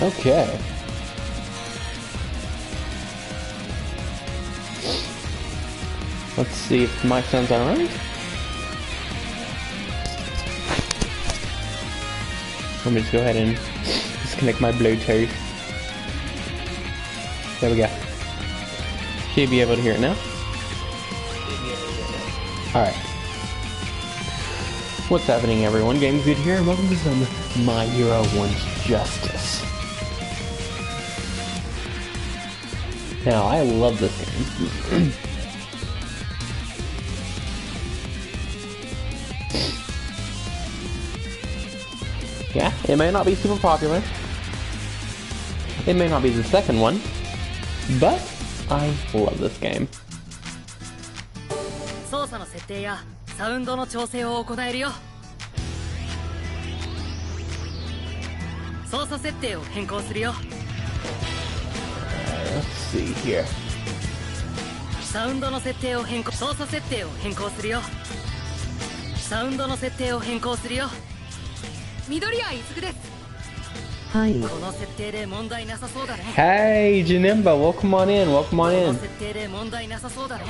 Okay. Let's see if the mic sounds alright. Let me just go ahead and disconnect my Bluetooth. There we go. Should be able to hear it now. Alright. What's happening, everyone? Games Good here, and welcome to some My Hero Wants Justice. Now, I love this game. Yeah, it may not be super popular. It may not be the second one, but I love this game. 操作の設定やサウンドの調整を行えるよ。操作設定を変更するよ。Let's see here. サウンドの設定を変更、操作設定を変更するよ。サウンドの設定を変更するよ。緑谷いつぐです。はい。この設定で問題なさそうだね。Hey, Janimba, welcome on in. Welcome on in. この設定で問題なさそうだね。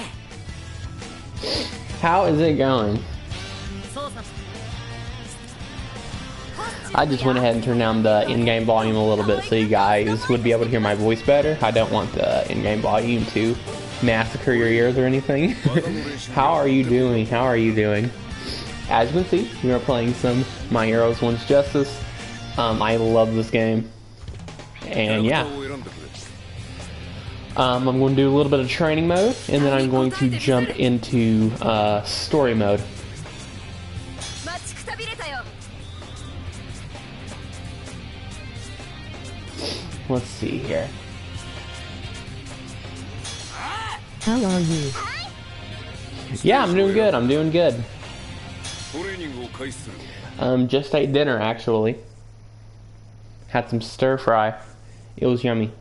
How is it going? I just went ahead and turned down the in-game volume a little bit so you guys would be able to hear my voice better. I don't want the in-game volume to massacre your ears or anything. How are you doing? How are you doing? As you can see, we are playing some My Hero Wants Justice. I love this game. And yeah. I'm going to do a little bit of training mode, and then I'm going to jump into story mode. Let's see here. How are you? Yeah, I'm doing good. I'm doing good. Just ate dinner, actually. Had some stir fry. It was yummy.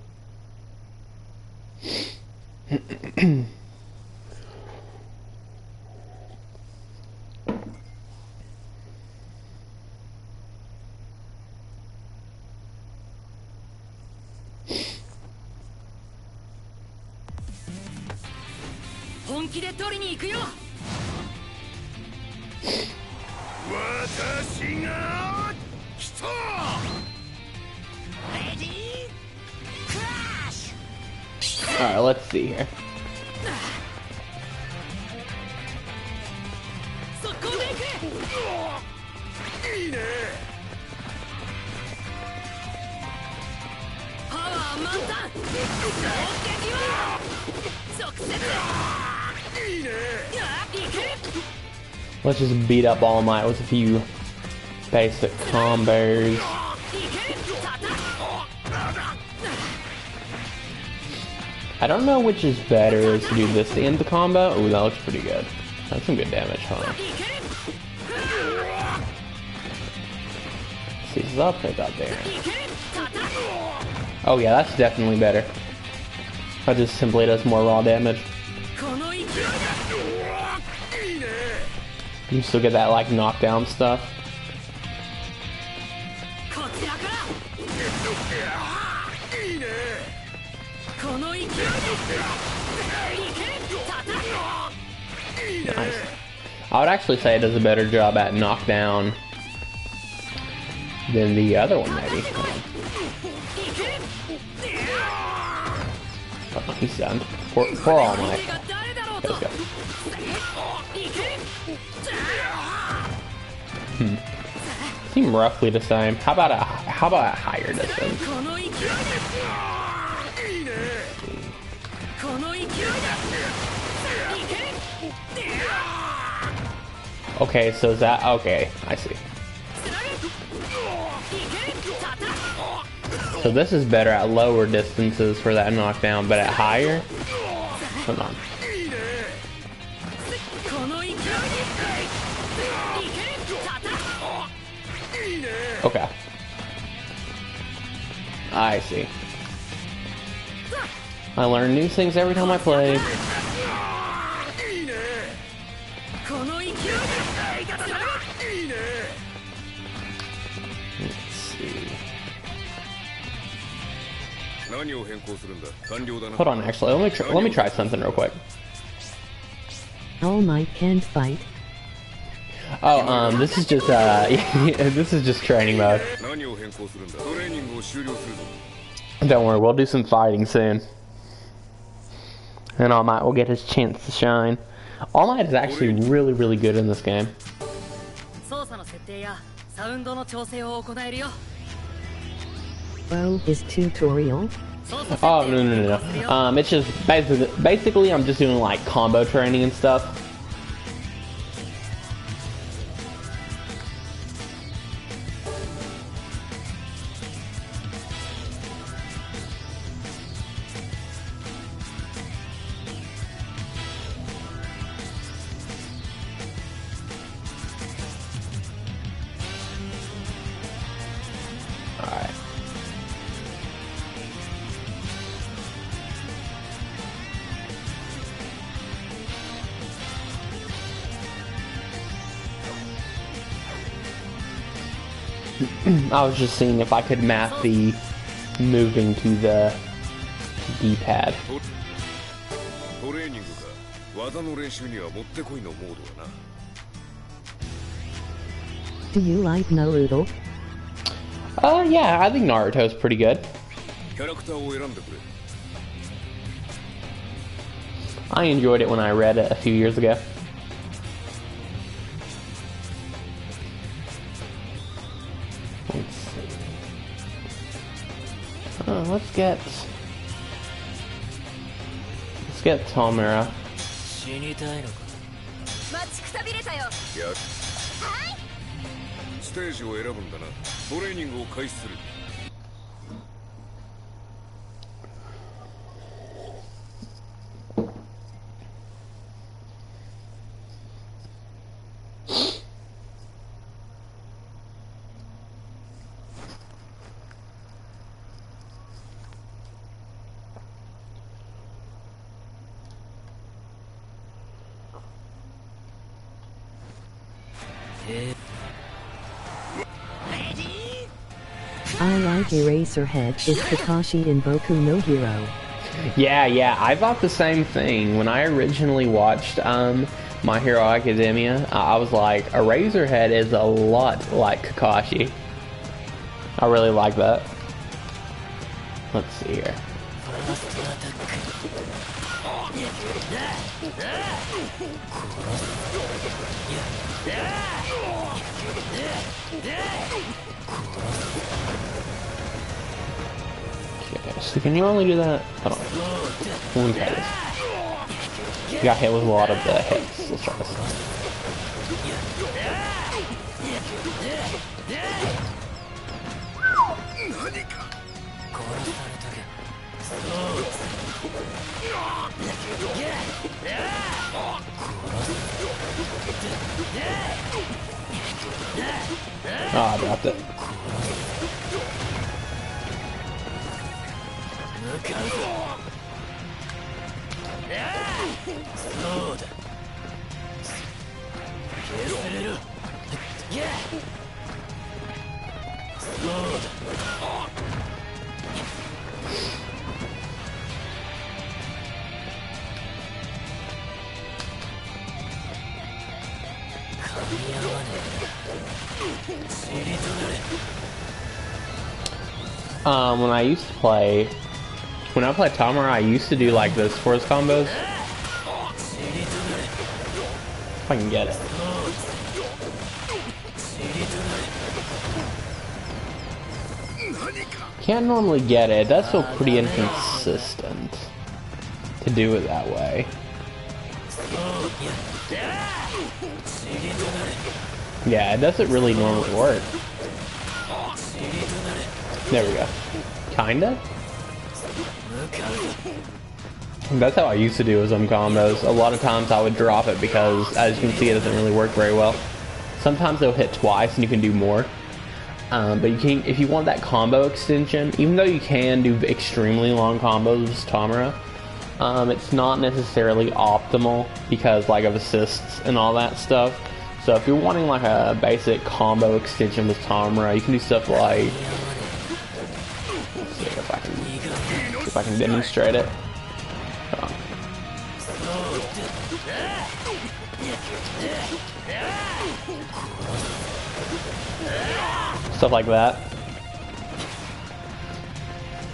Alright, let's see here. Let's just beat up All Might with a few basic combos. I don't know which is better, to do this to end the combo. Ooh, that looks pretty good. That's some good damage, huh? See, so I'll put that there. Oh yeah, that's definitely better. That just simply does more raw damage. You still get that like knockdown stuff. Nice. I would actually say it does a better job at knockdown than the other one, maybe. Oh, he's done. Poor All Might. Let's go. Seem roughly the same. How about a higher distance? Okay, so is that okay? I see. So this is better at lower distances for that knockdown, but at higher? Hold on. Okay. I see. I learn new things every time I play. Let's see. Hold on, actually, let me try something real quick. All Might can't fight. Oh, this is just this is just training mode. Don't worry, we'll do some fighting soon. And All Might will get his chance to shine. All Might is actually really, really good in this game. Oh, his tutorial? Oh, no. It's just basically I'm just doing like combo training and stuff. Alright. I was just seeing if I could map the moving to the D-pad. Do you like Naruto? Yeah, I think Naruto's pretty good. I enjoyed it when I read it a few years ago. Let's see. Let's get Tomura. I like Eraserhead is Kakashi in Boku no Hero. Yeah, I thought the same thing. When I originally watched My Hero Academia, I was like, Eraserhead is a lot like Kakashi. I really like that. Let's see here. Okay, so can you only do that? Hold on. Let me try this. You got hit with a lot of the hits. Let's try this. Oh, I dropped it. When I played Tomura, I used to do like those force combos. If I can get it. Can't normally get it. It does feel pretty inconsistent to do it that way. Yeah, it doesn't really normally work. There we go. Kinda? That's how I used to do some combos. A lot of times I would drop it because, as you can see, it doesn't really work very well. Sometimes they'll hit twice and you can do more. But you can, if you want that combo extension, even though you can do extremely long combos with Tomura, it's not necessarily optimal because like of assists and all that stuff. So if you're wanting like a basic combo extension with Tomura, you can do stuff like, let's see if I can if I can demonstrate it. Stuff like that.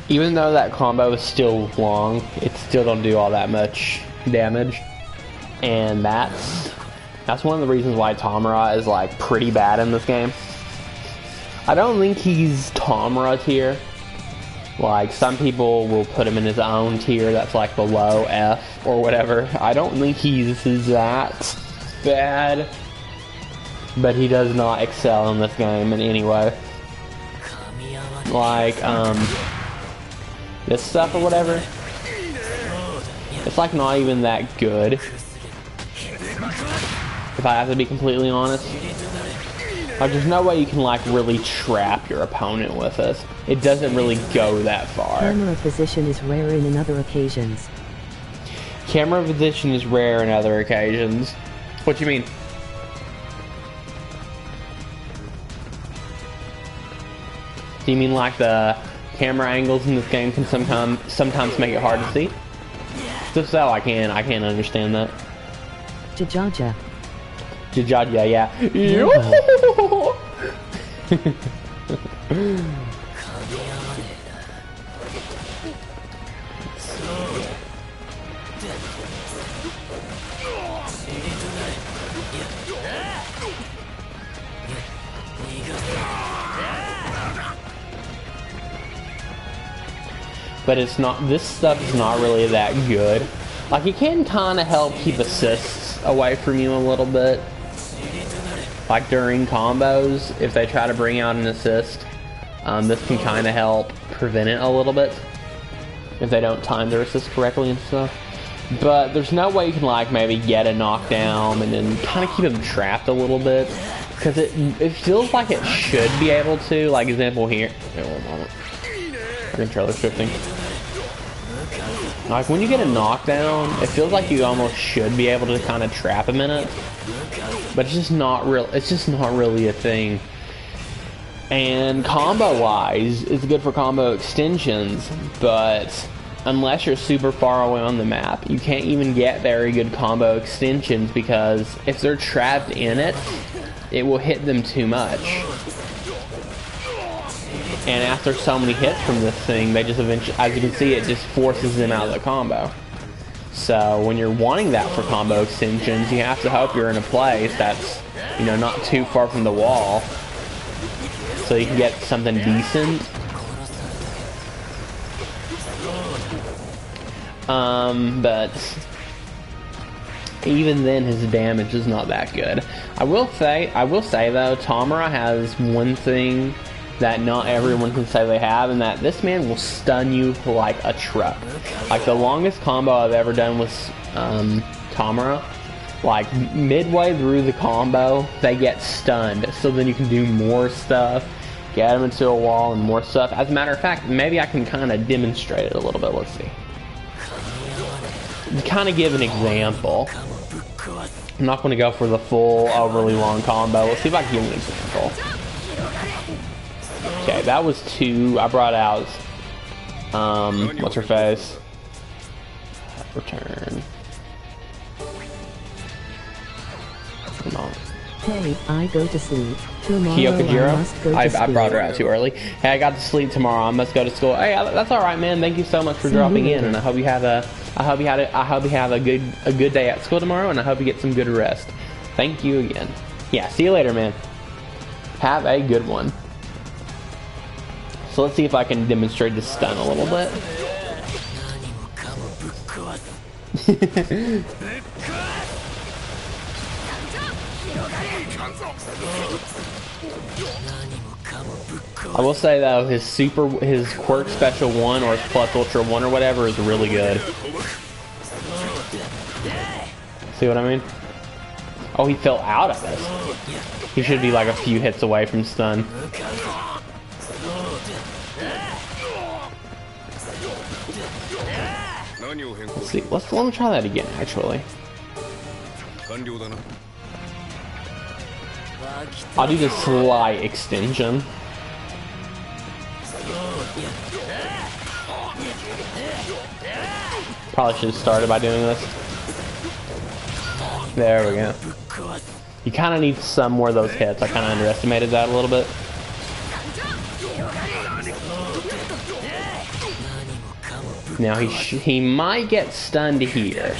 Even though that combo is still long, it still don't do all that much damage. And that's one of the reasons why Tamura is like pretty bad in this game. I don't think he's Tamura tier. Like, some people will put him in his own tier that's like below F or whatever. I don't think he's that bad, but he does not excel in this game in any way. Like, this stuff or whatever, it's like not even that good, if I have to be completely honest. Like, there's no way you can like really trap your opponent with it. It doesn't really go that far. Camera position is rare in other occasions. Camera position is rare in other occasions. What do you mean? Do you mean like the camera angles in this game can sometimes make it hard to see? Just so I can't understand that. Jajaja. Jajaja, yeah. But it's not, this stuff is not really that good. Like, it can kind of help keep assists away from you a little bit. Like during combos, if they try to bring out an assist, this can kind of help prevent it a little bit. If they don't time their assist correctly and stuff. But there's no way you can like maybe get a knockdown and then kind of keep them trapped a little bit. Because it feels like it should be able to. Like, example here. Wait one moment. Controller shifting. Like, when you get a knockdown, it feels like you almost should be able to kind of trap him in it. But it's just not real. It's just not really a thing. And combo-wise, it's good for combo extensions, but unless you're super far away on the map, you can't even get very good combo extensions because if they're trapped in it, it will hit them too much. And after so many hits from this thing, they just eventually, as you can see, it just forces them out of the combo. So when you're wanting that for combo extensions, you have to hope you're in a place that's, you know, not too far from the wall, so you can get something decent. But even then, his damage is not that good. I will say though, Tamura has one thing that not everyone can say they have, and that this man will stun you like a truck. Like, the longest combo I've ever done was Tamura. Like, midway through the combo, they get stunned, so then you can do more stuff, get them into a wall and more stuff. As a matter of fact, maybe I can kind of demonstrate it a little bit. Let's see. Kind of give an example. I'm not going to go for the full overly long combo. Let's see if I can give an example. Okay, that was 2. I brought out, what's her face? Return. Come on. Hey, I go to sleep. Tomorrow Kyokujiro? I brought her out too early. Hey, I got to sleep tomorrow. I must go to school. Hey, that's all right, man. Thank you so much for dropping in, and I hope you have a good day at school tomorrow, and I hope you get some good rest. Thank you again. Yeah, see you later, man. Have a good one. So let's see if I can demonstrate the stun a little bit. I will say though, his quirk special 1 or his plus ultra 1 or whatever is really good. See what I mean? Oh, he fell out of it. He should be like a few hits away from stun. Let's see. Let me try that again, actually. I'll do the slight extension. Probably should have started by doing this. There we go. You kind of need some more of those hits. I kind of underestimated that a little bit. Now he might get stunned here.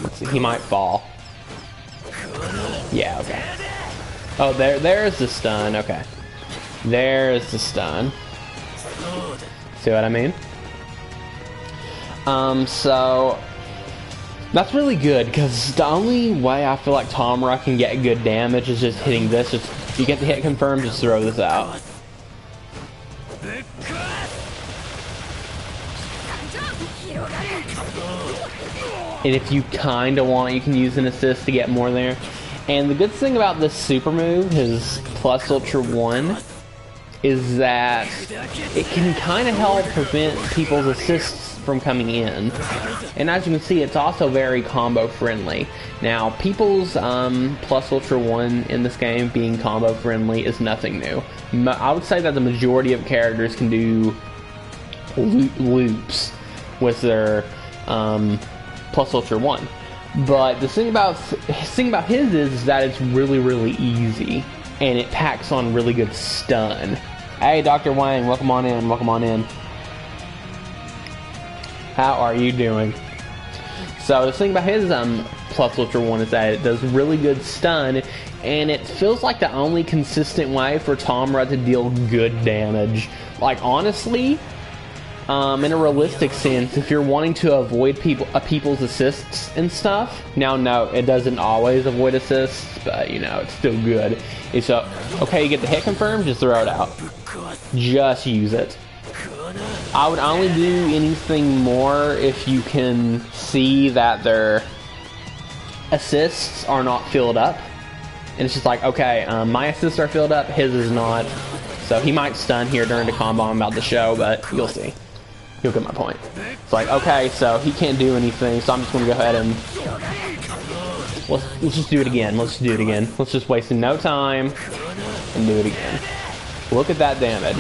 Let's see, he might fall. Yeah, okay. Oh, there's the stun. Okay. There's the stun. See what I mean? So that's really good, because the only way I feel like Tomura can get good damage is just hitting this. Just you get the hit confirmed, just throw this out. And if you kind of want, you can use an assist to get more there. And the good thing about this super move, his plus ultra 1, is that it can kind of help prevent people's assists from coming in. And as you can see, it's also very combo friendly. Now, people's plus ultra 1 in this game being combo friendly is nothing new. I would say that the majority of characters can do loops with their plus ultra 1. But the thing about his is that it's really, really easy, and it packs on really good stun. Hey, Dr. Wang, welcome on in, welcome on in. How are you doing? So the thing about his plus ultra 1 is that it does really good stun, and it feels like the only consistent way for Tomura to deal good damage. Like, honestly, in a realistic sense, if you're wanting to avoid people's assists and stuff, now no, it doesn't always avoid assists, but you know, it's still good. It's okay, you get the hit confirmed, just throw it out. Just use it. I would only do anything more if you can see that their assists are not filled up. And it's just like, okay, my assists are filled up, his is not. So he might stun here during the combo I'm about to show, but you'll see. You'll get my point. It's like, okay, so he can't do anything, so I'm just going to go ahead and... Let's just do it again. Let's do it again. Let's just waste no time and do it again. Look at that damage.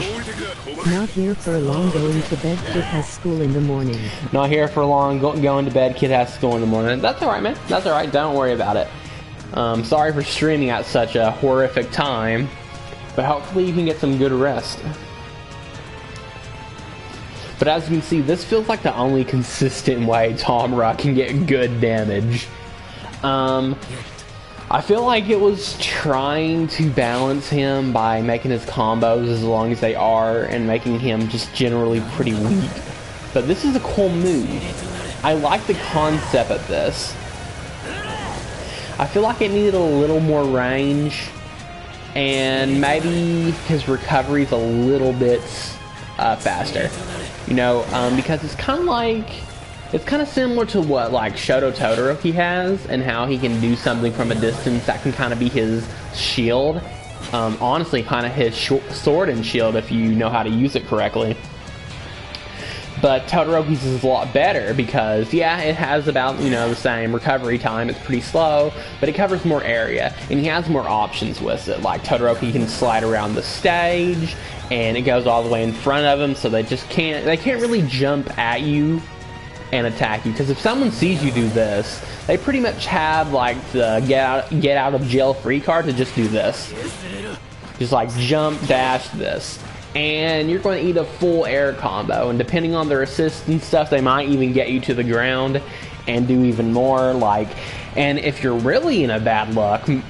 Not here for long, going to bed, kid has school in the morning. Not here for long, going to bed, kid has school in the morning. That's alright, man. That's alright. Don't worry about it. Sorry for streaming at such a horrific time, but hopefully you can get some good rest. But as you can see, this feels like the only consistent way Tomura can get good damage. I feel like it was trying to balance him by making his combos as long as they are and making him just generally pretty weak. But this is a cool move. I like the concept of this. I feel like it needed a little more range, and maybe his recovery's a little bit faster. You know, because it's kind of like... It's kind of similar to what, like, Shoto Todoroki has, and how he can do something from a distance that can kind of be his shield. Honestly, kind of his sword and shield if you know how to use it correctly. But Todoroki's is a lot better because, yeah, it has about, you know, the same recovery time. It's pretty slow, but it covers more area, and he has more options with it. Like, Todoroki can slide around the stage, and it goes all the way in front of him, so they can't really jump at you and attack you, because if someone sees you do this, they pretty much have like the get out of jail free card to just do this. Just like jump, dash, this. And you're going to eat a full air combo, and depending on their assist and stuff, they might even get you to the ground and do even more. Like, and if you're really in bad luck, you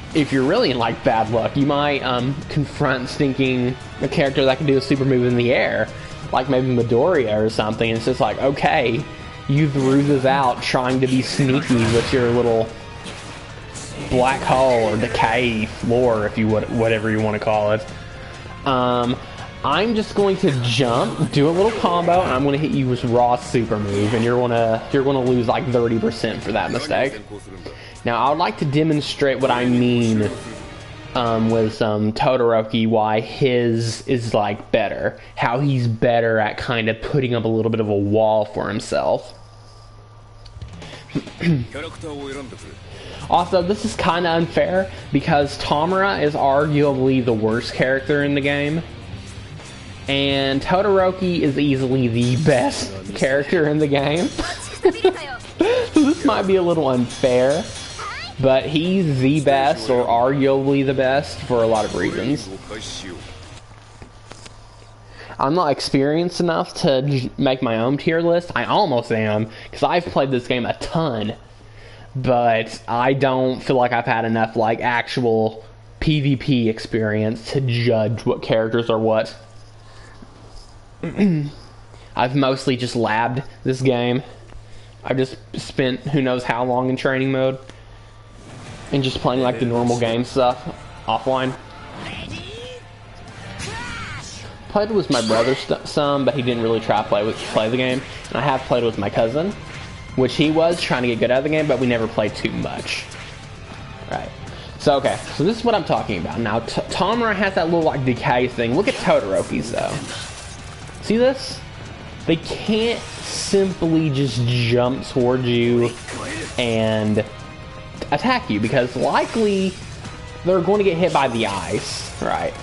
might confront a character that can do a super move in the air, like maybe Midoriya or something, and it's just like, okay, you threw this out trying to be sneaky with your little black hole or decay floor, if you would, whatever you want to call it. I'm just going to jump, do a little combo, and I'm going to hit you with raw super move, and you're gonna lose like 30% for that mistake. Now, I would like to demonstrate what I mean with Todoroki, why his is like better, how he's better at kind of putting up a little bit of a wall for himself. Also, this is kind of unfair because Tamura is arguably the worst character in the game, and Todoroki is easily the best character in the game. So this might be a little unfair, but he's the best, or arguably the best, for a lot of reasons. I'm not experienced enough to make my own tier list. I almost am, because I've played this game a ton. But I don't feel like I've had enough, like, actual PvP experience to judge what characters are what. I've mostly just labbed this game. I've just spent who knows how long in training mode. And just playing, like, the normal game stuff offline. Played with my brother some, but he didn't really try to play the game. And I have played with my cousin, which he was trying to get good at the game, but we never played too much. Right. So, okay. So this is what I'm talking about. Now, Tamura has that little, like, decay thing. Look at Todoroki's, though. See this? They can't simply just jump towards you and attack you, because likely they're going to get hit by the ice, right?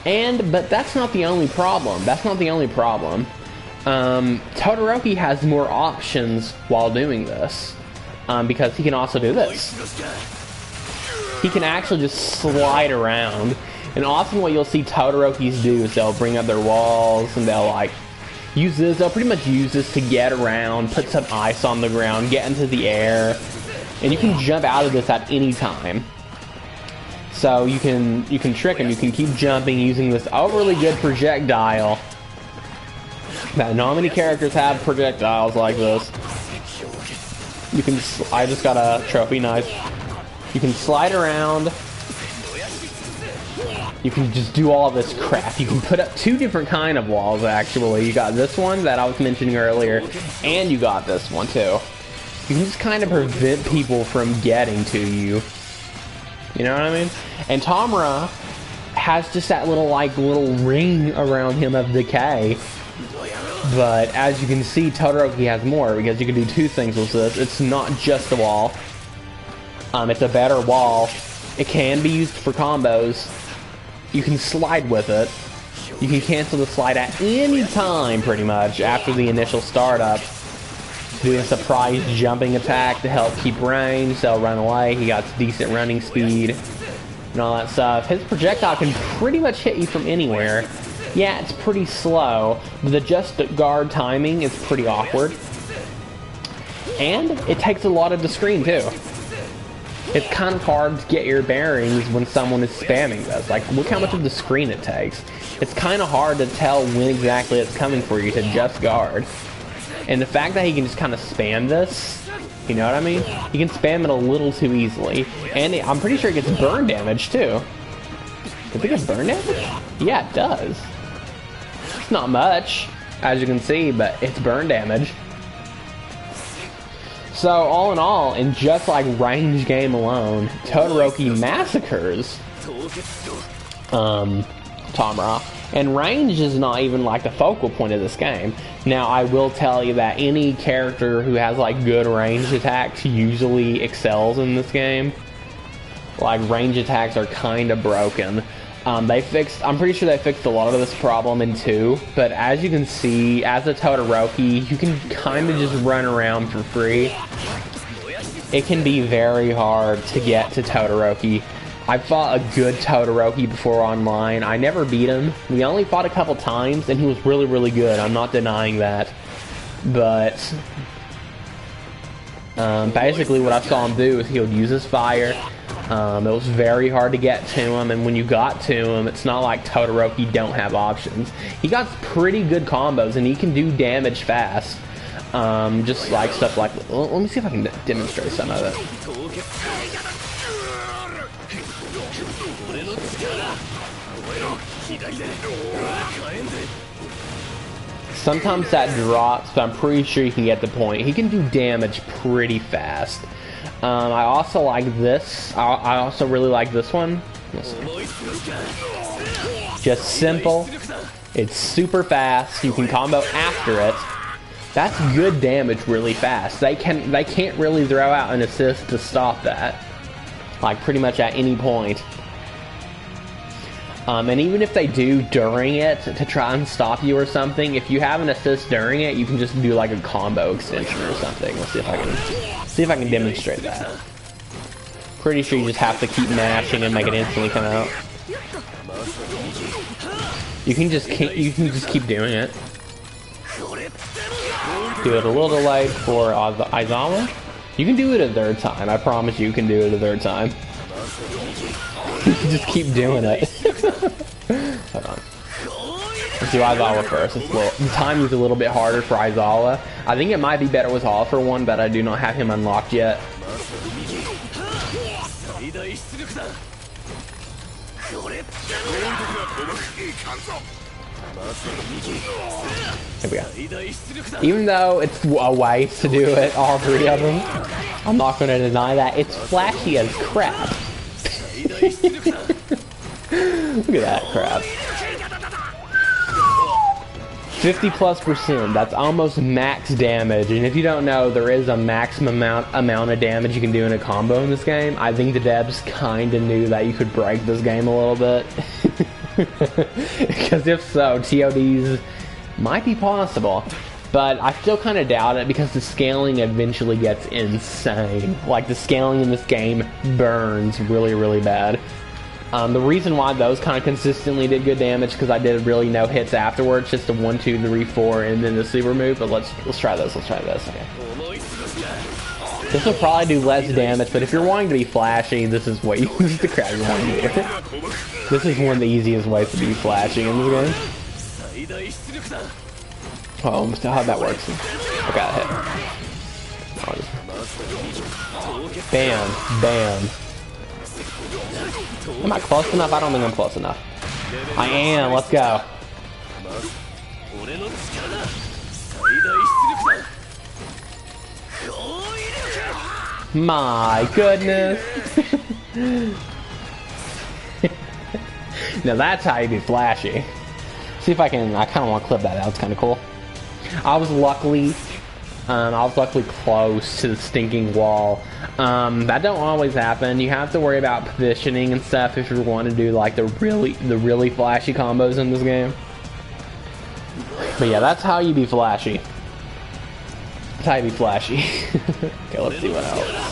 But that's not the only problem. That's not the only problem. Todoroki has more options while doing this, because he can also do this. He can actually just slide around, and often what you'll see Todorokis do is they'll bring up their walls, and they'll, like, use this. They'll pretty much use this to get around, put some ice on the ground, get into the air, and you can jump out of this at any time. So you can trick him. You can keep jumping using this overly good projectile. Now, not many characters have projectiles like this. You can. I just got a trophy knife. You can slide around. You can just do all this crap. You can put up two different kind of walls, actually. You got this one that I was mentioning earlier, and you got this one too. You can just kind of prevent people from getting to you. You know what I mean? And Tamura has just that little ring around him of decay. But as you can see, Todoroki has more, because you can do two things with this. It's not just a wall. It's a better wall. It can be used for combos. You can slide with it. You can cancel the slide at any time, pretty much, after the initial startup. Doing a surprise jumping attack to help keep range, so run away. He got decent running speed and all that stuff. His projectile can pretty much hit you from anywhere. Yeah, it's pretty slow, but the just guard timing is pretty awkward. And it takes a lot of the screen too. It's kind of hard to get your bearings when someone is spamming this. Like, look how much of the screen it takes. It's kind of hard to tell when exactly it's coming for you to just guard. And the fact that he can just kind of spam this, you know what I mean? He can spam it a little too easily. And I'm pretty sure it gets burn damage too. Does it get burn damage? Yeah, it does. It's not much, as you can see, but it's burn damage. So, all in all, in just like range game alone, Todoroki massacres Tamura. And range is not even like the focal point of this game. Now, I will tell you that any character who has like good range attacks usually excels in this game. Like, range attacks are kind of broken. I'm pretty sure they fixed a lot of this problem in 2, but as you can see, as a Todoroki, you can kind of just run around for free. It can be very hard to get to Todoroki. I fought a good Todoroki before online. I never beat him. We only fought a couple times, and he was really, really good. I'm not denying that. But basically what I saw him do is he would use his fire. It was very hard to get to him, and when you got to him, it's not like Todoroki don't have options. He got pretty good combos, and he can do damage fast. Just like stuff like... Well, let me see if I can demonstrate some of it. Sometimes that drops, but I'm pretty sure you can get the point. He can do damage pretty fast. I also like this. I also really like this one. Just simple. It's super fast. You can combo after it. That's good damage really fast. They can't really throw out an assist to stop that. Like pretty much at any point. And even if they do during it to try and stop you or something, if you have an assist during it, you can just do like a combo extension or something. Let's see if I can demonstrate that. Pretty sure you just have to keep mashing and make it instantly come out. You can just keep doing it. Do it a little delayed for Aizawa. You can do it a third time. I promise you can do it a third time. Just keep doing it. Hold on. Let's do Aizawa first. The timing's a little bit harder for Aizawa. I think it might be better with All for One, but I do not have him unlocked yet. Here we go. Even though it's a waste to do it, all three of them, I'm not going to deny that. It's flashy as crap. Look at that crap. 50+%. That's almost max damage. And if you don't know, there is a maximum amount of damage you can do in a combo in this game. I think the devs kind of knew that you could break this game a little bit. Because if so, TODs might be possible. But I still kind of doubt it because the scaling eventually gets insane. Like, the scaling in this game burns really, really bad. The reason why those kind of consistently did good damage because I did really no hits afterwards, just a 1, 2, 3, 4, and then the super move. But let's try this. Let's try this. Okay. This will probably do less damage, but if you're wanting to be flashy, this is what this is the crap you want to do. This is one of the easiest ways to be flashy in this game. Oh, how'd that work? I got hit. Bam, bam. Am I close enough? I don't think I'm close enough. I am. Let's go. My goodness. Now that's how you be flashy. See if I can. I kind of want to clip that out. It's kind of cool. I was luckily close to the stinking wall. That don't always happen. You have to worry about positioning and stuff if you want to do like the really flashy combos in this game. But yeah, that's how you be flashy. That's how you be flashy. Okay, let's see what else.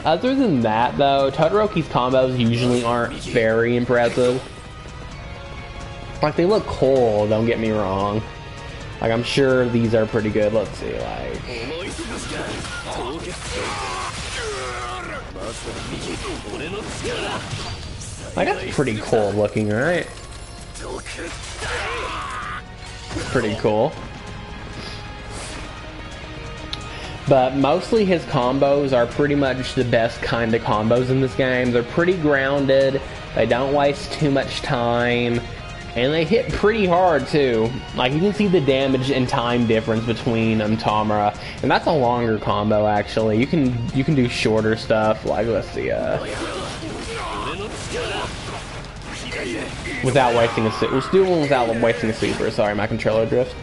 Other than that though, Todoroki's combos usually aren't very impressive. Like, they look cool, don't get me wrong. Like, I'm sure these are pretty good. Let's see, like... that's pretty cool looking, right? Pretty cool. But mostly his combos are pretty much the best kind of combos in this game. They're pretty grounded, they don't waste too much time, and they hit pretty hard too. Like, you can see the damage and time difference between Tamura, and that's a longer combo actually. You can do shorter stuff, like, let's see, without wasting a super. Let's do one without wasting a super. Sorry, my controller drift.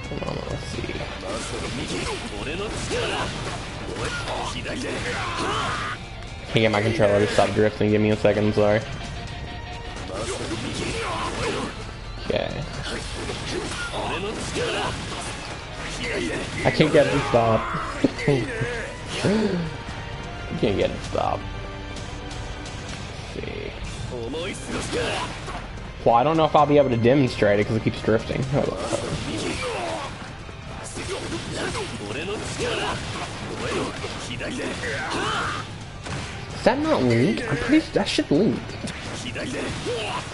Hold on, let's see. Can't get my controller to stop drifting. Give me a second, I'm sorry. Okay. I can't get it to stop. I can't get it to stop. Let's see. Well, I don't know if I'll be able to demonstrate it because it keeps drifting. Hold on. Is that not Link? I'm pretty sure that should Link.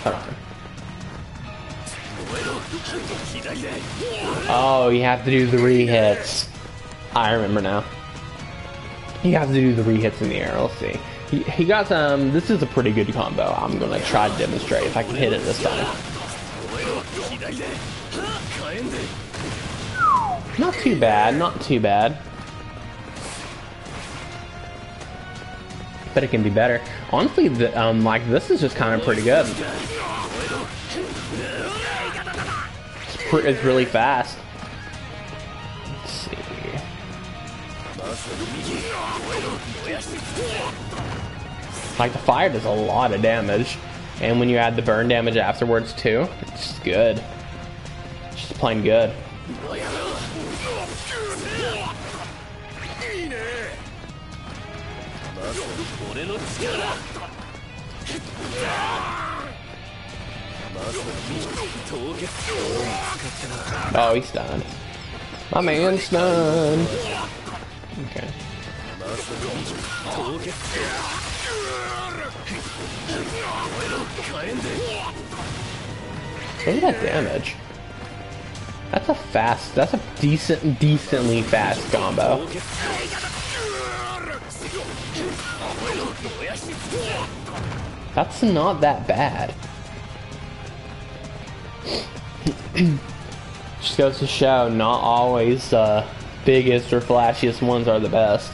Hold on. Oh, you have to do the re-hits. I remember now. You have to do the re-hits in the air. Let's see. He got some. This is a pretty good combo. I'm gonna try to demonstrate if I can hit it this time. Not too bad. Not too bad. But it can be better. Honestly, like, this is just kind of pretty good. It's really fast. Like, the fire does a lot of damage. And when you add the burn damage afterwards, too, it's just good. It's just plain good. Oh, he's stunned. My man's stunned. Okay. Look at that damage. That's a decently fast combo. That's not that bad. Just goes to show, not always the biggest or flashiest ones are the best.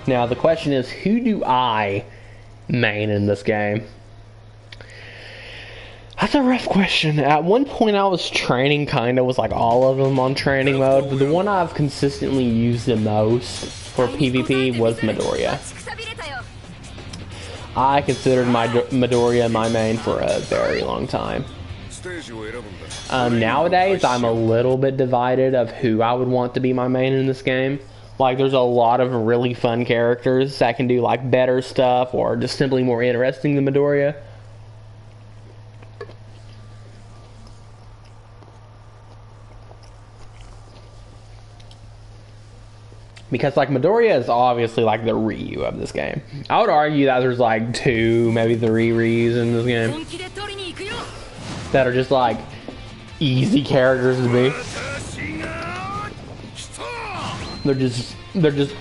Now the question is, who do I main in this game? That's a rough question. At one point I was training kinda with like all of them on training mode, but the one I've consistently used the most for PvP was Midoriya. I considered Midoriya my main for a very long time. Nowadays, I'm a little bit divided of who I would want to be my main in this game. Like, there's a lot of really fun characters that can do, like, better stuff or just simply more interesting than Midoriya. Because, like, Midoriya is obviously, like, the Ryu of this game. I would argue that there's, like, 2, maybe 3 Ryus in this game that are just, like, easy characters to be. They're just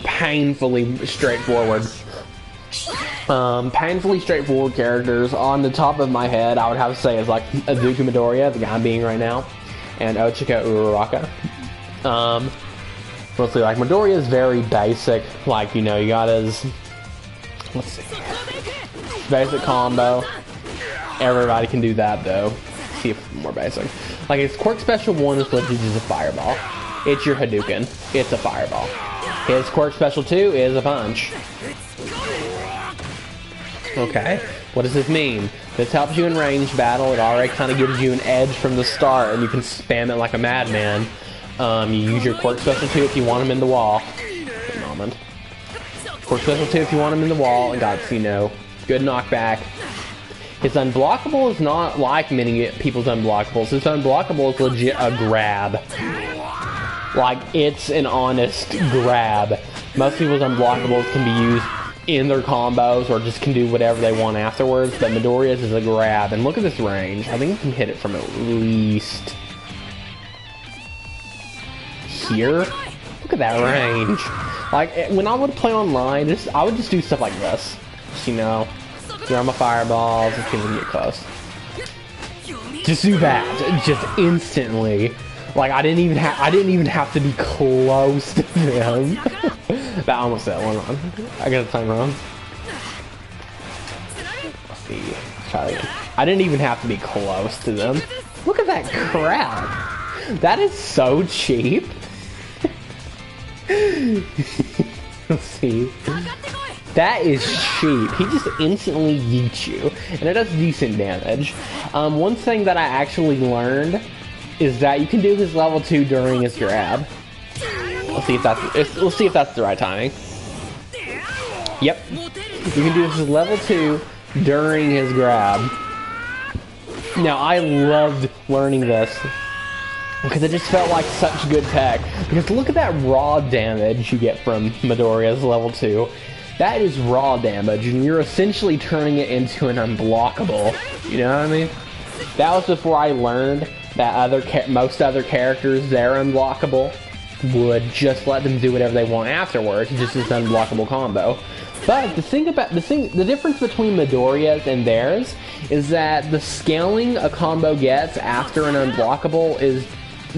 painfully straightforward. Painfully straightforward characters. On the top of my head, I would have to say is, like, Izuku Midoriya, the guy I'm being right now, and Ochika Uraraka. Mostly, like, Midoriya is very basic. Like, you know, you got his, let's see, basic combo. Everybody can do that, though. See if it's more basic. Like, his quirk special 1 is legit just a fireball. It's your Hadouken. It's a fireball. His quirk special 2 is a punch. Okay, what does this mean? This helps you in range battle. It already kind of gives you an edge from the start, and you can spam it like a madman. You use your quirk special 2 if you want him in the wall. Good moment. Quirk special 2 if you want him in the wall, and got, you know, good knockback. His unblockable is not like many people's unblockables. His unblockable is legit a grab. Like, it's an honest grab. Most people's unblockables can be used in their combos or just can do whatever they want afterwards, but Midoriya's is a grab. And look at this range. I think you can hit it from at least here. Look at that range. Like, when I would play online, I would just do stuff like this. Just, you know, throw my fireballs and people get close. Just do that, just instantly. Like, I didn't even have to be close to them. That almost that one wrong. I got the time wrong. Let's see. Let's try it again. I didn't even have to be close to them. Look at that crap. That is so cheap. Let's see. That is cheap. He just instantly yeets you, and it does decent damage. One thing that I actually learned is that you can do his level 2 during his grab. Let's see if that's the right timing. Yep. You can do his level 2 during his grab. Now, I loved learning this because it just felt like such good tech. Because look at that raw damage you get from Midoriya's level 2. That is raw damage, and you're essentially turning it into an unblockable. You know what I mean? That was before I learned that most other characters, they're unblockable, would just let them do whatever they want afterwards. Just this unblockable combo. But the difference between Midoriya's and theirs is that the scaling a combo gets after an unblockable is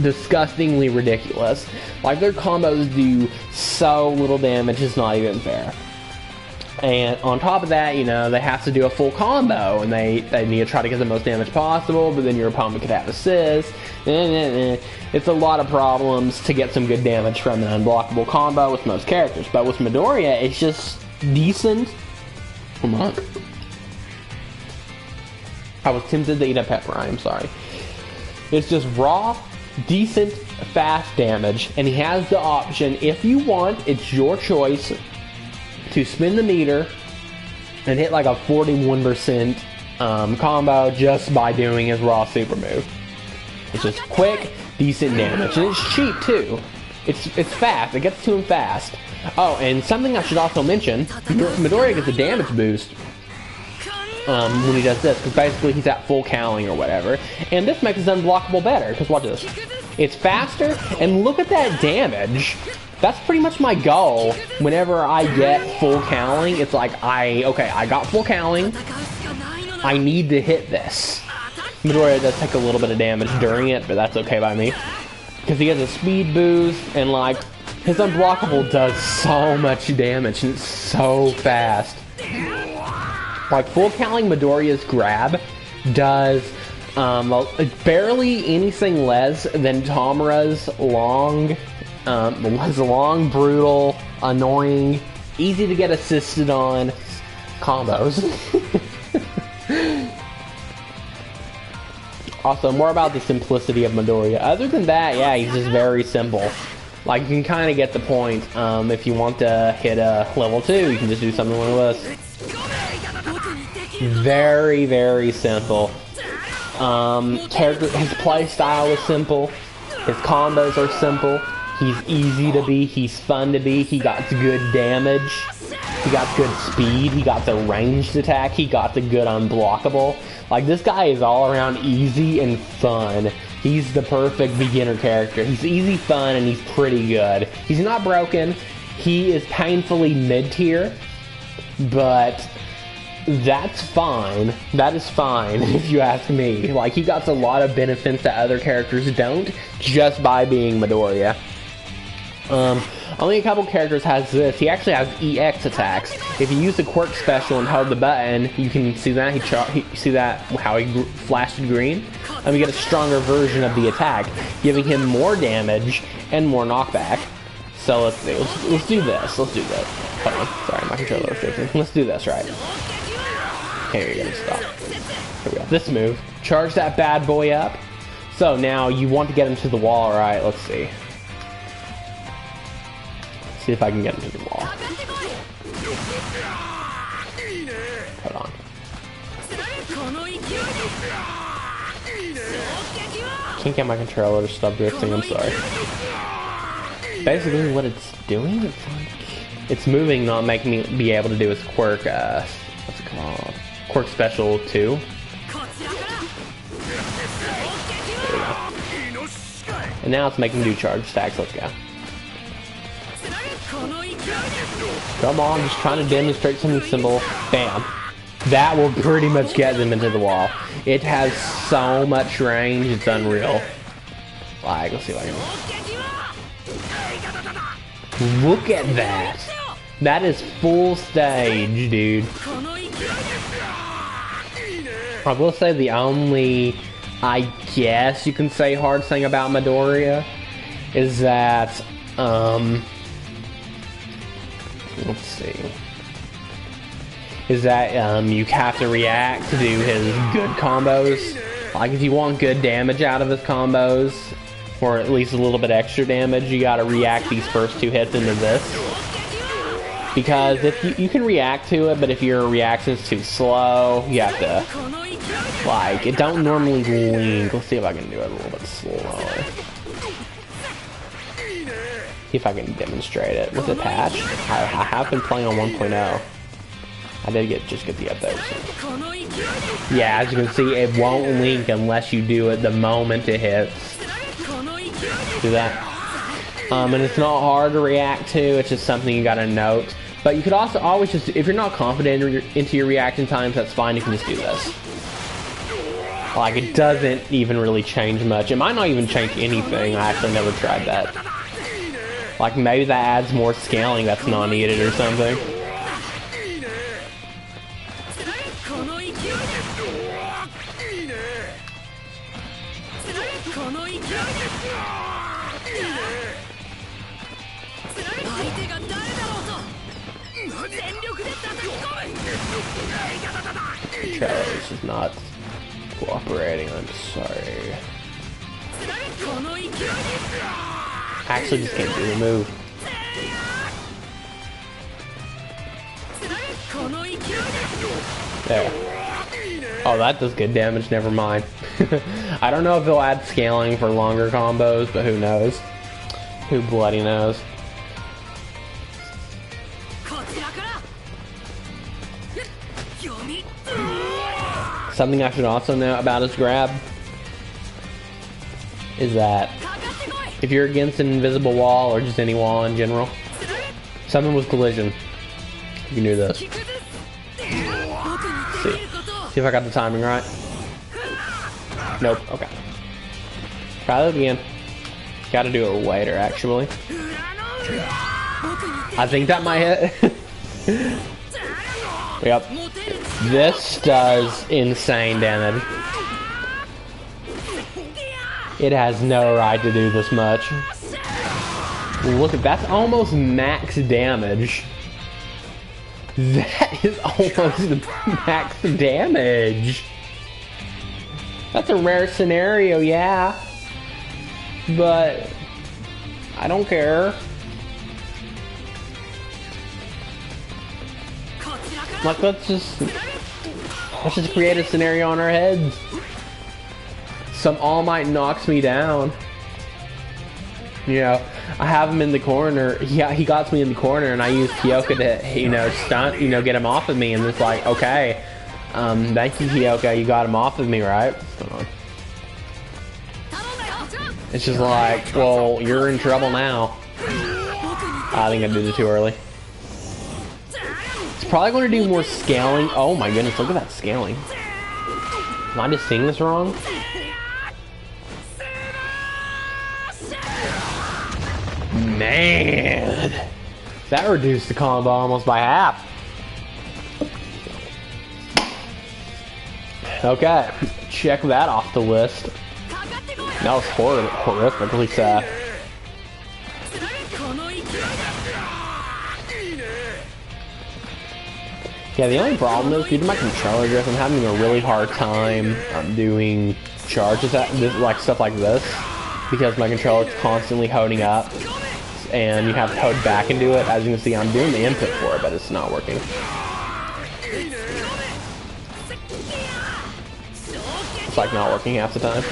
disgustingly ridiculous. Like, their combos do so little damage, it's not even fair. And on top of that, you know, they have to do a full combo, and they need to try to get the most damage possible, but then your opponent could have assists. It's a lot of problems to get some good damage from an unblockable combo with most characters. But with Midoriya, it's just decent. Come on. I was tempted to eat a pepper, I'm sorry. It's just raw, decent, fast damage, and he has the option, if you want, it's your choice, to spin the meter and hit like a 41% combo just by doing his raw super move. It's just quick, decent damage, and it's cheap too. It's fast, it gets to him fast. Oh, and something I should also mention, Midoriya gets a damage boost when he does this, because basically he's at full cowling or whatever, and this makes his unblockable better, because watch this. It's faster, and look at that damage. That's pretty much my goal. Whenever I get full cowling, it's like, I got full cowling, I need to hit this. Midoriya does take a little bit of damage during it, but that's okay by me, because he has a speed boost, and like, his unblockable does so much damage, and it's so fast. Like, full cowling Midoriya's grab does barely anything less than Tamura's long, brutal, annoying, easy to get assisted on combos. Also, more about the simplicity of Midoriya. Other than that, yeah, he's just very simple. Like, you can kind of get the point. If you want to hit a level 2, you can just do something like this. Very, very simple. His play style is simple. His combos are simple. He's easy to beat. He's fun to beat. He got good damage. He got good speed. He got the ranged attack. He got the good unblockable. Like, this guy is all around easy and fun. He's the perfect beginner character. He's easy, fun, and he's pretty good. He's not broken. He is painfully mid-tier, but that's fine. That is fine, if you ask me. Like, he got a lot of benefits that other characters don't, just by being Midoriya. Only a couple characters has this. He actually has EX attacks. If you use the quirk special and hold the button, you can see that. See that how he flashed green? And we get a stronger version of the attack, giving him more damage and more knockback. So let's do this. Let's do this. Hold on. Sorry, my controller was fixing. Let's do this, right? Here we go. Stop. Here we go. This move. Charge that bad boy up. So now you want to get him to the wall, right? Let's see. See if I can get him to the wall. Hold on. Can't get my controller to stop drifting, I'm sorry. Basically what it's doing, it's moving, not making me be able to do his quirk, what's it called? Quirk special 2. And now it's making me do charge stacks, let's go. Come on, just trying to demonstrate something simple. Bam. That will pretty much get them into the wall. It has so much range, it's unreal. Like, let's see if I can... Look at that! That is full stage, dude. I will say the only, I guess you can say, hard thing about Midoriya is that, let's see. Is that you have to react to do his good combos. Like, if you want good damage out of his combos, or at least a little bit extra damage, you gotta react these first 2 hits into this. Because if you can react to it, but if your reaction's too slow, you have to, like, it don't normally link. Let's see if I can do it a little bit slower. See if I can demonstrate it. With the patch, I have been playing on 1.0. I did just get the update. So. Yeah, as you can see, it won't link unless you do it the moment it hits. See that? And it's not hard to react to, it's just something you gotta note. But you could also always just, if you're not confident into your reaction times, that's fine, you can just do this. Like, it doesn't even really change much. It might not even change anything, I actually never tried that. Like, maybe that adds more scaling that's not needed or something. Travis is not cooperating, I'm sorry. I actually just can't do the move. There. Oh, that does good damage, never mind. I don't know if they'll add scaling for longer combos, but who knows? Who bloody knows? Something I should also know about his grab is that if you're against an invisible wall or just any wall in general, summon with collision. You can do this. See if I got the timing right. Nope. Okay. Try that again. Gotta do it later, actually. I think that might hit. Yep. This does insane damage. It has no right to do this much. Look at that's almost max damage. That is almost max damage. That's a rare scenario, yeah. But I don't care. Like let's just create a scenario on our heads. Some All Might knocks me down. You know, I have him in the corner. Yeah, he got me in the corner, and I use Kyoka to, you know, stunt, you know, get him off of me. And it's like, okay, thank you, Kyoka, you got him off of me, right? Hold on. It's just like, well, you're in trouble now. I think I did it too early. It's probably going to do more scaling. Oh my goodness, look at that scaling. Am I just seeing this wrong? Man, that reduced the combo almost by half. Okay, check that off the list. That was horrifically sad. Yeah, the only problem is due to my controller drift, I'm having a really hard time doing charges like stuff like this because my controller's constantly holding up. And you have to code back and do it. As you can see, I'm doing the input for it, but it's not working. It's like not working half the time.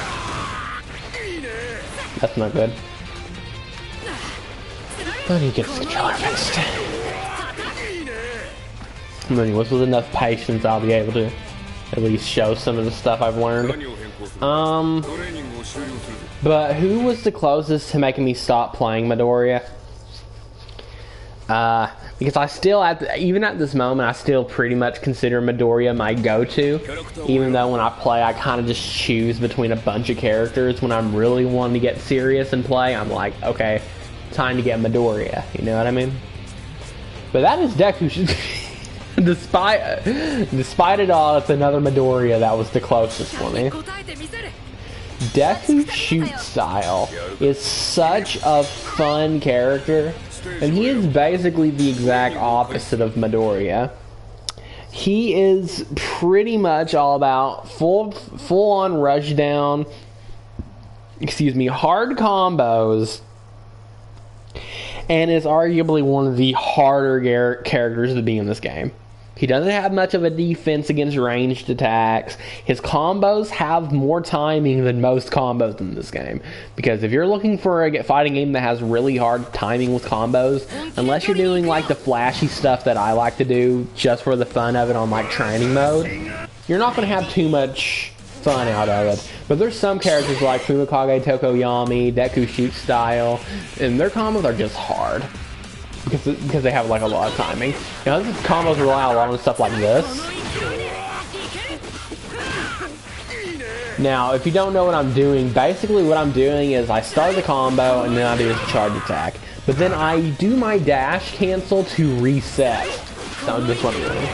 That's not good. I need to get this controller fixed. And then with enough patience, I'll be able to at least show some of the stuff I've learned. But who was the closest to making me stop playing Midoriya? Because I still, even at this moment, I still pretty much consider Midoriya my go-to. Even though when I play, I kind of just choose between a bunch of characters. When I'm really wanting to get serious and play, I'm like, okay, time to get Midoriya. You know what I mean? But that is Deku. Despite it all, it's another Midoriya that was the closest for me. Deku's shoot style is such a fun character, and he is basically the exact opposite of Midoriya. He is pretty much all about full-on rush down, hard combos, and is arguably one of the harder characters to be in this game. He doesn't have much of a defense against ranged attacks. His combos have more timing than most combos in this game. Because if you're looking for a fighting game that has really hard timing with combos, unless you're doing like the flashy stuff that I like to do just for the fun of it on like training mode, you're not going to have too much fun out of it. But there's some characters like Fumikage Tokoyami, Deku shoot style, and their combos are just hard. Because they have like a lot of timing. You know, these combos rely a lot on stuff like this. Now, if you don't know what I'm doing, basically what I'm doing is I start the combo and then I do this charge attack. But then I do my dash cancel to reset. So that's what I'm doing.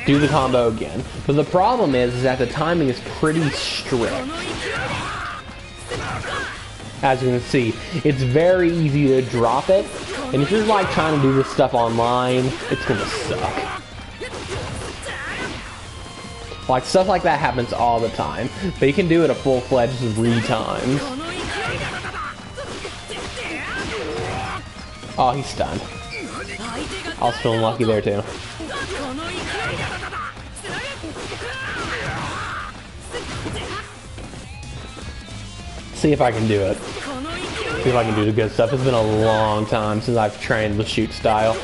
Do the combo again. But the problem is that the timing is pretty strict. As you can see, it's very easy to drop it, and if you're like trying to do this stuff online, it's gonna suck. Like, stuff like that happens all the time, but you can do it a full-fledged 3 times. Oh, he's stunned. I was feeling lucky there too. See if I can do it. See if I can do the good stuff. It's been a long time since I've trained the shoot style.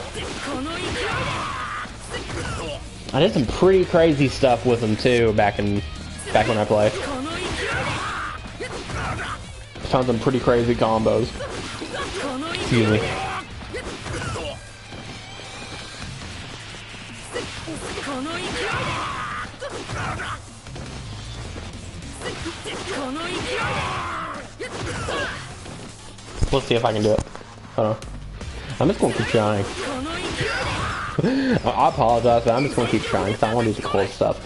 I did some pretty crazy stuff with them too back when I played. Found some pretty crazy combos. Excuse me. Let's see if I can do it. Hold on. I'm just gonna keep trying. I apologize, but I'm just gonna keep trying because I want to do the cool stuff.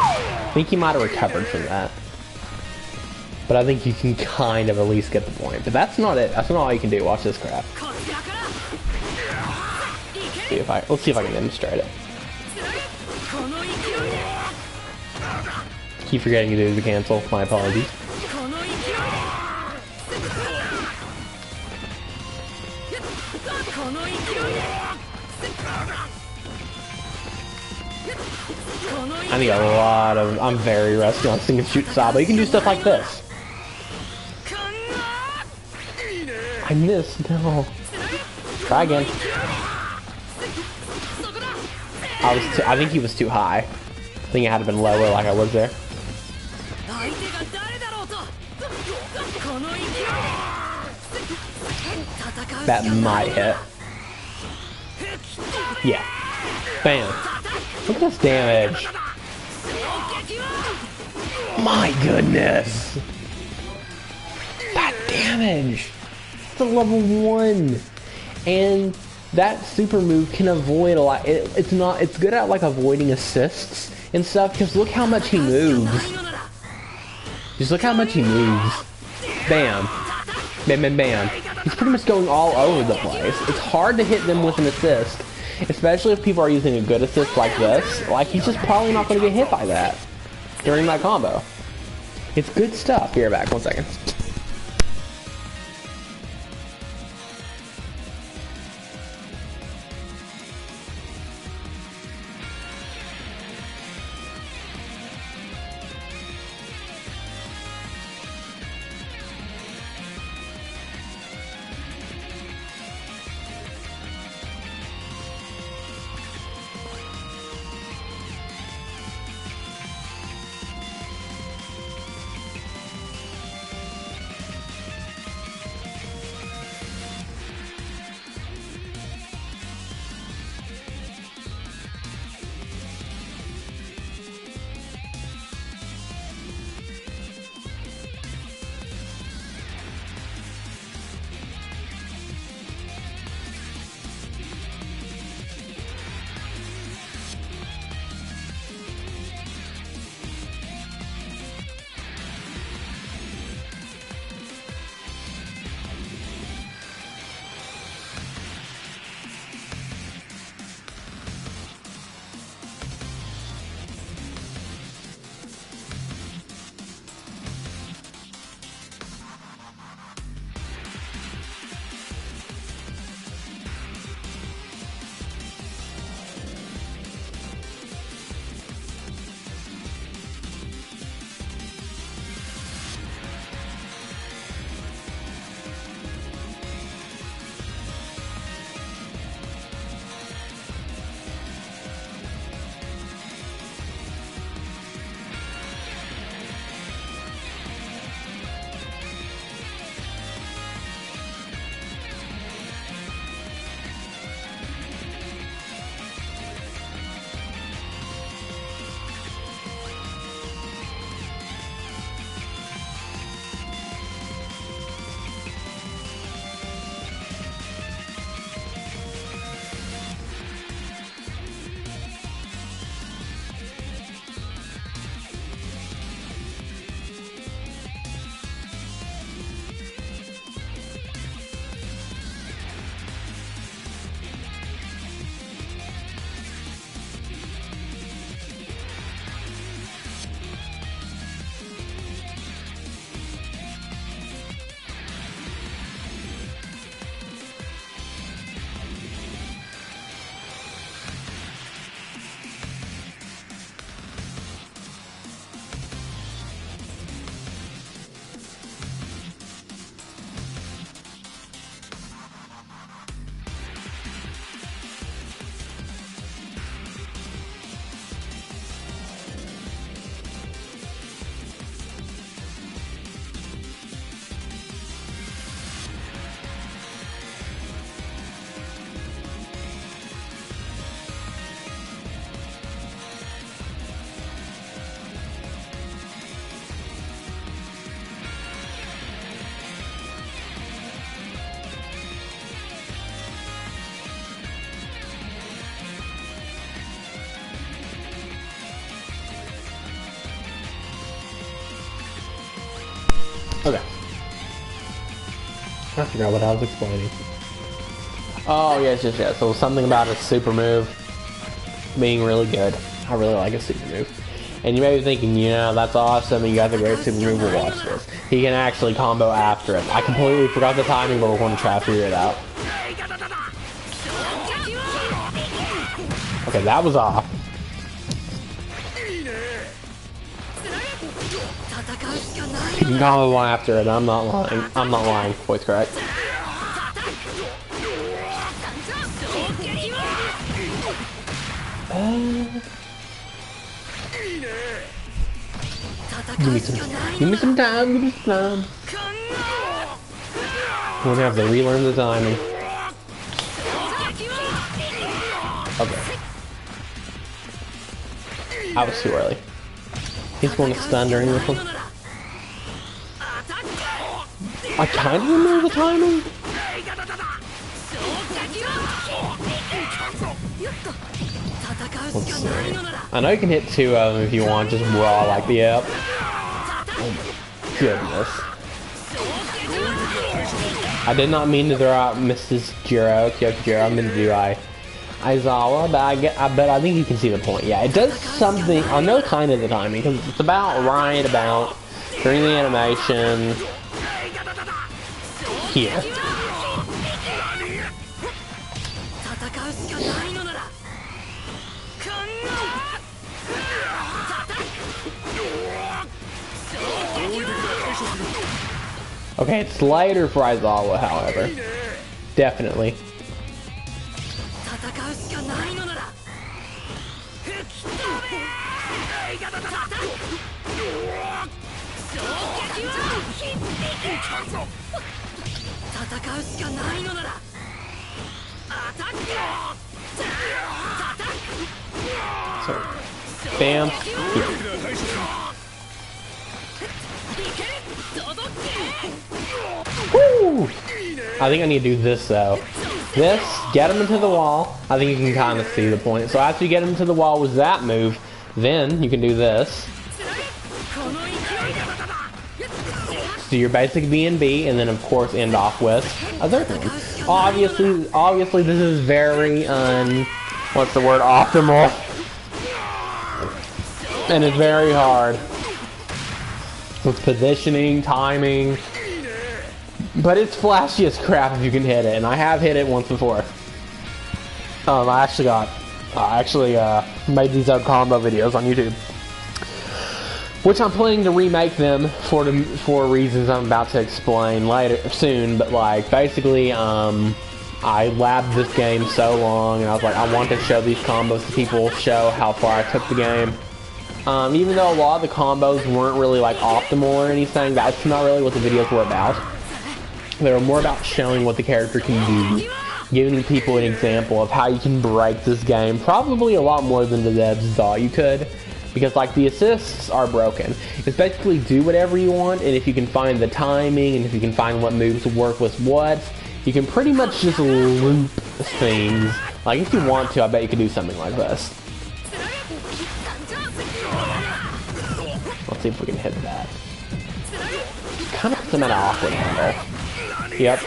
I think he might have recovered from that. But I think you can kind of at least get the point. But that's not it. That's not all you can do. Watch this crap. Let's see if I can demonstrate it. Keep forgetting to do the cancel. My apologies. I need a lot of... I'm very rusty on sing and shoot style, but you can do stuff like this. I missed. No. Try again. I think he was too high. I think it had to been lower like I was there. That might hit. Yeah. Bam. Look at this damage. My goodness. That damage. It's a level 1. And that super move can avoid a lot. It's good at like avoiding assists and stuff because look how much he moves. Just look how much he moves. Bam. Bam, bam, bam. He's pretty much going all over the place. It's hard to hit them with an assist, especially if people are using a good assist like this. Like, he's just probably not going to get hit by that during that combo. It's good stuff. Here, back. 1 second. I forgot what I was explaining. Oh, yes. So something about a super move being really good. I really like a super move. And you may be thinking, you know, that's awesome, and you got the great super move, we'll watch this. He can actually combo after it. I completely forgot the timing, but we're going to try to figure it out. Okay, that was off. You can combo one after it, I'm not lying. I'm not lying. Voice correct. Give me some time. Give me some time. We're gonna have to relearn the timing. Okay. I was too early. He's going to stun during this one. I kind of remember the timing. Let's see. I know you can hit 2 of them if you want, just raw like the up. Oh my goodness. I did not mean to throw out Mrs. Kyokujiro. I meant to do Aizawa, but I think you can see the point. Yeah, it does something. I know kind of the timing because it's about right about during the animation here. Okay, it's lighter for Aizawa, however. Definitely. So, bam. Woo! I think I need to do this though. This, get him into the wall. I think you can kind of see the point. So after you get him into the wall with that move, then you can do this. So your basic B&B, and then of course end off with a third one. Obviously this is very what's the word, optimal. And it's very hard. With positioning, timing. But it's flashy as crap if you can hit it, and I have hit it once before. I actually made these up combo videos on YouTube, which I'm planning to remake them for reasons I'm about to explain soon. But like basically, I labbed this game so long, and I was like, I want to show these combos to people, show how far I took the game. Even though a lot of the combos weren't really like optimal or anything, that's not really what the videos were about. They were more about showing what the character can do, giving people an example of how you can break this game, probably a lot more than the devs thought you could, because like the assists are broken. It's basically do whatever you want, and if you can find the timing, and if you can find what moves work with what, you can pretty much just loop things. Like if you want to, I bet you could do something like this. Let's see if we can hit that. Kind of puts them at an awkward angle. Yep.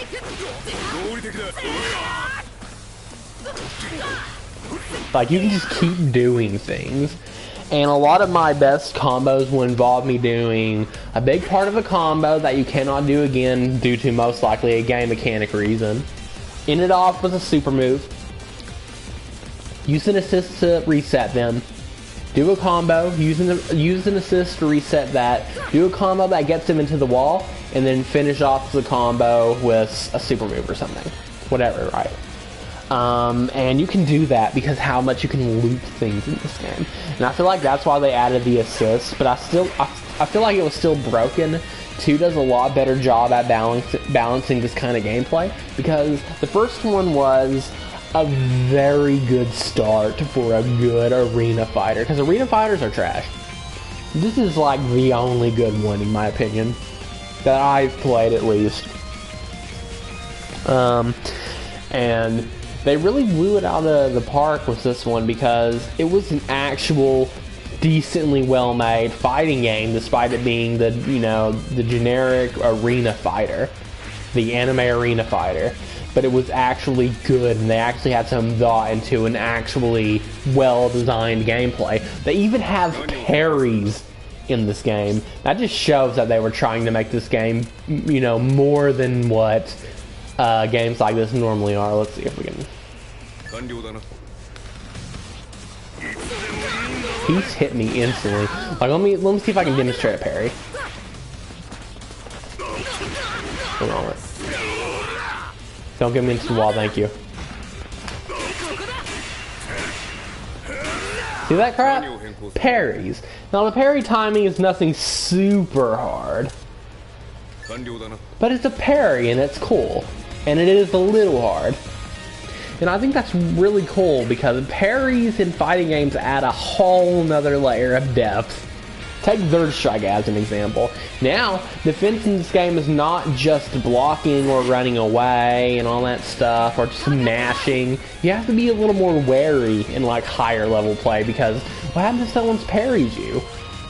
Like you can just keep doing things. And a lot of my best combos will involve me doing a big part of a combo that you cannot do again due to most likely a game mechanic reason. End it off with a super move. Use an assist to reset them. Do a combo, use an assist to reset that, do a combo that gets him into the wall, and then finish off the combo with a super move or something. Whatever, right? And you can do that because how much you can loop things in this game. And I feel like that's why they added the assist, but I feel like it was still broken. 2 does a lot better job at balancing this kind of gameplay, because the first one was a very good start for a good arena fighter, because arena fighters are trash. This is like the only good one in my opinion that I've played, at least. And they really blew it out of the park with this one, because it was an actual decently well made fighting game despite it being the generic arena fighter. the anime arena fighter, but it was actually good, and they actually had some thought into an actually well-designed gameplay. They even have parries in this game. That just shows that they were trying to make this game, you know, more than what games like this normally are. Let's see if we can... He's hit me instantly. Like, let me see if I can demonstrate a parry. Hold on. Don't get me into the wall, thank you. See that crap? Parries. Now the parry timing is nothing super hard, but it's a parry and it's cool. And it is a little hard. And I think that's really cool because parries in fighting games add a whole nother layer of depth. Take Third Strike as an example. Now, defense in this game is not just blocking or running away and all that stuff, or just mashing. You have to be a little more wary in like higher level play, because what happens if someone's parries you?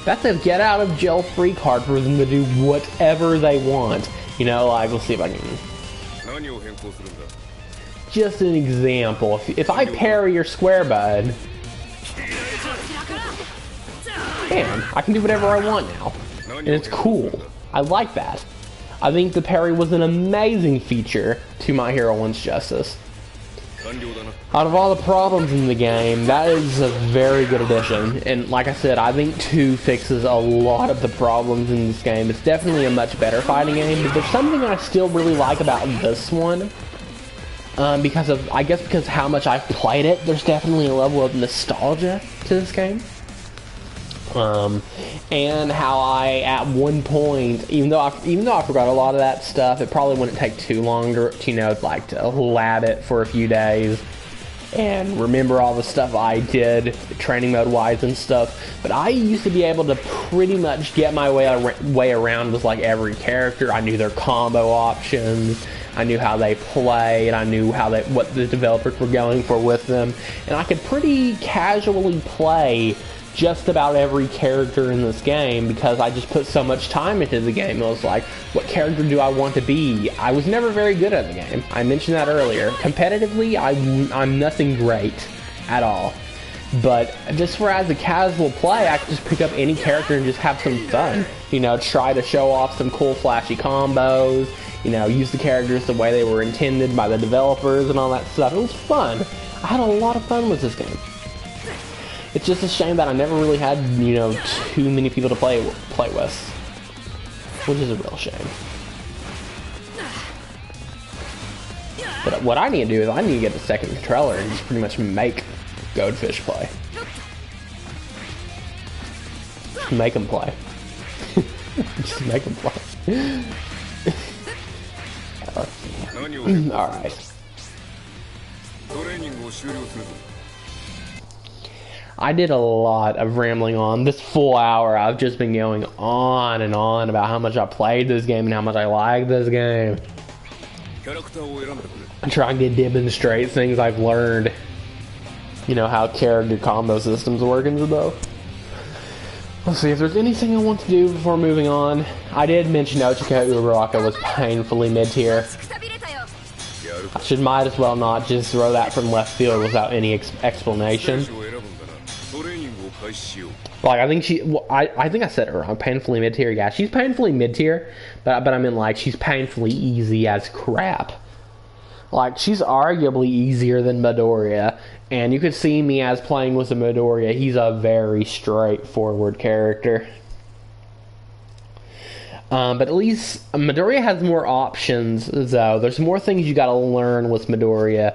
That's a get out of jail free card for them to do whatever they want. You know, like, let's see if I can... Just an example. If I parry your square bud, bam, I can do whatever I want now. And it's cool. I like that. I think the parry was an amazing feature to My Hero One's Justice. Out of all the problems in the game, that is a very good addition. And like I said, I think 2 fixes a lot of the problems in this game. It's definitely a much better fighting game, but there's something I still really like about this one. Because of, I guess because how much I've played it, there's definitely a level of nostalgia to this game. And how I, at one point, even though I forgot a lot of that stuff, it probably wouldn't take too long to, you know, like to lab it for a few days and remember all the stuff I did, training mode wise and stuff. But I used to be able to pretty much get my way around with like every character. I knew their combo options. I knew how they play, and I knew what the developers were going for with them. And I could pretty casually play just about every character in this game because I just put so much time into the game. It was like, what character do I want to be? I was never very good at the game. I mentioned that earlier. Competitively, I'm nothing great at all. But just for as a casual play, I could just pick up any character and just have some fun. You know, try to show off some cool flashy combos. You know, use the characters the way they were intended by the developers and all that stuff. It was fun. I had a lot of fun with this game. It's just a shame that I never really had, you know, too many people to play with, which is a real shame. But what I need to do is I need to get a second controller and just pretty much make Goldfish play. Just make him play. Just make him play. Alright. I did a lot of rambling on. This full hour, I've just been going on and on about how much I played this game and how much I like this game. I'm trying to demonstrate things I've learned. You know, how character combo systems work and stuff. Let's see if there's anything I want to do before moving on. I did mention Ochika Uraraka was painfully mid-tier. I might as well not just throw that from left field without any explanation. Like, I think I think I said it wrong. Painfully mid-tier, yeah. She's painfully mid-tier, but I mean, like, she's painfully easy as crap. Like, she's arguably easier than Midoriya, and you could see me as playing with a Midoriya. He's a very straightforward character. But at least Midoriya has more options, though. There's more things you gotta learn with Midoriya.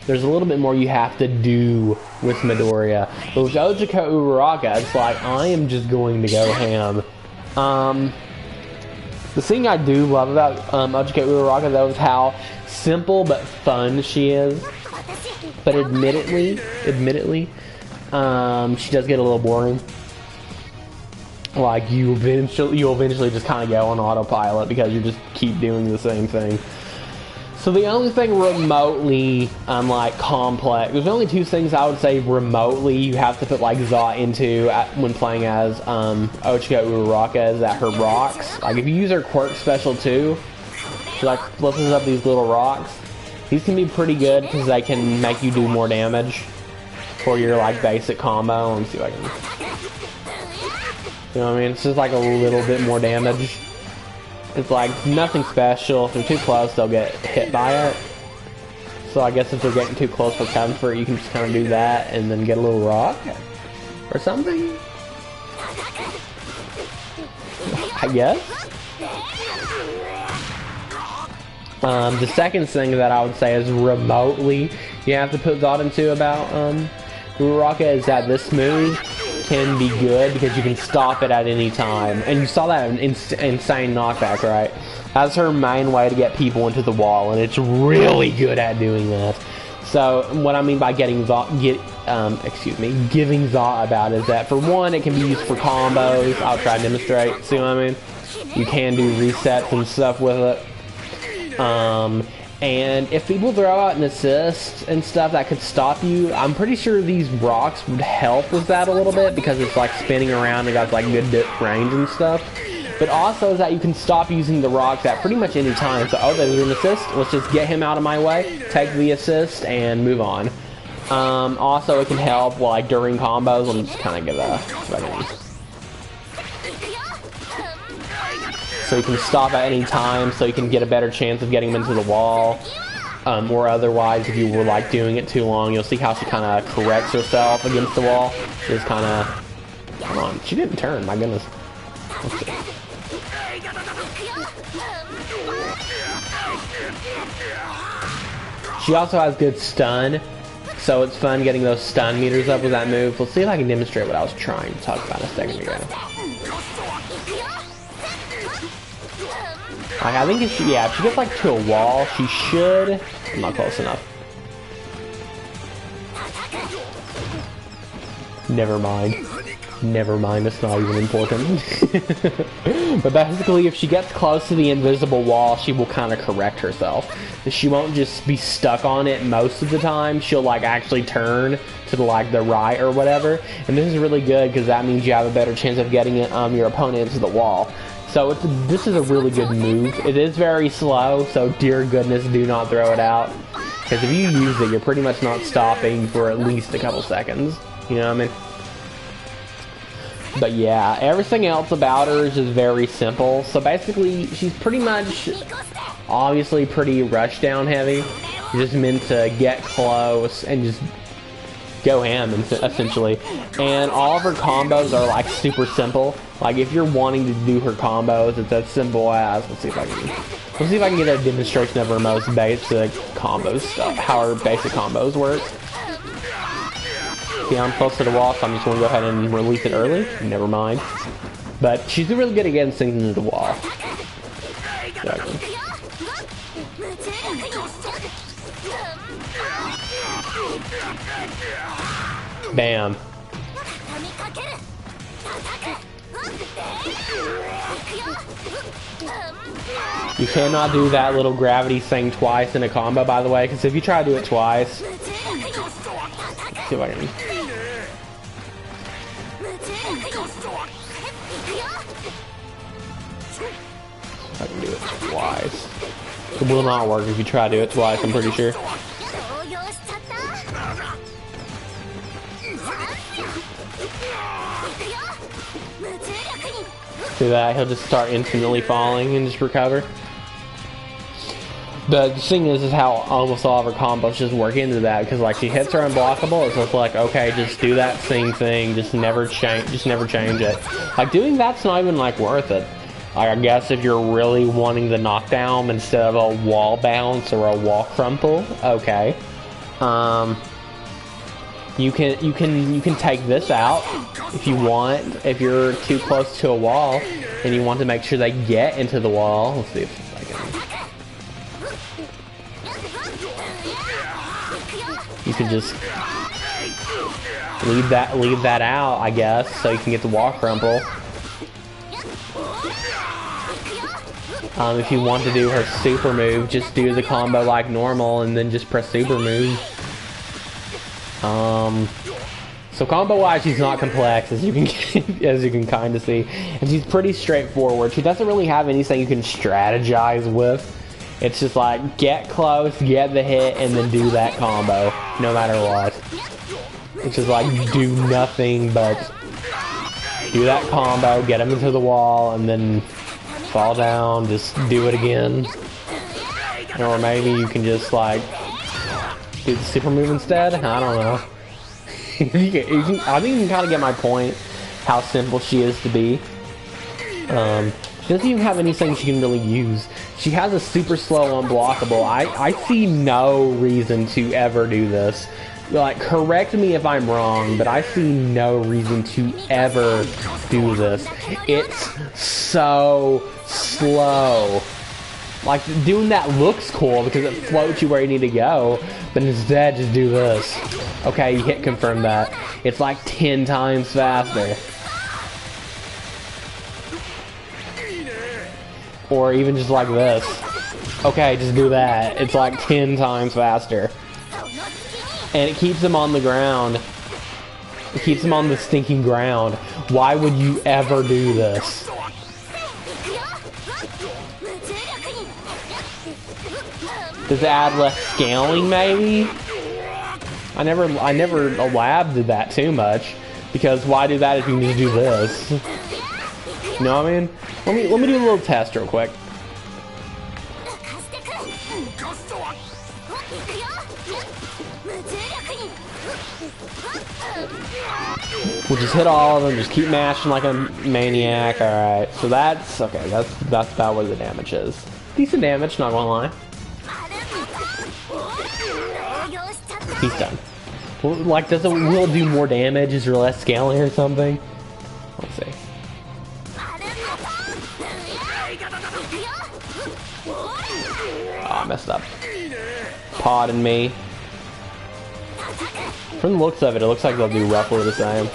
There's a little bit more you have to do with Midoriya. But with Ochika Uraraka, it's like, I am just going to go ham. The thing I do love about Ochika Uraraka, though, is how simple but fun she is. But admittedly, she does get a little boring. Like, you'll eventually just kind of go on autopilot because you just keep doing the same thing. So the only thing remotely, like, complex, there's only 2 things I would say remotely you have to put, like, thought into when playing as Ochika Uraraka, is that her rocks. Like, if you use her quirk special 2, She like flips up these little rocks. These can be pretty good because they can make you do more damage for your like basic combo. Let me see if I can. You know what I mean? It's just like a little bit more damage. It's like nothing special. If they're too close, they'll get hit by it. So I guess if they're getting too close for comfort, you can just kind of do that and then get a little rock or something. I guess. The second thing that I would say is remotely you have to put thought into about Uraraka is that this move can be good because you can stop it at any time. And you saw that insane knockback, right? That's her main way to get people into the wall, and it's really good at doing that. So what I mean by giving thought about it is that for one, it can be used for combos. I'll try to demonstrate. See what I mean? You can do resets and stuff with it. And if people throw out an assist and stuff that could stop you, I'm pretty sure these rocks would help with that a little bit because it's like spinning around and got like good range and stuff. But also is that you can stop using the rocks at pretty much any time. So, oh, there's an assist. Let's just get him out of my way, take the assist, and move on. Also, it can help like during combos. Let me just kind of get a so you can stop at any time, so you can get a better chance of getting him into the wall. Or otherwise, if you were like doing it too long, you'll see how she kind of corrects herself against the wall. Just kind of, come on, she didn't turn. My goodness. Let's see. She also has good stun, so it's fun getting those stun meters up with that move. Let's see if I can demonstrate what I was trying to talk about a second ago. I think if she gets like to a wall, she should. I'm not close enough. Never mind. Never mind, it's not even important. But basically, if she gets close to the invisible wall, she will kind of correct herself. She won't just be stuck on it most of the time. She'll like actually turn to the right or whatever. And this is really good because that means you have a better chance of getting it, your opponent into the wall. So this is a really good move. It is very slow, so dear goodness, do not throw it out. Because if you use it, you're pretty much not stopping for at least a couple seconds. You know what I mean? But yeah, everything else about her is just very simple. So basically, she's pretty much, obviously pretty rushdown heavy. You're just meant to get close and just go ham, essentially. And all of her combos are like super simple. Like if you're wanting to do her combos, it's as simple as, let's see if I can get a demonstration of her most basic combo stuff, how her basic combos work. See, I'm close to the wall, so I'm just going to go ahead and release it early. Never mind. But she's really good at getting things into the wall. Exactly. Bam. You cannot do that little gravity thing twice in a combo, by the way, because if you try to do it twice, let's see if I can. I can do it twice. It will not work if you try to do it twice, I'm pretty sure. See that? He'll just start instantly falling and just recover. The thing is how almost all of her combos just work into that, because like she hits her unblockable, it's just like, okay, just do that same thing, just never change it. Like doing that's not even like worth it. Like, I guess if you're really wanting the knockdown instead of a wall bounce or a wall crumple, okay. You can take this out if you want. If you're too close to a wall and you want to make sure they get into the wall. Let's see if I can. You can just leave that out, I guess, so you can get the wall crumple. If you want to do her super move, just do the combo like normal and then just press super move. So combo wise, she's not complex, as you can kind of see, and she's pretty straightforward. She doesn't really have anything you can strategize with. It's just like, get close, get the hit, and then do that combo, no matter what. It's just like, do nothing but do that combo, get him into the wall, and then fall down, just do it again. Or maybe you can just like, do the super move instead? I don't know. I think you can kind of get my point, how simple she is to be. She doesn't even have anything she can really use. She has a super slow unblockable. I see no reason to ever do this. Like, correct me if I'm wrong, but I see no reason to ever do this. It's so slow. Like, doing that looks cool because it floats you where you need to go, but instead just do this. Okay, you hit confirm that. It's like 10 times faster. Or even just like this. Okay, just do that. It's like 10 times faster. And it keeps him on the ground. It keeps him on the stinking ground. Why would you ever do this? Does it add less scaling, maybe? I never labbed that too much, because why do that if you can just do this? You know what I mean? Let me do a little test real quick. We'll just hit all of them, just keep mashing like a maniac. Alright, so that's okay, that's about where the damage is. Decent damage, not gonna lie. He's done. Well, like, will it do more damage? Is there less scaling or something? Let's see. Oh, I messed up. Pardon me. From the looks of it, it looks like they'll do roughly the same.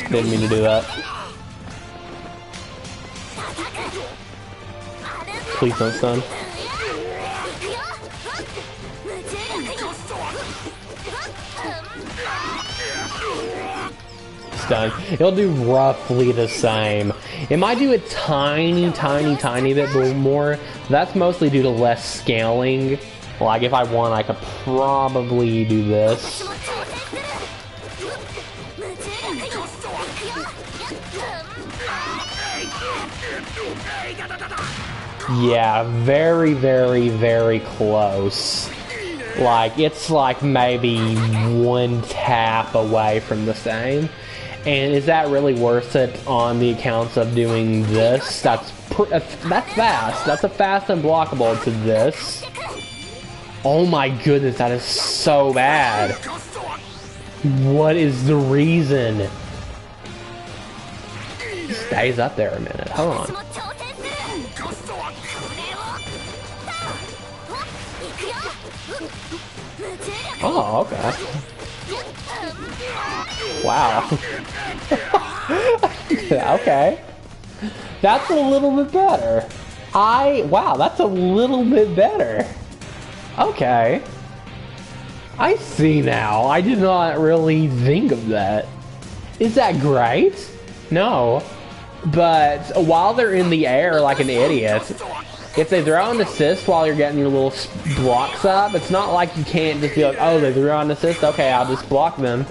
Didn't mean to do that. Please don't stun. Stun. It'll do roughly the same. It might do a tiny bit more. That's mostly due to less scaling. Like, if I want, I could probably do this. Yeah, very close. Like, it's like maybe one tap away from the same. And is that really worth it on the accounts of doing this? That's fast. That's a fast unblockable to this. Oh my goodness, that is so bad. What is the reason? It stays up there a minute. Hold on. Oh, okay. Wow. Okay. That's a little bit better. Wow, that's a little bit better. Okay. I see now. I did not really think of that. Is that great? No. But while they're in the air like an idiot, if they throw an assist while you're getting your little blocks up, it's not like you can't just be like, oh, they threw an assist, okay, I'll just block them.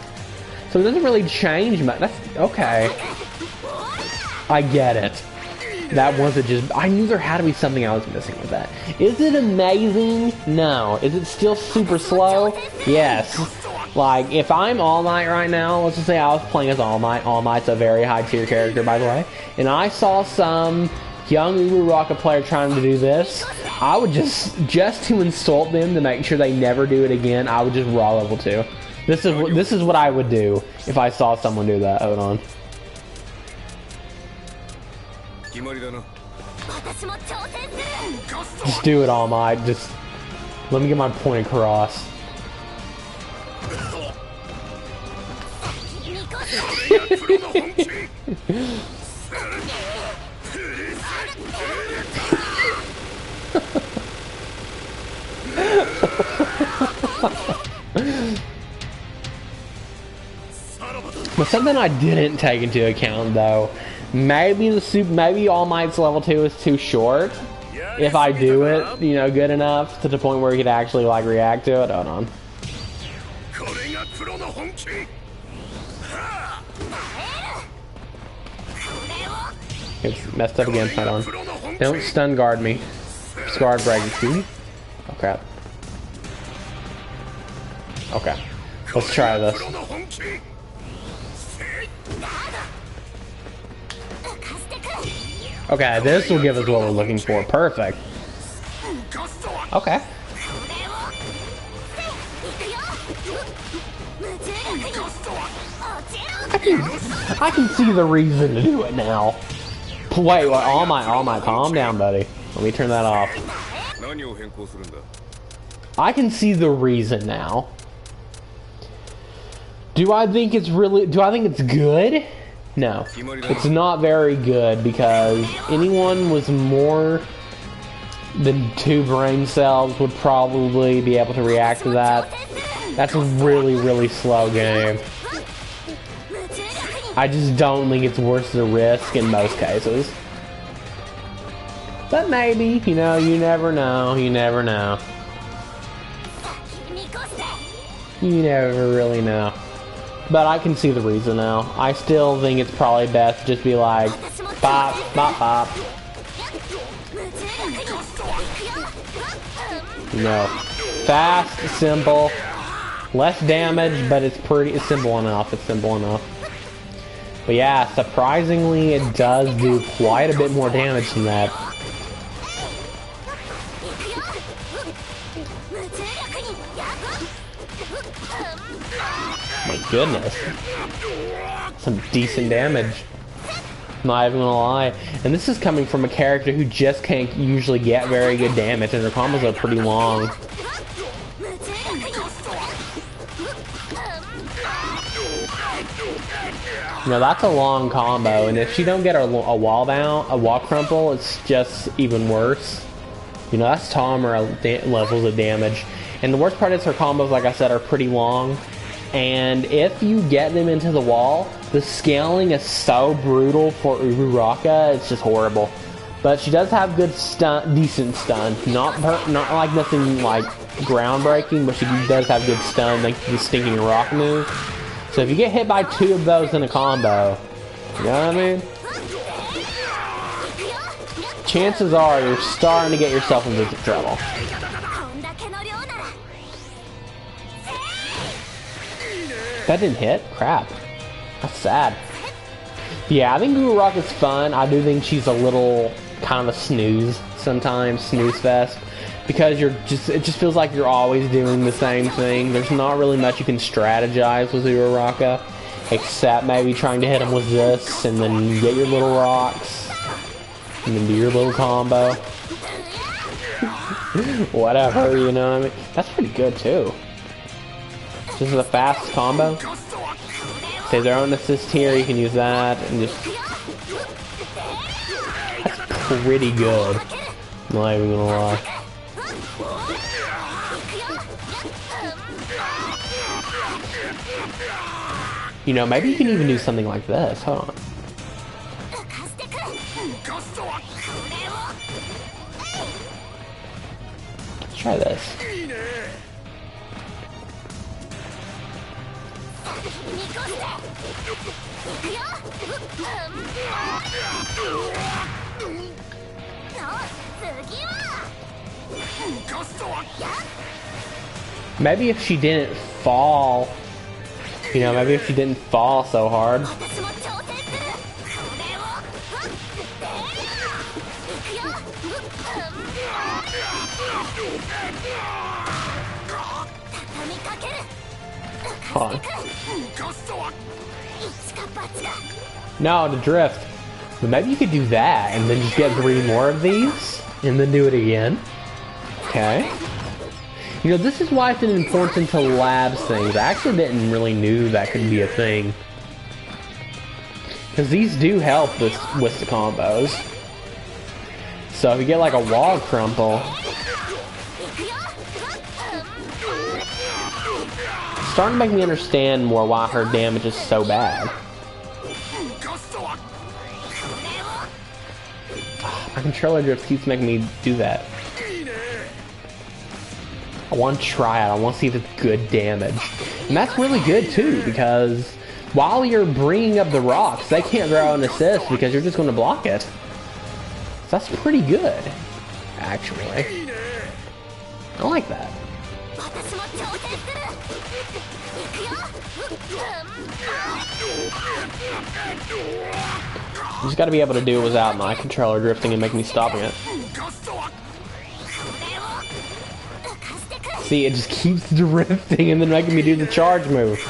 So it doesn't really change much. That's okay. I get it. That wasn't just... I knew there had to be something I was missing with that. Is it amazing? No. Is it still super slow? Yes. Like, if I'm All Might right now, let's just say I was playing as All Might. All Might's a very high tier character, by the way. And I saw some young Uber Rocket player trying to do this. I would just to insult them to make sure they never do it again, I would just raw level 2. This is what I would do if I saw someone do that. Hold on. Just do it, All Might. Just let me get my point across. But something I didn't take into account, though, maybe All Might's level 2 is too short. If I do it, you know, good enough to the point where he could actually like react to it. Hold on. It's messed up again. Hold on. Don't stun guard me. Guard break. Oh crap. Okay. Let's try this. Okay, this will give us what we're looking for. Perfect. Okay. I can see the reason to do it now. Wait, all my, calm down, buddy. Let me turn that off. I can see the reason now. Do I think it's good? No. It's not very good because anyone with more than 2 brain cells would probably be able to react to that. That's a really, really slow game. I just don't think it's worth the risk in most cases. But maybe, you know, you never know. You never know. You never really know. But I can see the reason now. I still think it's probably best to just be like, bop, bop, bop. You know, fast, simple, less damage, but it's simple enough. It's simple enough. But yeah, surprisingly, it does do quite a bit more damage than that. My goodness. Some decent damage. Not even gonna lie. And this is coming from a character who just can't usually get very good damage, and her combos are pretty long. You know, that's a long combo, and if she don't get a wall crumple, it's just even worse. You know, that's taller levels of damage. And the worst part is her combos, like I said, are pretty long. And if you get them into the wall, the scaling is so brutal for Uraraka, it's just horrible. But she does have good stun, decent stun. Not like nothing like groundbreaking, but she does have good stun, like the stinking rock move. So if you get hit by 2 of those in a combo, you know what I mean? Chances are you're starting to get yourself into trouble. That didn't hit? Crap. That's sad. Yeah, I think Uraraka's fun. I do think she's a little kind of a snooze sometimes, snooze fest. Because it just feels like you're always doing the same thing. There's not really much you can strategize with Uraraka, except maybe trying to hit him with this, and then you get your little rocks, and then do your little combo. Whatever, you know what I mean? That's pretty good too. This is a fast combo. Say their own assist here, you can use that, and just... That's pretty good. I'm not even gonna lie. You know, maybe you can even do something like this. Hold on. Let's try this. Maybe if she didn't fall, you know, maybe if she didn't fall so hard. Hold on. No, to drift. But maybe you could do that and then just get 3 more of these and then do it again. Okay. You know, this is why it's important to labs things. I actually didn't really knew that could be a thing. Because these do help with the combos. So if you get like a wall crumple, it's starting to make me understand more why her damage is so bad. controller drift keeps making me do that. I want to try it. I want to see if it's good damage. And that's really good too, because while you're bringing up the rocks, they can't throw an assist because you're just going to block it. So that's pretty good, actually. I like that. You just gotta be able to do it without my controller drifting and making me stopping it. See, it just keeps drifting and then making me do the charge move.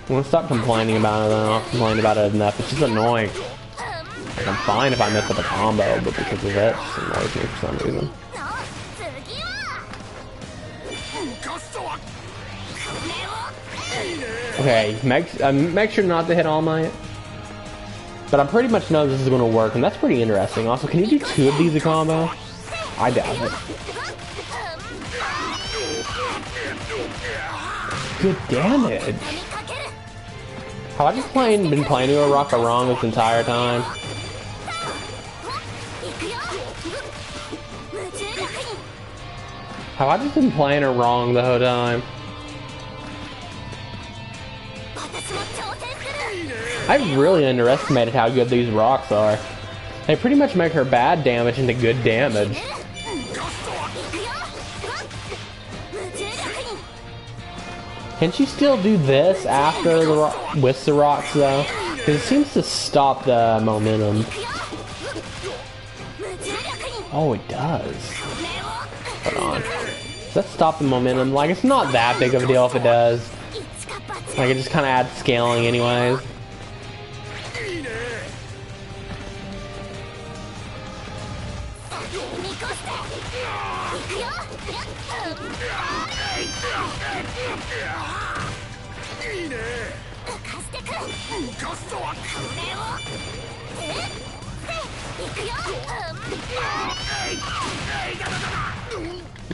I'm gonna stop complaining about it. I don't complain about it enough. It's just annoying. Like, I'm fine if I mess up a combo, but because of it, it annoys me for some reason. Okay, make sure not to hit All Might. But I pretty much know this is going to work, and that's pretty interesting. Also, can you do 2 of these a combo? I doubt it. Good damage. Have I just been playing to a rock wrong this entire time? Have I just been playing her wrong the whole time? I really underestimated how good these rocks are. They pretty much make her bad damage into good damage. Can she still do this after the with the rocks though? Because it seems to stop the momentum. Oh, it does. Hold on. Does that stop the momentum? Like, it's not that big of a deal if it does. Like, it just kind of adds scaling anyways.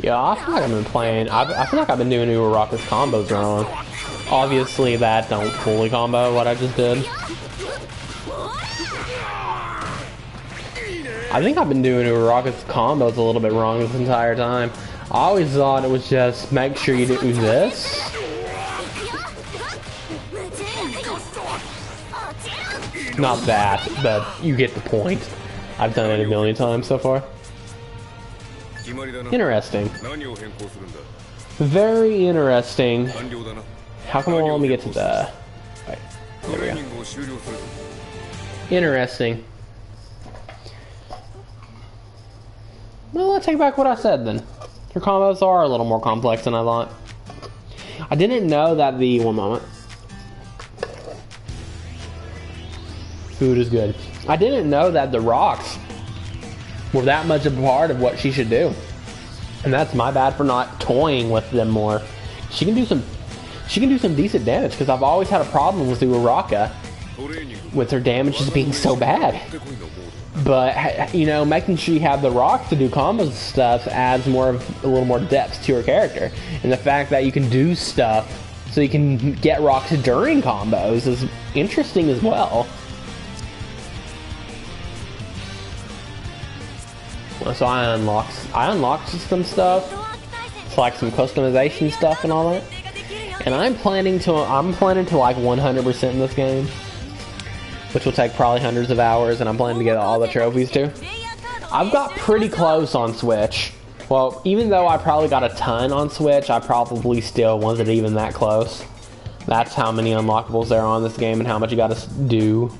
Yeah, I feel like I've been playing. I feel like I've been doing Uraraka's combos wrong. Obviously, that don't fully combo what I just did. I think I've been doing Uraraka's combos a little bit wrong this entire time. I always thought it was just make sure you do this. Not that, but you get the point. I've done it a million times so far. Interesting. Very interesting. How come it won't let me get to the... Right, there we go. Interesting. Well, let's take back what I said then. Your combos are a little more complex than I thought. I didn't know that the... One moment. Food is good. I didn't know that the rocks were that much a part of what she should do. And that's my bad for not toying with them more. She can do some decent damage, because I've always had a problem with Uraraka with her damage just being so bad. But, you know, making sure you have the rocks to do combos and stuff adds a little more depth to her character. And the fact that you can do stuff so you can get rocks during combos is interesting as well. So I unlocked some stuff. It's like some customization stuff and all that. And I'm planning to like 100% in this game, which will take probably hundreds of hours, and I'm planning to get all the trophies too. I've got pretty close on Switch. Well, even though I probably got a ton on Switch, I probably still wasn't even that close. That's how many unlockables there are on this game and how much you gotta do.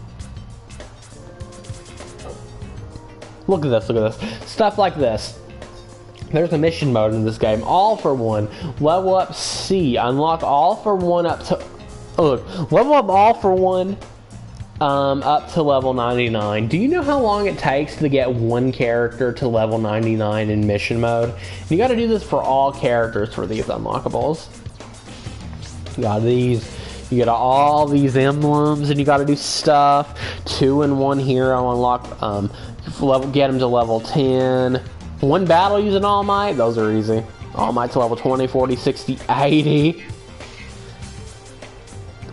Look at this, look at this. Stuff like this. There's a mission mode in this game. All for one. Level up C. Unlock all for one up to... Look. Level up all for one up to level 99. Do you know how long it takes to get one character to level 99 in mission mode? And you gotta do this for all characters for these unlockables. You got these. You get all these emblems and you gotta do stuff. 2 and 1 hero unlock... get him to level 10. One battle using All Might, those are easy. All Might's level 20, 40, 60, 80.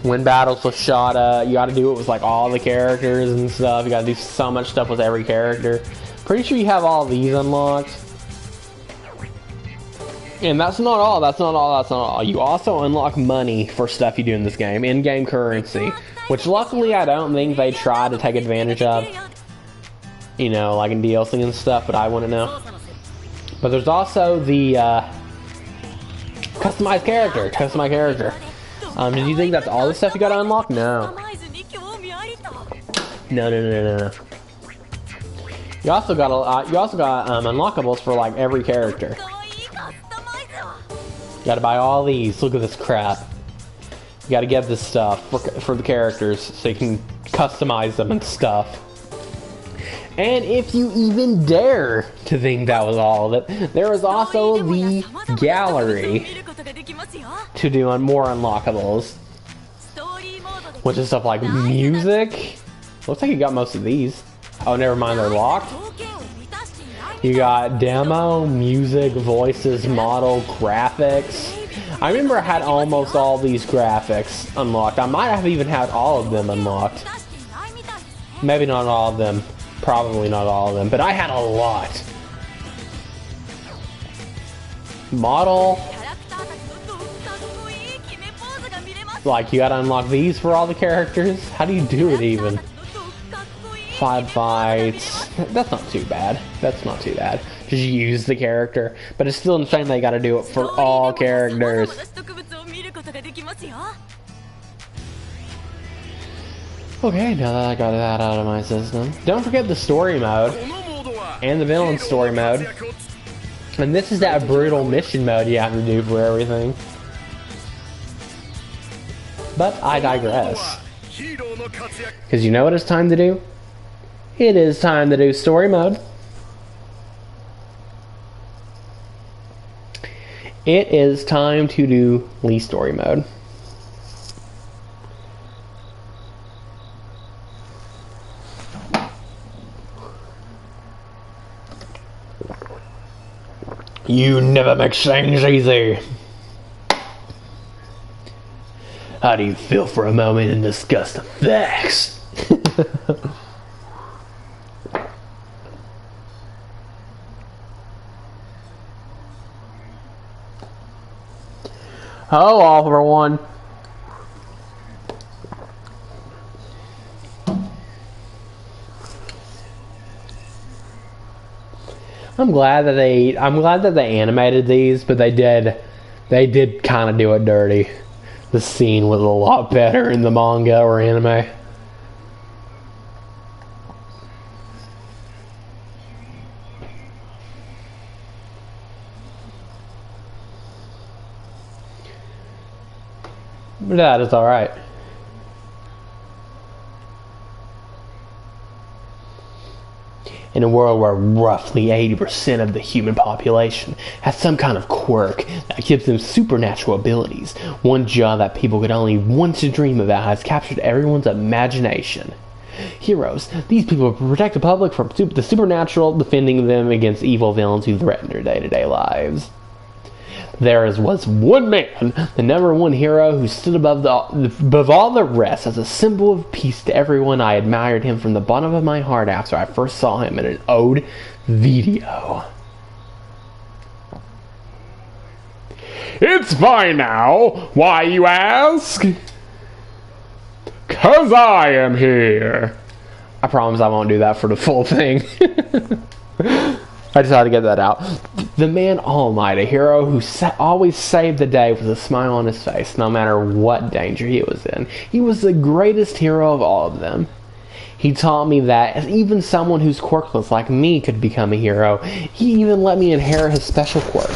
Win battles with Shada. You gotta do it with like all the characters and stuff. You gotta do so much stuff with every character. Pretty sure you have all these unlocked. And that's not all, that's not all, that's not all. You also unlock money for stuff you do in this game, in-game currency, which luckily I don't think they try to take advantage of. You know, like in DLC and stuff, but I wouldn't know. But there's also the customized character, did you think that's all the stuff you gotta unlock? No. No. You also got unlockables for like every character. You gotta buy all these. Look at this crap. You gotta get this stuff for the characters so you can customize them and stuff. And if you even dare to think that was all of it, there is also the gallery to do on more unlockables, which is stuff like music. Looks like you got most of these. Oh, never mind, they're locked. You got demo, music, voices, model, graphics. I remember I had almost all these graphics unlocked. I might have even had all of them unlocked. Maybe not all of them. Probably not all of them. But I had a lot. Model. Like, you gotta unlock these for all the characters? How do you do it even? 5 fights. That's not too bad. That's not too bad. Just use the character. But it's still insane they gotta do it for all characters. Okay, now that I got that out of my system. Don't forget the story mode. And the villain story mode. And this is that brutal mission mode you have to do for everything. But I digress. Because you know what it's time to do? It is time to do story mode. It is time to do Lee story mode. You never make things easy. How do you feel for a moment and discuss the facts? Oh, all for one. I'm glad that they animated these, but they did kind of do it dirty. The scene was a lot better in the manga or anime. But that is alright. In a world where roughly 80% of the human population has some kind of quirk that gives them supernatural abilities, one job that people could only want to dream about has captured everyone's imagination. Heroes. These people protect the public from the supernatural, defending them against evil villains who threaten their day-to-day lives. There was one man, the number one hero, who stood above all the rest as a symbol of peace to everyone. I admired him from the bottom of my heart after I first saw him in an ode video. It's fine now. Why, you ask? 'Cause I am here. I promise I won't do that for the full thing. I just had to get that out. The man All Might, a hero who always saved the day with a smile on his face, no matter what danger he was in. He was the greatest hero of all of them. He taught me that even someone who's quirkless like me could become a hero. He even let me inherit his special quirk,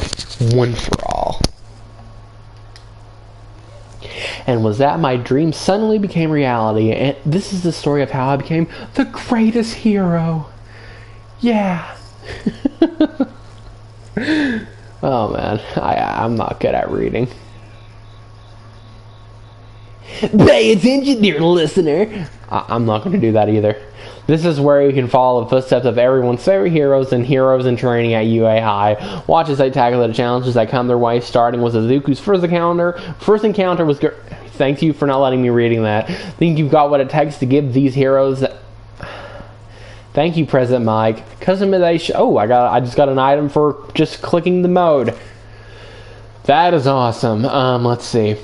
one for all. And was that my dream suddenly became reality, and this is the story of how I became the greatest hero. Yeah. Oh man, I'm not good at reading. Pay attention, dear listener. I'm not going to do that either. This is where you can follow the footsteps of everyone's favorite heroes and heroes in training at UA High. Watch as they tackle the challenges that come their way, starting with Izuku's first encounter was... Thank you for not letting me reading that. Think you've got what it takes to give these heroes... Thank you, President Mike. Customization. Oh, I just got an item for just clicking the mode. That is awesome. Let's see.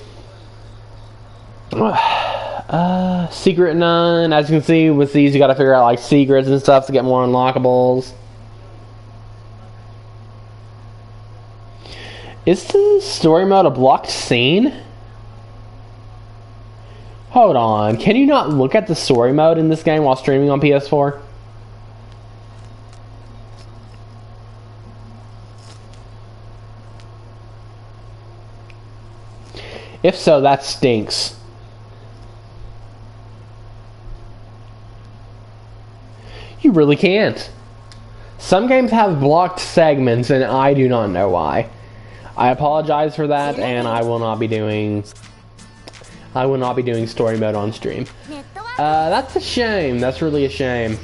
Secret none. As you can see, with these, you got to figure out like secrets and stuff to get more unlockables. Is the story mode a blocked scene? Hold on. Can you not look at the story mode in this game while streaming on PS4? If so, that stinks. You really can't. Some games have blocked segments, and I do not know why. I apologize for that, and I will not be doing story mode on stream. That's a shame. That's really a shame.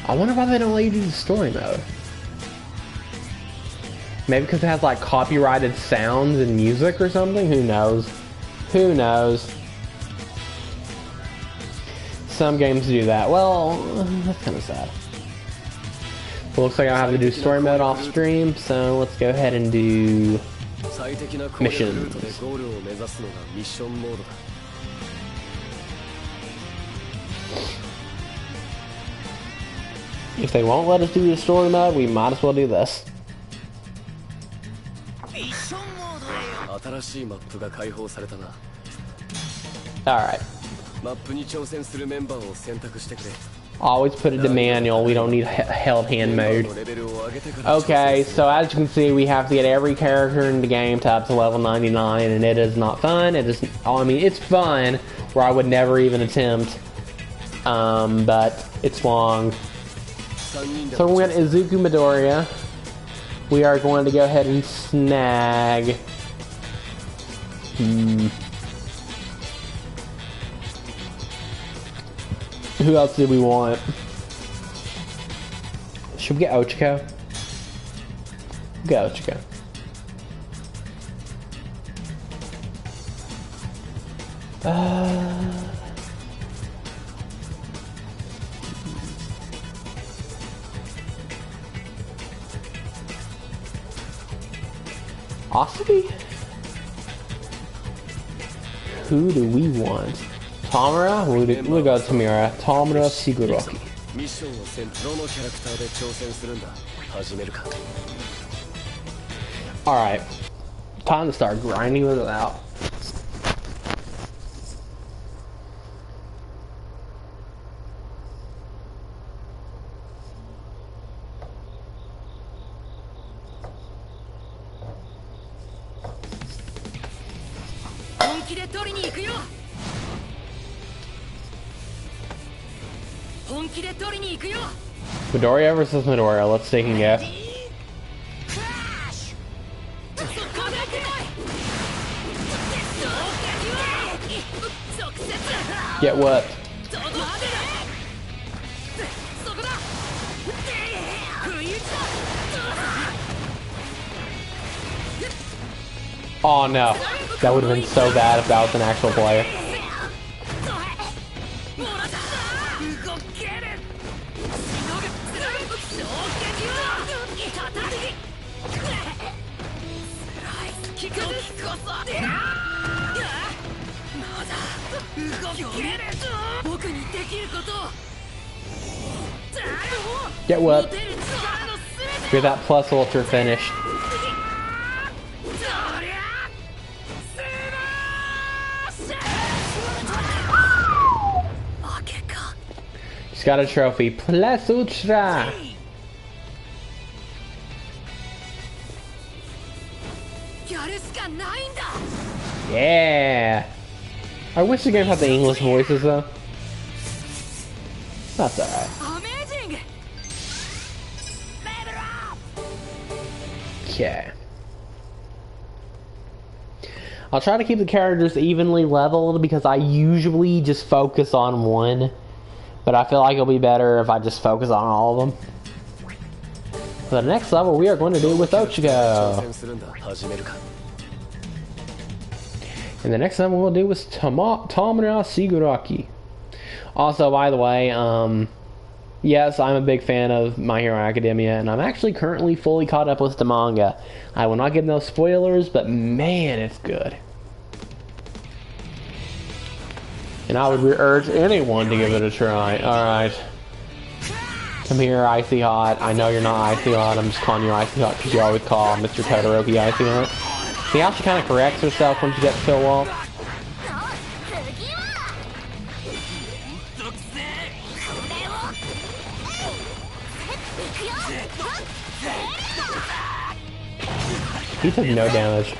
I wonder why they don't let you do the story mode. Maybe because it has like copyrighted sounds and music or something? Who knows? Who knows? Some games do that. Well, that's kind of sad. Well, looks like I have to do story mode off stream, so let's go ahead and do missions. If they won't let us do the story mode, we might as well do this. Alright. Always put it to manual. We don't need held hand mode. Okay, so as you can see, we have to get every character in the game to up to level 99, and it is not fun. It is, I mean, it's fun, where I would never even attempt, but it's long. So we're going to Izuku Midoriya. We are going to go ahead and snag. Who else did we want? Should we get Ochiko? We'll get Ochiko. Asabi? Who do we want? Tamura? We'll go Tamura. Tamura Shiguraki. Alright. Time to start grinding with it out. Midoriya versus Midoriya. Let's take a guess. Get what? Oh no. That would have been so bad if that was an actual player. Get what? Get that plus ultra finish. She's got a trophy. Plus ultra. Yeah. I wish the game had the English voices though. That's alright. Okay. I'll try to keep the characters evenly leveled because I usually just focus on one. But I feel like it'll be better if I just focus on all of them. For the next level, we are going to do with Ochiko. And the next one we'll do is Tamura Shigaraki. Also, by the way, yes, I'm a big fan of My Hero Academia, and I'm actually currently fully caught up with the manga. I will not give no spoilers, but man, it's good. And I would urge anyone to give it a try. Alright. Come here, Icy Hot. I know you're not Icy Hot. I'm just calling you Icy Hot because you always call Mr. Todoroki Icy Hot. See how she kind of corrects herself when she gets to a wall? He took no damage.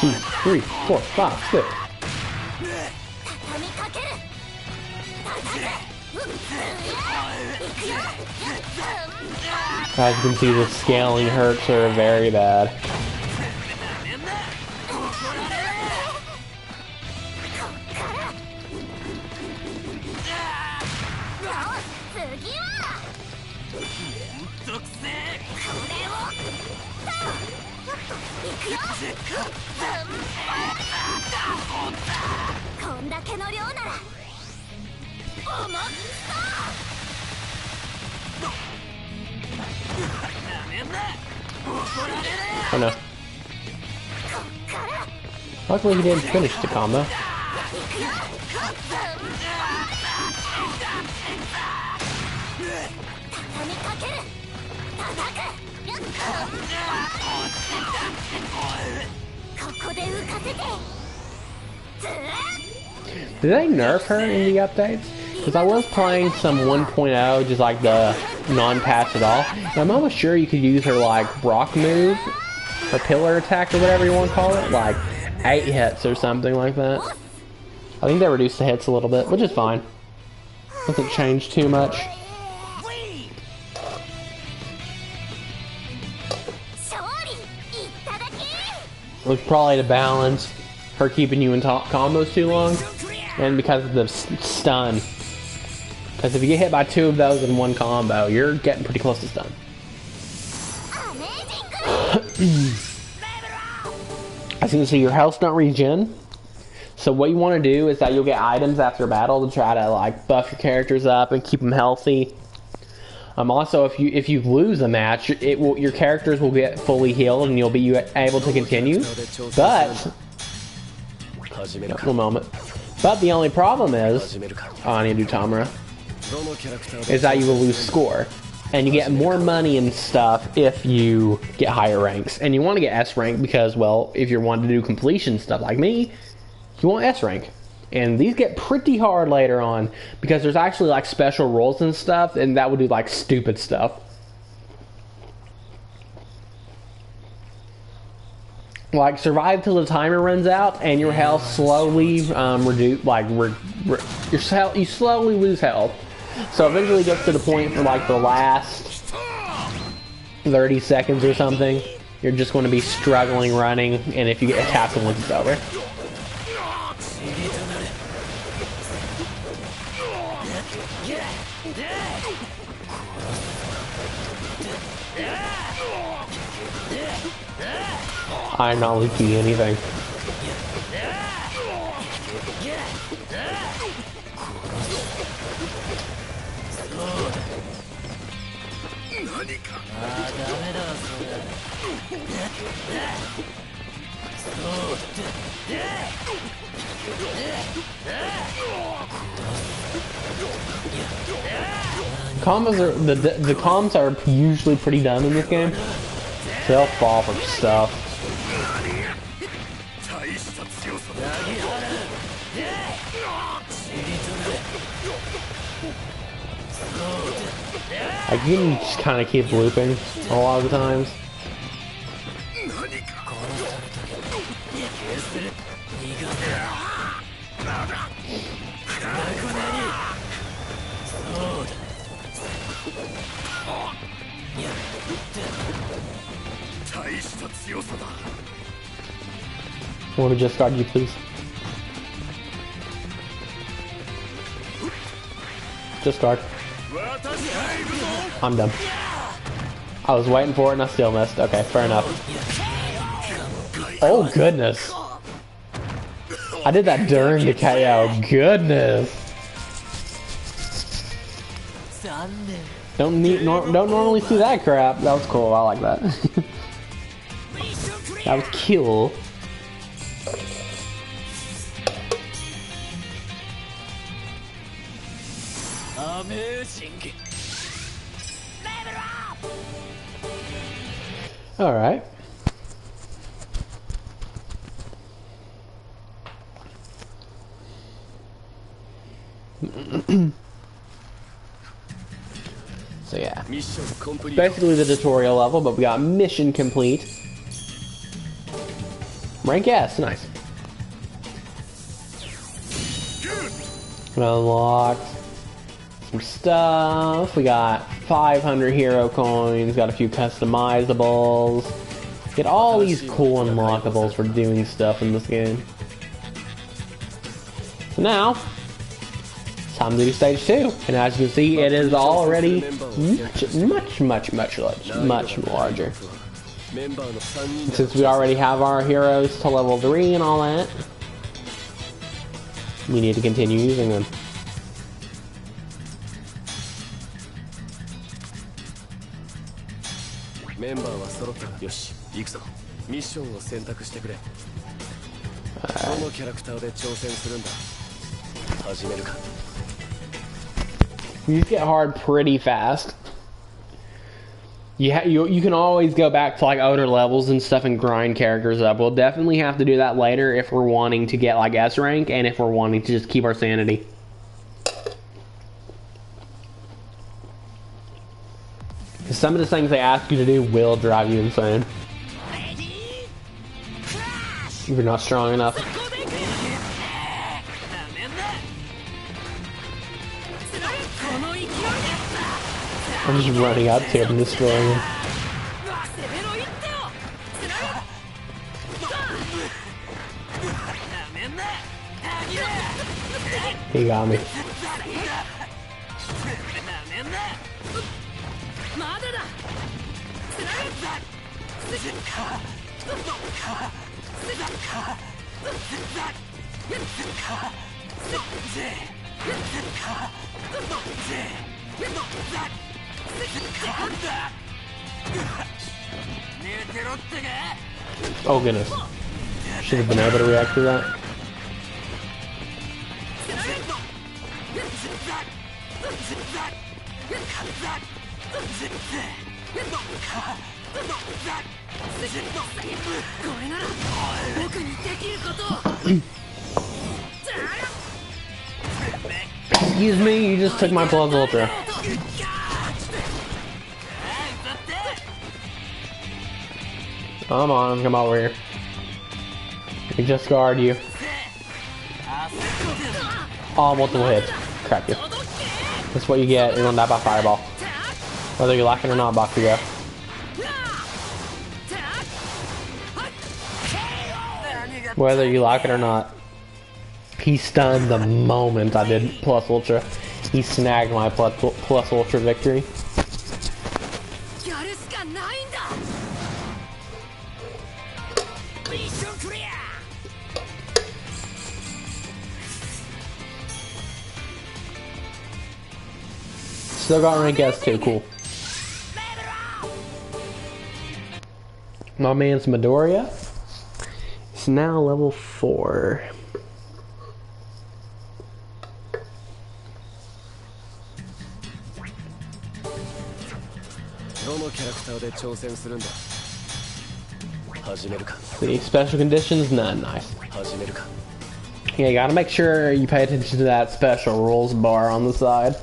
Two, three, four, five, six. As you can see, the scaling hurts her very bad. Oh no. Luckily he didn't finish the combo. Did they nerf her in the updates? Because I was playing some 1.0, just like the non-patch at all. And I'm almost sure you could use her like rock move, or pillar attack, or whatever you want to call it, like 8 hits or something like that. I think they reduced the hits a little bit, which is fine. Doesn't change too much. It was probably to balance her keeping you in combos too long, and because of the stun. Because if you get hit by 2 of those in one combo, you're getting pretty close to stun. As you can see, your health don't regen. So what you want to do is that you'll get items after battle to try to like buff your characters up and keep them healthy. Also, if you lose a match, your characters will get fully healed and you'll be able to continue. But one moment. But the only problem is, I need to do Tamura, is that you will lose score. And you get more money and stuff if you get higher ranks. And you want to get S rank because, well, if you're wanting to do completion stuff like me, you want S rank. And these get pretty hard later on because there's actually like special roles and stuff, and that would do like stupid stuff. Like survive till the timer runs out and your health slowly reduce, like you slowly lose health. So eventually it gets to the point for like the last 30 seconds or something, you're just going to be struggling running, and if you get attacked once it's over. I'm not leaking anything. Combos are the comms are usually pretty dumb in this game. So they'll fall for stuff. Like you can just kind of keep looping a lot of the times. I want to just guard you, please. Just guard. I'm done. I was waiting for it and I still missed. Okay, fair enough. Oh, goodness. I did that during the KO. Goodness. Don't normally see that crap. That was cool. I like that. That was cool. All right. So yeah, basically the tutorial level, but we got mission complete. Rank S, nice. We unlocked some stuff. We got 500 hero coins, got a few customizables. Get all these cool unlockables for doing stuff in this game. So now, it's time to do stage 2. And as you can see, it is already much larger. Since we already have our heroes to level 3 and all that, we need to continue using them. These get hard pretty fast. You can always go back to like older levels and stuff and grind characters up. We'll definitely have to do that later if we're wanting to get like S rank and if we're wanting to just keep our sanity. Because some of the things they ask you to do will drive you insane. If you're not strong enough. I'm just running up to him and destroying him. He got me. Oh goodness. Should have been able to react to that. Excuse me, you just took my plus ultra. Come on, come over here. We just guard you. All multiple hits. Crack you. That's what you get. You're gonna die by fireball. Whether you like it or not, Bakugo. Whether you like it or not. He stunned the moment I did plus ultra. He snagged my plus ultra victory. Still got rank S too, cool. My man's Midoriya. It's now level 4. The special conditions? None. Nice. Yeah, you gotta make sure you pay attention to that special rules bar on the side.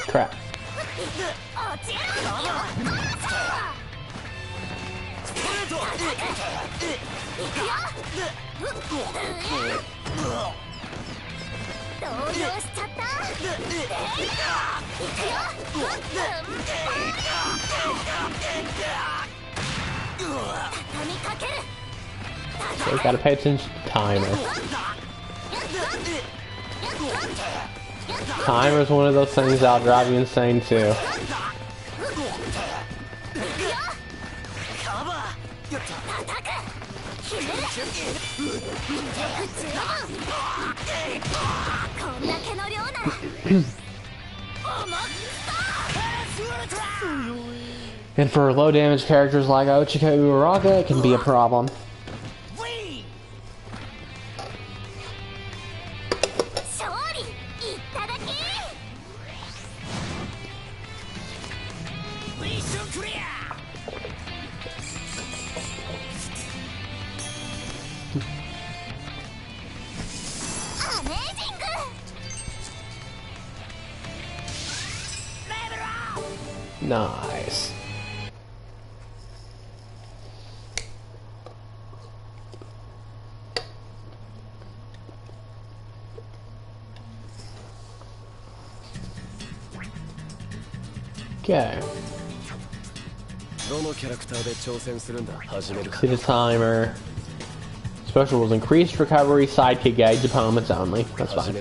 Crap. So we gotta pay attention to the timer. Timer's one of those things that'll drive you insane too. And for low damage characters like Ochika Uraraka, it can be a problem. Nice. Okay. See the timer. Special rules: increased recovery, sidekick gauge, opponents only. That's fine.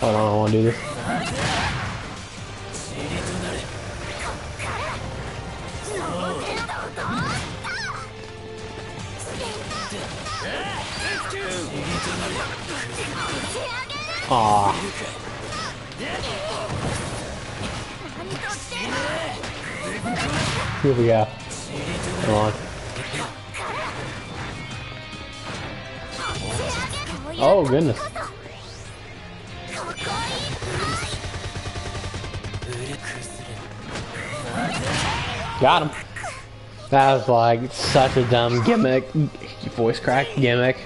Hold on, I want to do this. Aww. Here we go. Come on. Oh, goodness. Got him. That was like such a dumb gimmick, voice crack gimmick.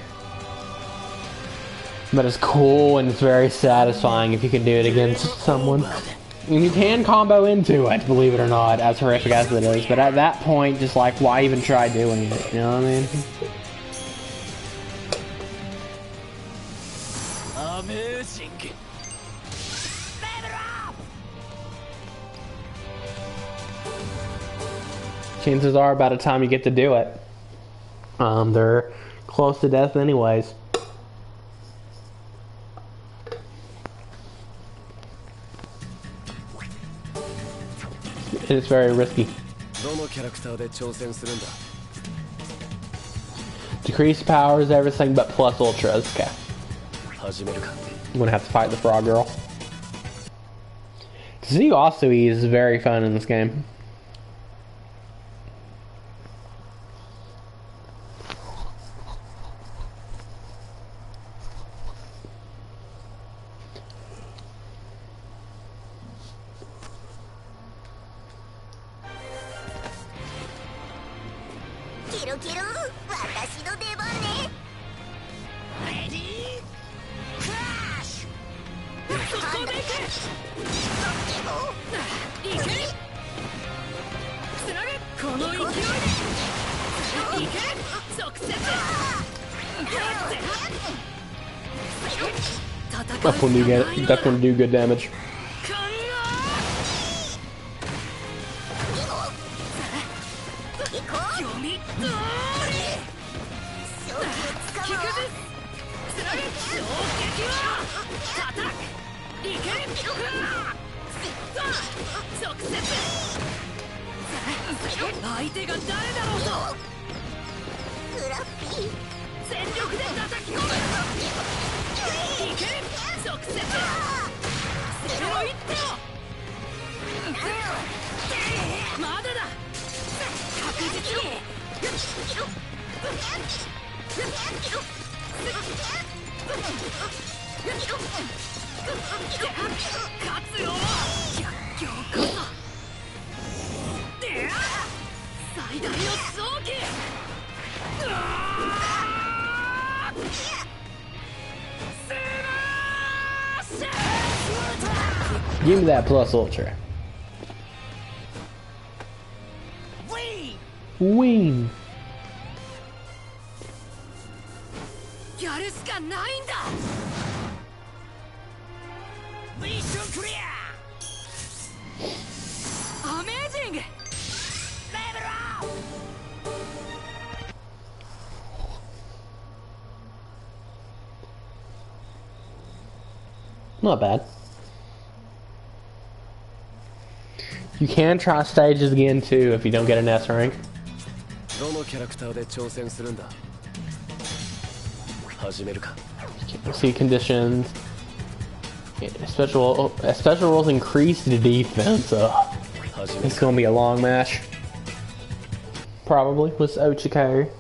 But it's cool and it's very satisfying if you can do it against someone. And you can combo into it, believe it or not, as horrific as it is. But at that point, just like, why even try doing it? You know what I mean? Chances are, by the time you get to do it, they're close to death anyways. And it's very risky. Decrease powers, everything but plus ultras. Okay. I'm gonna have to fight the frog girl. Zuyasui is very fun in this game. That's gonna do good damage. Give me that plus ultra. Wing. Amazing! Not bad. You can try stages again too if you don't get an S rank. See conditions. Special rules increase the defense. It's gonna be a long match. Probably with Ochikari.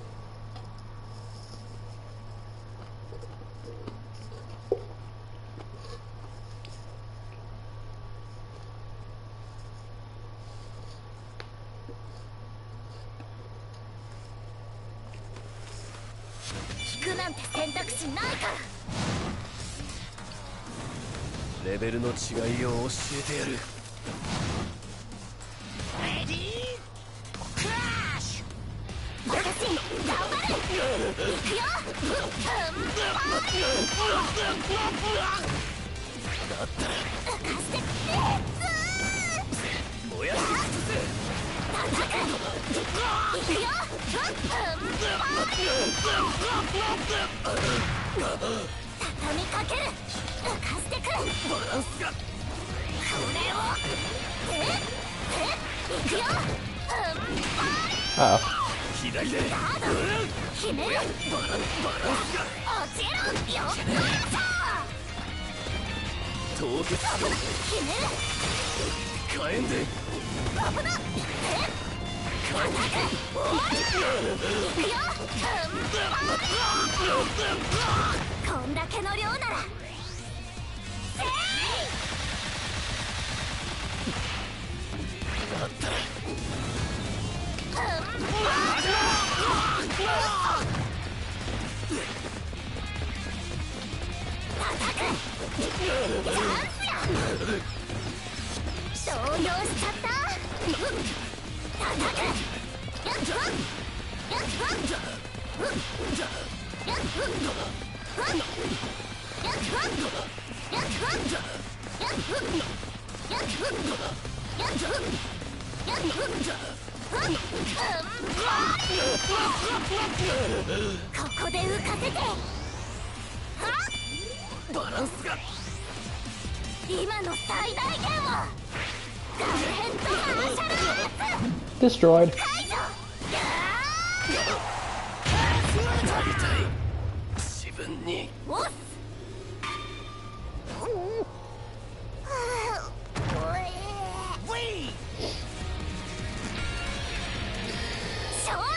Destroyed.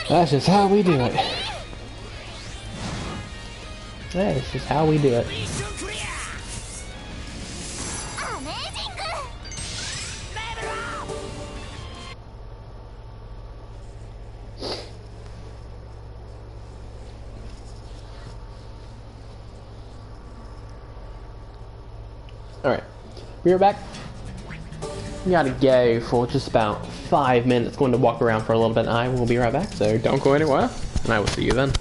That's just how we do it. That's just how we do it. Alright, we are back. We gotta go for just about 5 minutes. Going to walk around for a little bit and I will be right back, so don't go anywhere. And I will see you then.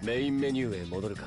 メインメニューへ戻るか。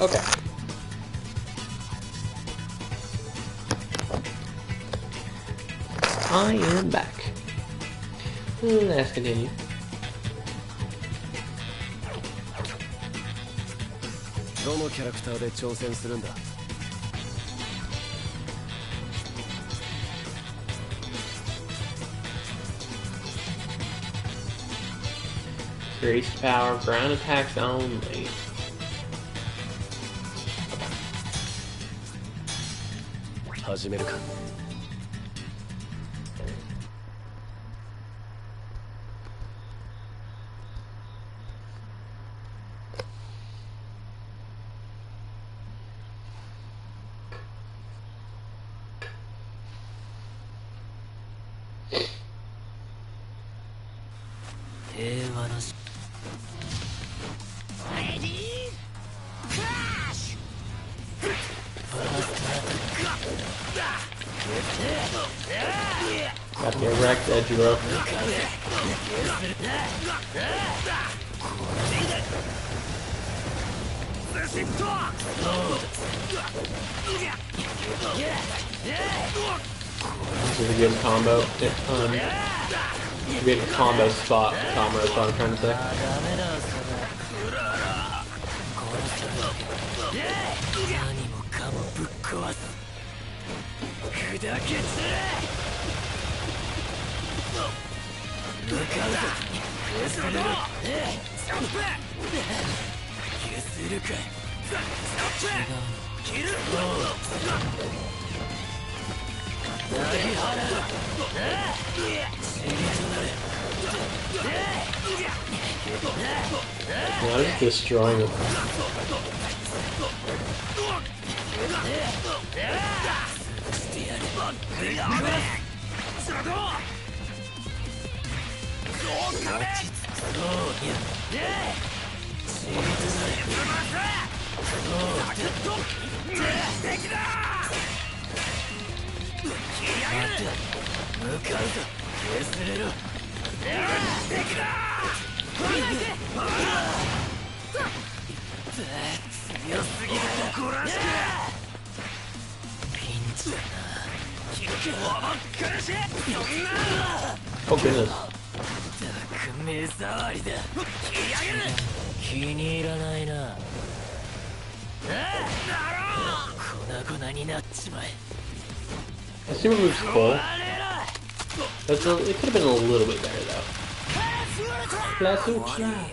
Okay. I am back. Let's continue. Increased power, ground attacks only. Got to get wrecked, Edgero. This is a good combo. Good combo spot, combo is what I'm trying to say. I'm just destroying it. Oh goodness. I assume it moves full. It could have been a little bit better though. Let's try.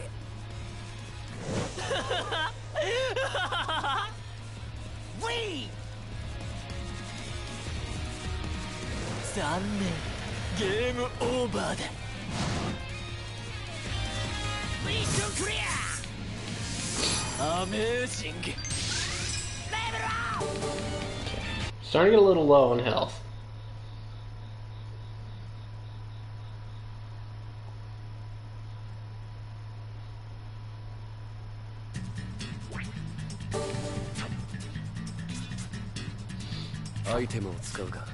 Game over. Mission clear. Amazing. Starting to get a little low on health. Item を使うか。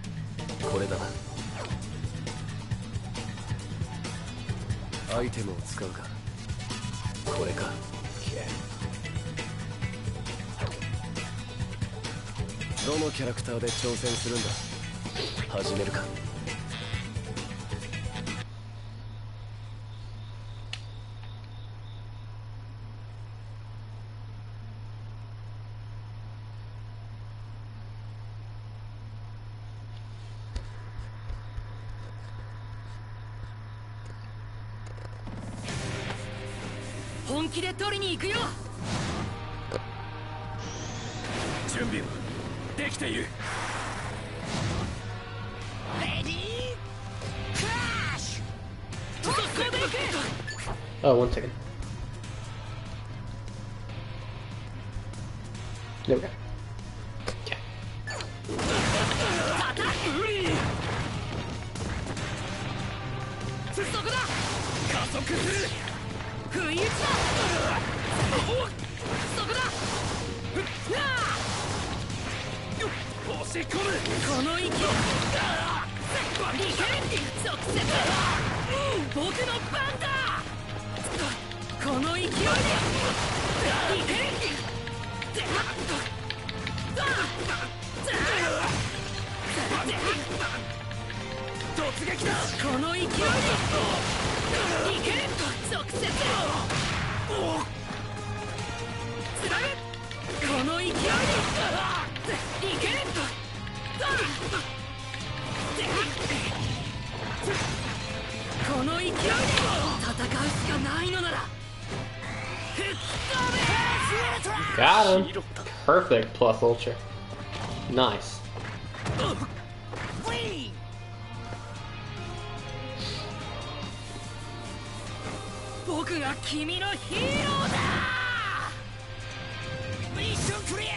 これだ。アイテムを使うか。これか。どのキャラクターで挑戦するんだ。始めるか。本気で取りに行くよ。準備はできている。レディークラッシュ。速攻で行け。Oh, 1 second. There we go. Okay. そこだ。加速する。不意打ちだ。そこだ。押し込む。この勢い。リケン直接。僕の番だ。この勢いで。リケンこの勢いでいけ直接つなぐこの勢いでいけこの勢いで戦うしかないのなら Got him. Perfect plus ultra. Nice. 僕が君のヒーローだ。ミッションクリア。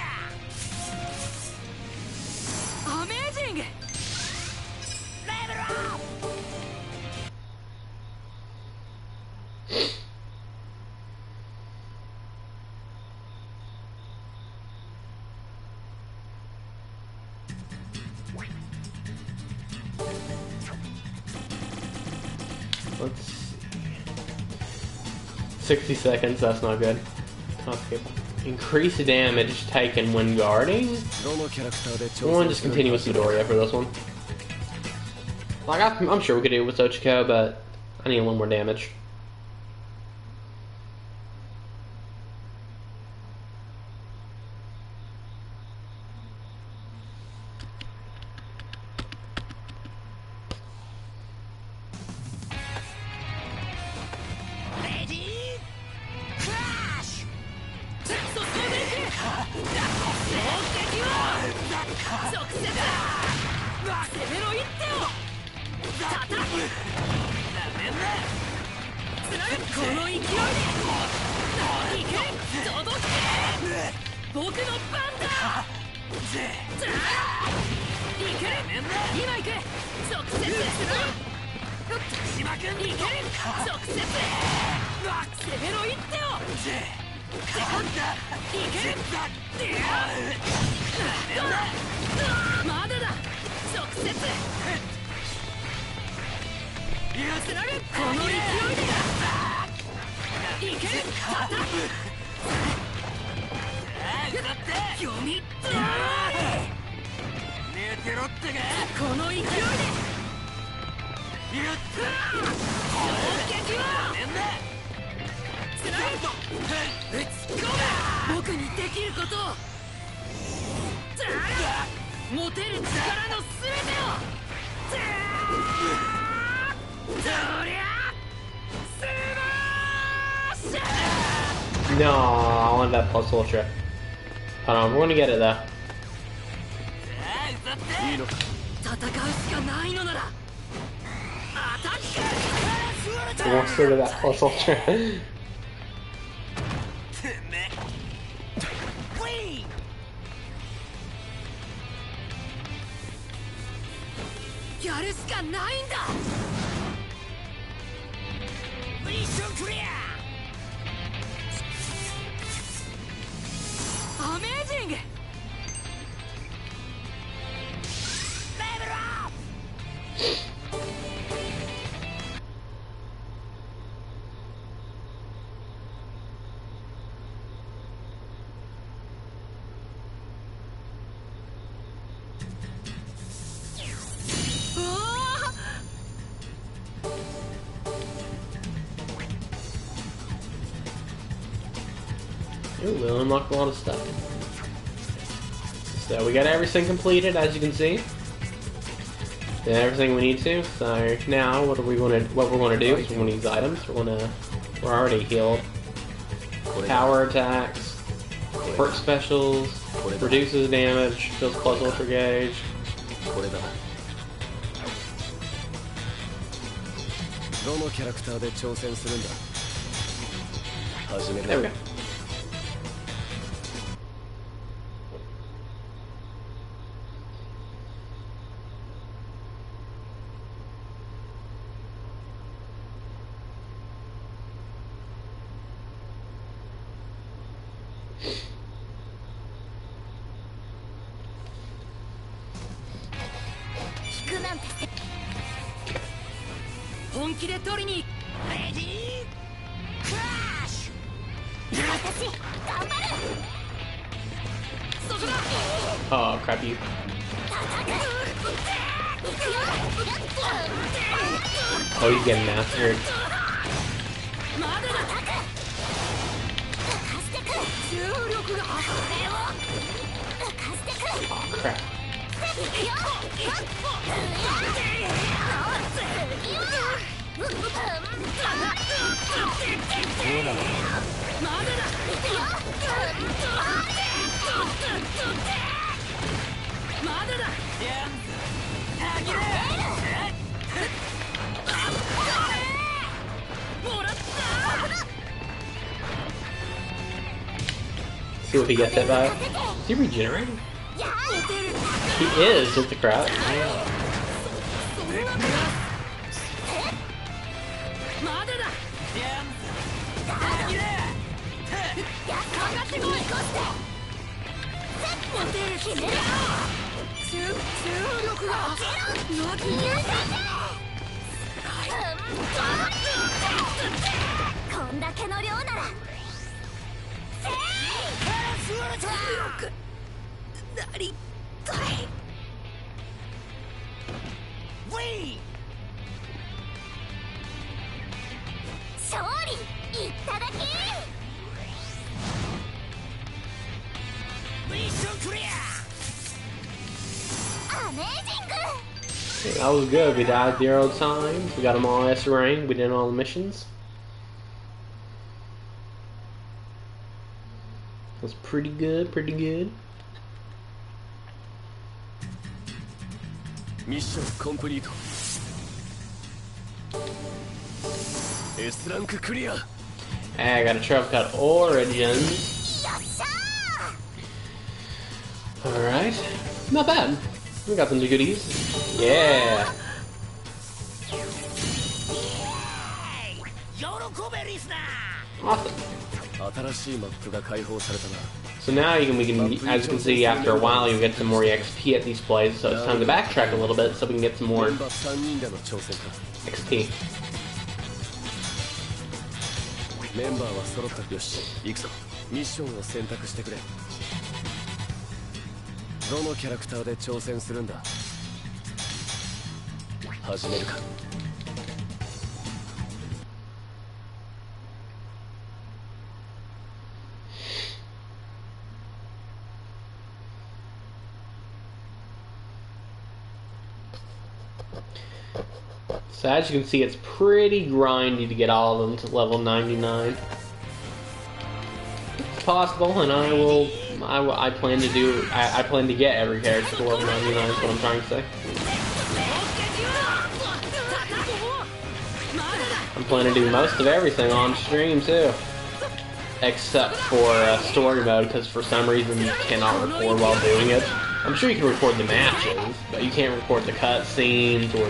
アメージング。レベルアップ。Let's see. 60 seconds, that's not good. Increase damage taken when guarding? We'll just continue with Midoriya for this one. Like, I'm sure we could do it with Ochiko, but I need a little more damage. No, I wanted that plus ultra. Hold on, we're gonna get it though. We won't start with that plus ultra. Ooh, we'll unlock a lot of stuff. So we got everything completed, as you can see. Did everything we need to. So now, what we're going to do is we're going to use items. We're already healed. Power attacks, perk specials, reduces damage, fills plus ultra gauge. There we go. Oh, crap you. Oh, he's getting massacred. Oh, crap. See if he gets hit by it. Is he regenerating? He is, just a crap. That was good. We died 0 times. We got them all S rank. We did all the missions. That was pretty good, pretty good. Mission complete. S rank clear. Hey, I got a trophy called Origins. Alright. Not bad. We got some goodies. Yeah. Awesome. So now we can, as you can see, after a while you get some more XP at these places. So it's time to backtrack a little bit so we can get some more XP. メンバーは揃った。よし、行くぞ。ミッションを選択してくれ。どのキャラクターで挑戦するんだ。始めるか。So as you can see, it's pretty grindy to get all of them to level 99. It's possible, and I plan to do. I plan to get every character to level 99. Is what I'm trying to say. I'm planning to do most of everything on stream too, except for story mode, because for some reason you cannot record while doing it. I'm sure you can record the matches, but you can't record the cutscenes or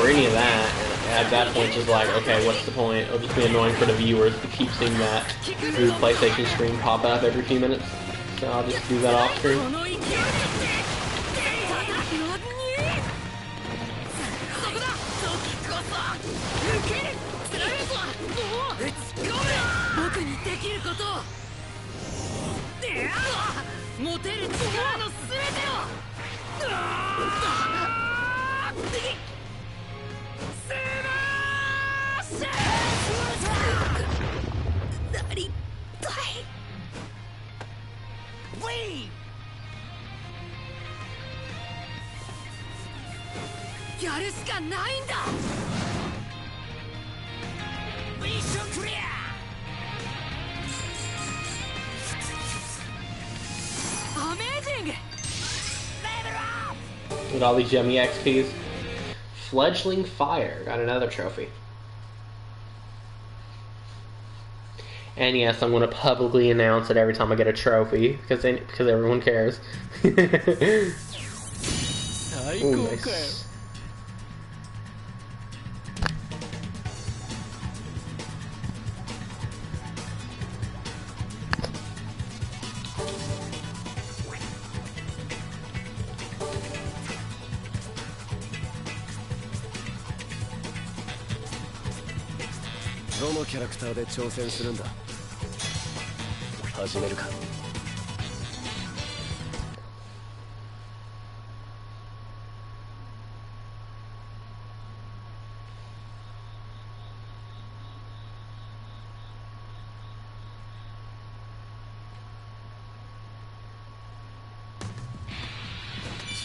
any of that. And at that point, just like, okay, what's the point? It'll just be annoying for the viewers to keep seeing that new PlayStation screen pop up every few minutes. So I'll just do that off screen. With all these yummy XPs. Fledgling Fire. Got another trophy. And yes, I'm going to publicly announce it every time I get a trophy, because everyone cares. Ooh, nice. What character de 挑戦するんだ。始めるか。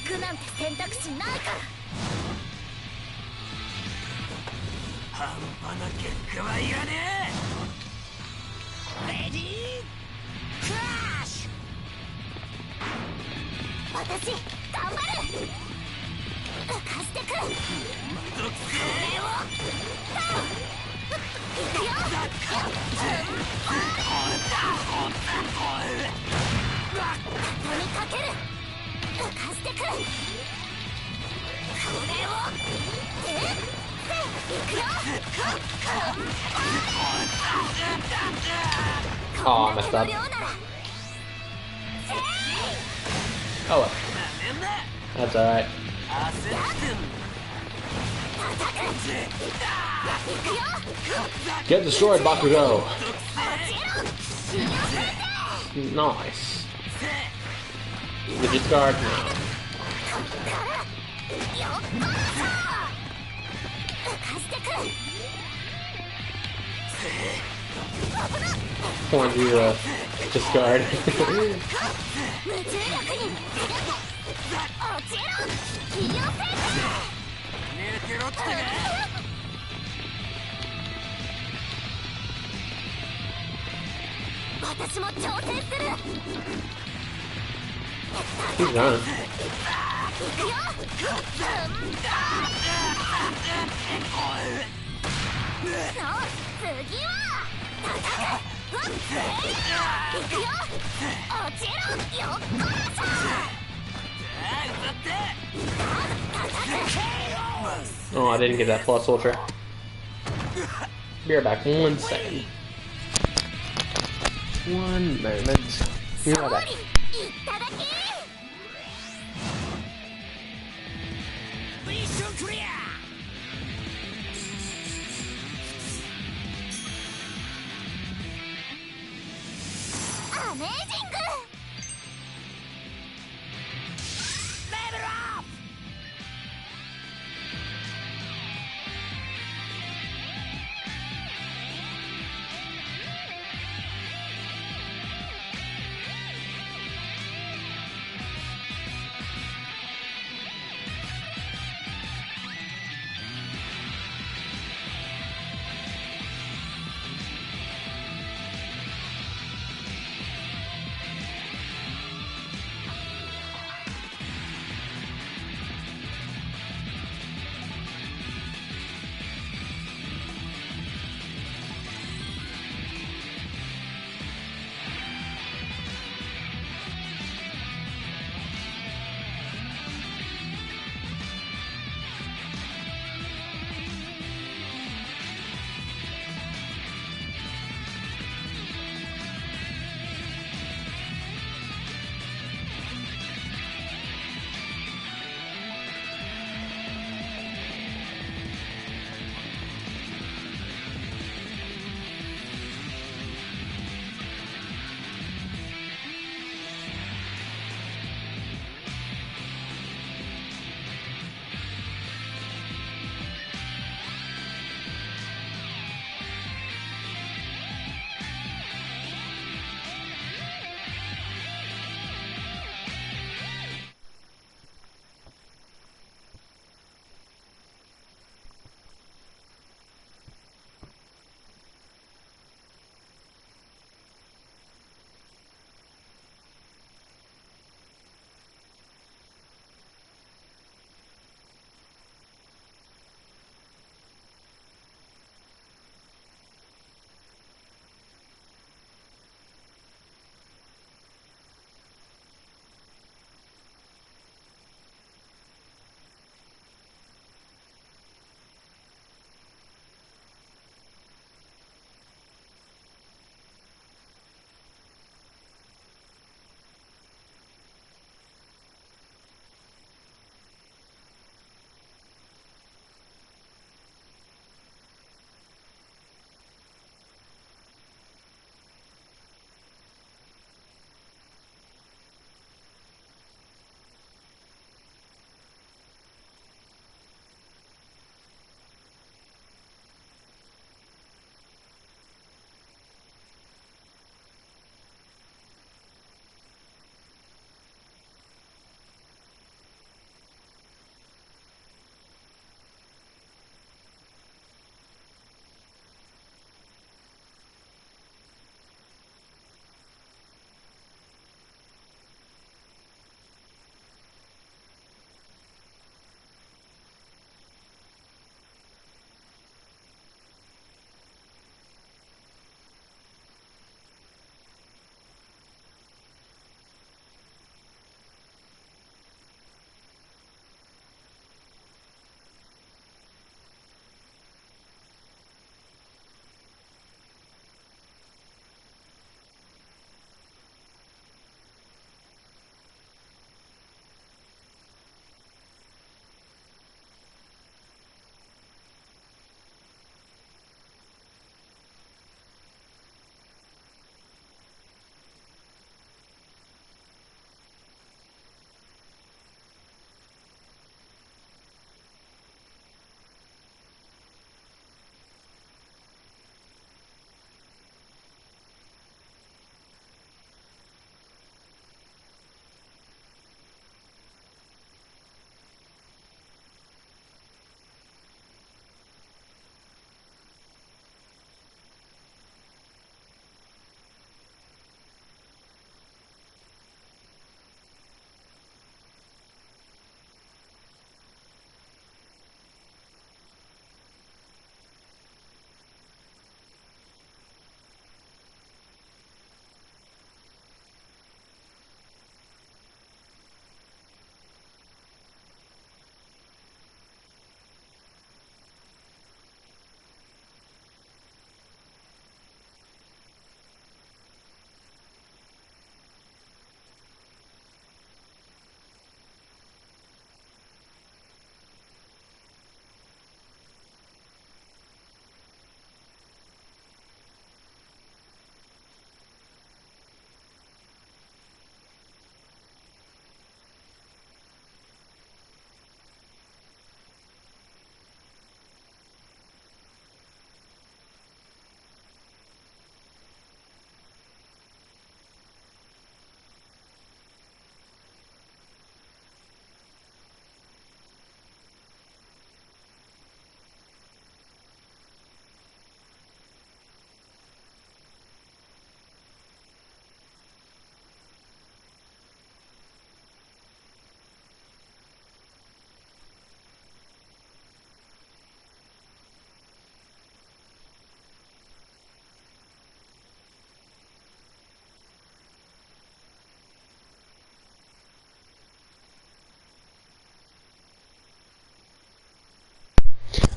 くなんて選択肢ないから半端な結果はいらねえレディークラッシュ私頑張る浮かしてくこれをいくよ畳みかける浮かしてくこれをいくよ Oh, I messed up. Oh well. That's alright. Get destroyed, Bakugo! Nice. The discard now. Want to discard. He's done. Oh, I didn't get that plus ultra. Be right back. 1 second. 1 moment. Be right back.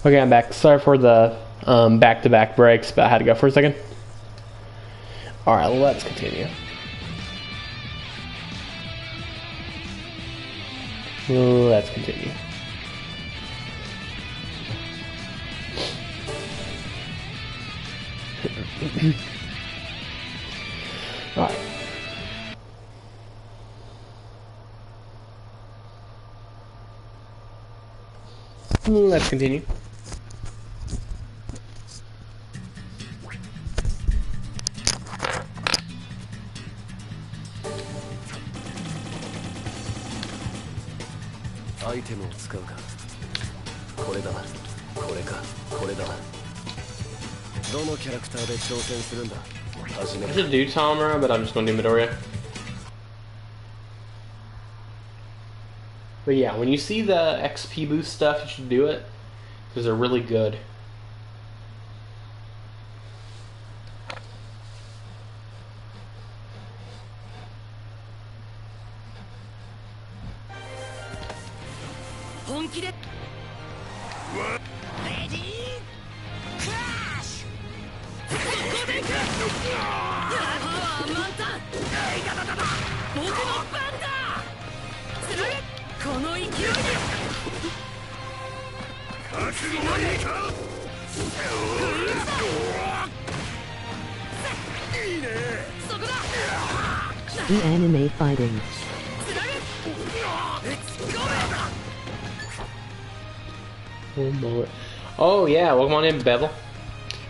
Okay, I'm back. Sorry for the back-to-back breaks, but I had to go for a second. Alright, let's continue. Let's continue. Alright. Let's continue. Item を使うか。これだ。これか。これだ。どのキャラクターで挑戦するんだ。始め I る。 should do Tamara, but I'm just going to do Midoriya. But yeah, when you see the XP boost stuff, you should do it, because they're really good. The anime fighting. Oh yeah, welcome on in, Bevel.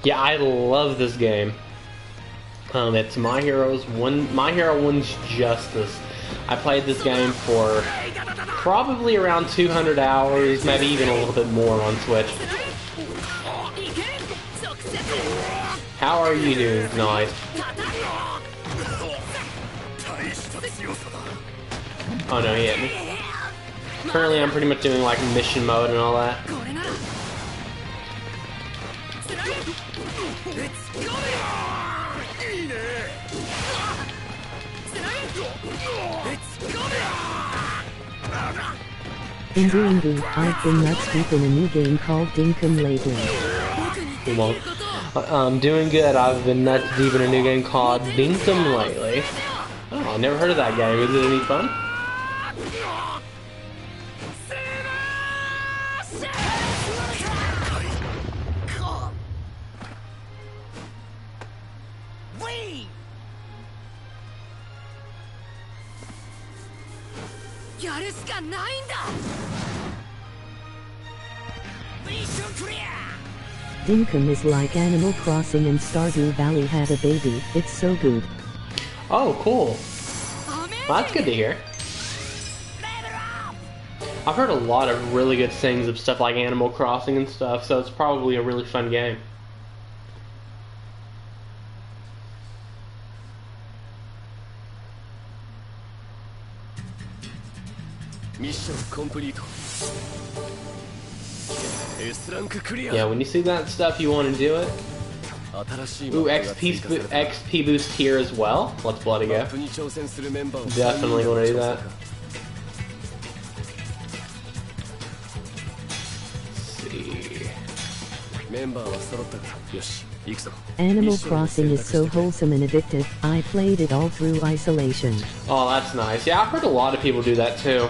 Yeah, I love this game. It's My Hero 1's Justice. I played this game for probably around 200 hours, maybe even a little bit more on Switch. How are you doing tonight? Oh no, he hit me. Currently I'm pretty much doing like mission mode and all that. In doing good, I've been nuts deep in a new game called Dinkum lately. Well, doing good. I've been nuts deep in a new game called Dinkum lately. Oh, I've never heard of that game. Is it any fun? Dinkum is like Animal Crossing and Stardew Valley had a baby. It's so good. Oh, cool. Well, that's good to hear. I've heard a lot of really good things of stuff like Animal Crossing and stuff, so it's probably a really fun game. Mission complete. Yeah, when you see that stuff, you want to do it. Ooh, XP boost here as well. Let's bloody go. Definitely want to do that. Let's see. Animal Crossing is so wholesome and addictive. I played it all through isolation. Oh, that's nice. Yeah, I've heard a lot of people do that too.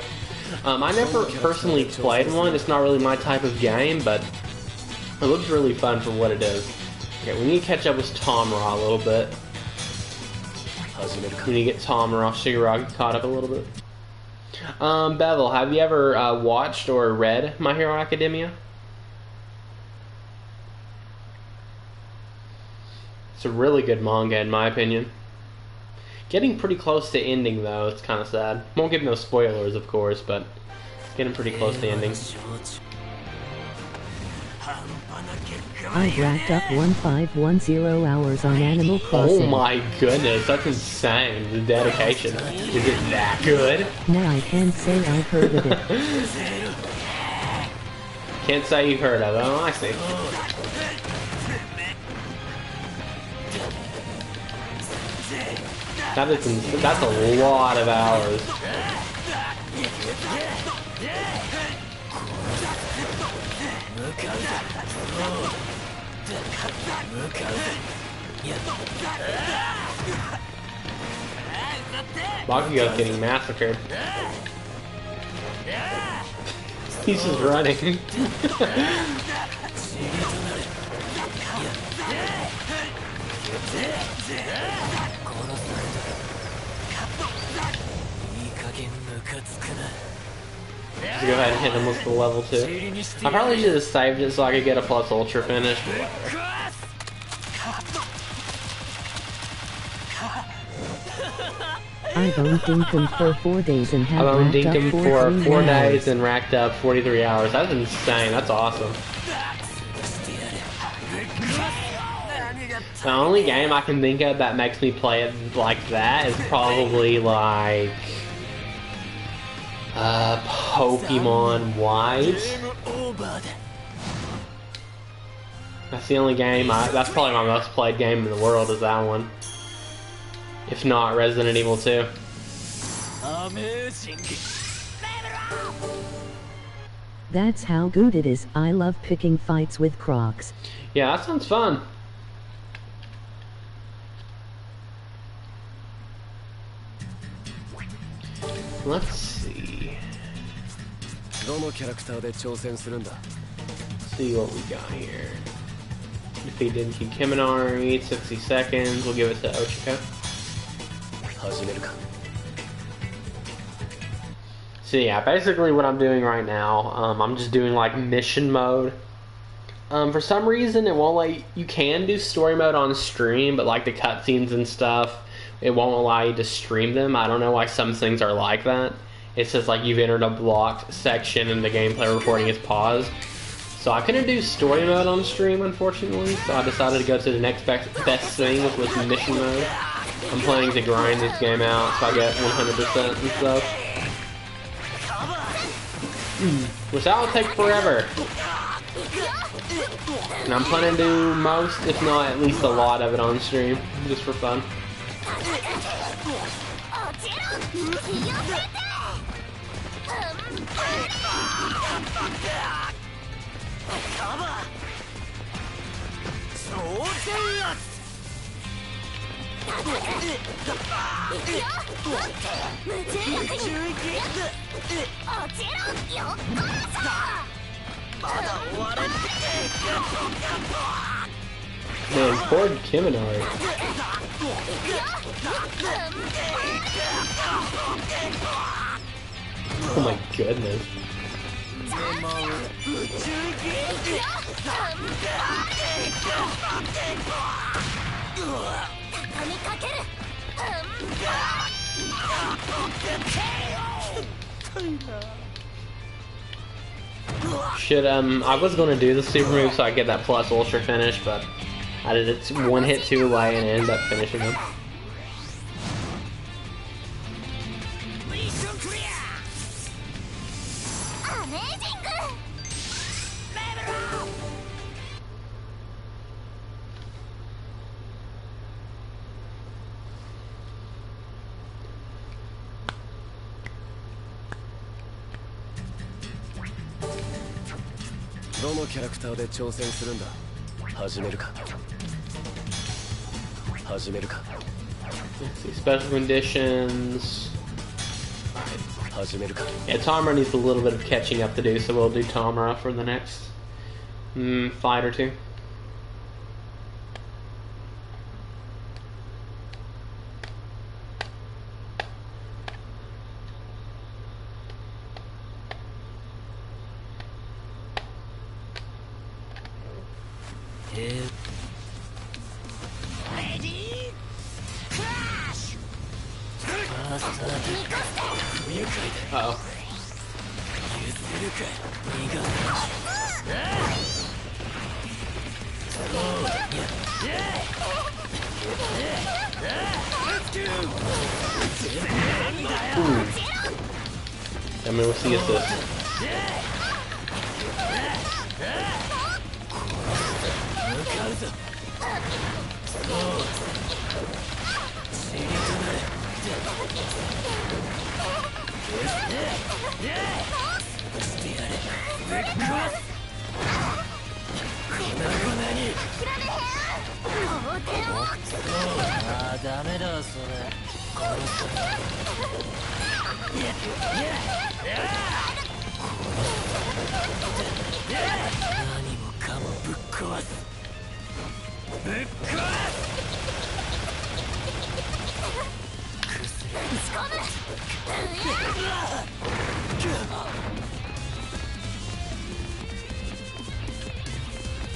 I never personally played one. It's not really my type of game, but it looks really fun for what it is. Okay, we need to catch up with Tamara a little bit. We need to get Tamara, Shigaraki caught up a little bit. Bevel, have you ever watched or read My Hero Academia? It's a really good manga in my opinion. Getting pretty close to ending though, it's kind of sad. Won't give no spoilers of course, but it's getting pretty close to ending. I've racked up 1510 hours on Animal Crossing. Oh my goodness, that's insane, the dedication. Is it that good? Now I can't say I've heard of it. Can't say you've heard of it, oh I see. That's a lot of hours. Bakugo's getting massacred. He's just running. Just go ahead and hit him with the level 2. I probably should have saved it so I could get a plus ultra finish, but whatever. I've owned Dinkum for 4 days and have I've owned racked up Dinkum for 43 4 hours. days and racked up 43 hours. That's insane. That's awesome. The only game I can think of that makes me play it like that is probably like Pokemon White. That's the only game. That's probably my most played game in the world. Is that one? If not Resident Evil 2. That's how good it is. I love picking fights with Crocs. Yeah, that sounds fun. Let's see. See what we got here. Defeated Kikiminari, 60 seconds. We'll give it to Ochika. So yeah, basically what I'm doing right now, I'm just doing like mission mode. For some reason it won't let you can do story mode on stream, but like the cutscenes and stuff, it won't allow you to stream them. I don't know why some things are like that. It says like you've entered a blocked section and the gameplay recording is paused. So I couldn't do story mode on stream, unfortunately, so I decided to go to the next best thing, which was mission mode. I'm planning to grind this game out so I get 100% and stuff. Which that will take forever. And I'm planning to do most, if not at least a lot of it on stream, just for fun. Man, poor Kiminari. Oh my goodness. Should I was gonna do the super move so I get that plus ultra finish, but I did it one hit too late and ended up finishing him. Let's see, special conditions. Yeah, Tamara needs a little bit of catching up to do, so we'll do Tamara for the next fight or two. Uh-oh. Ooh. I mean, we'll see assist. あーダメだそれ殺す何もかもぶっ壊すぶっ壊す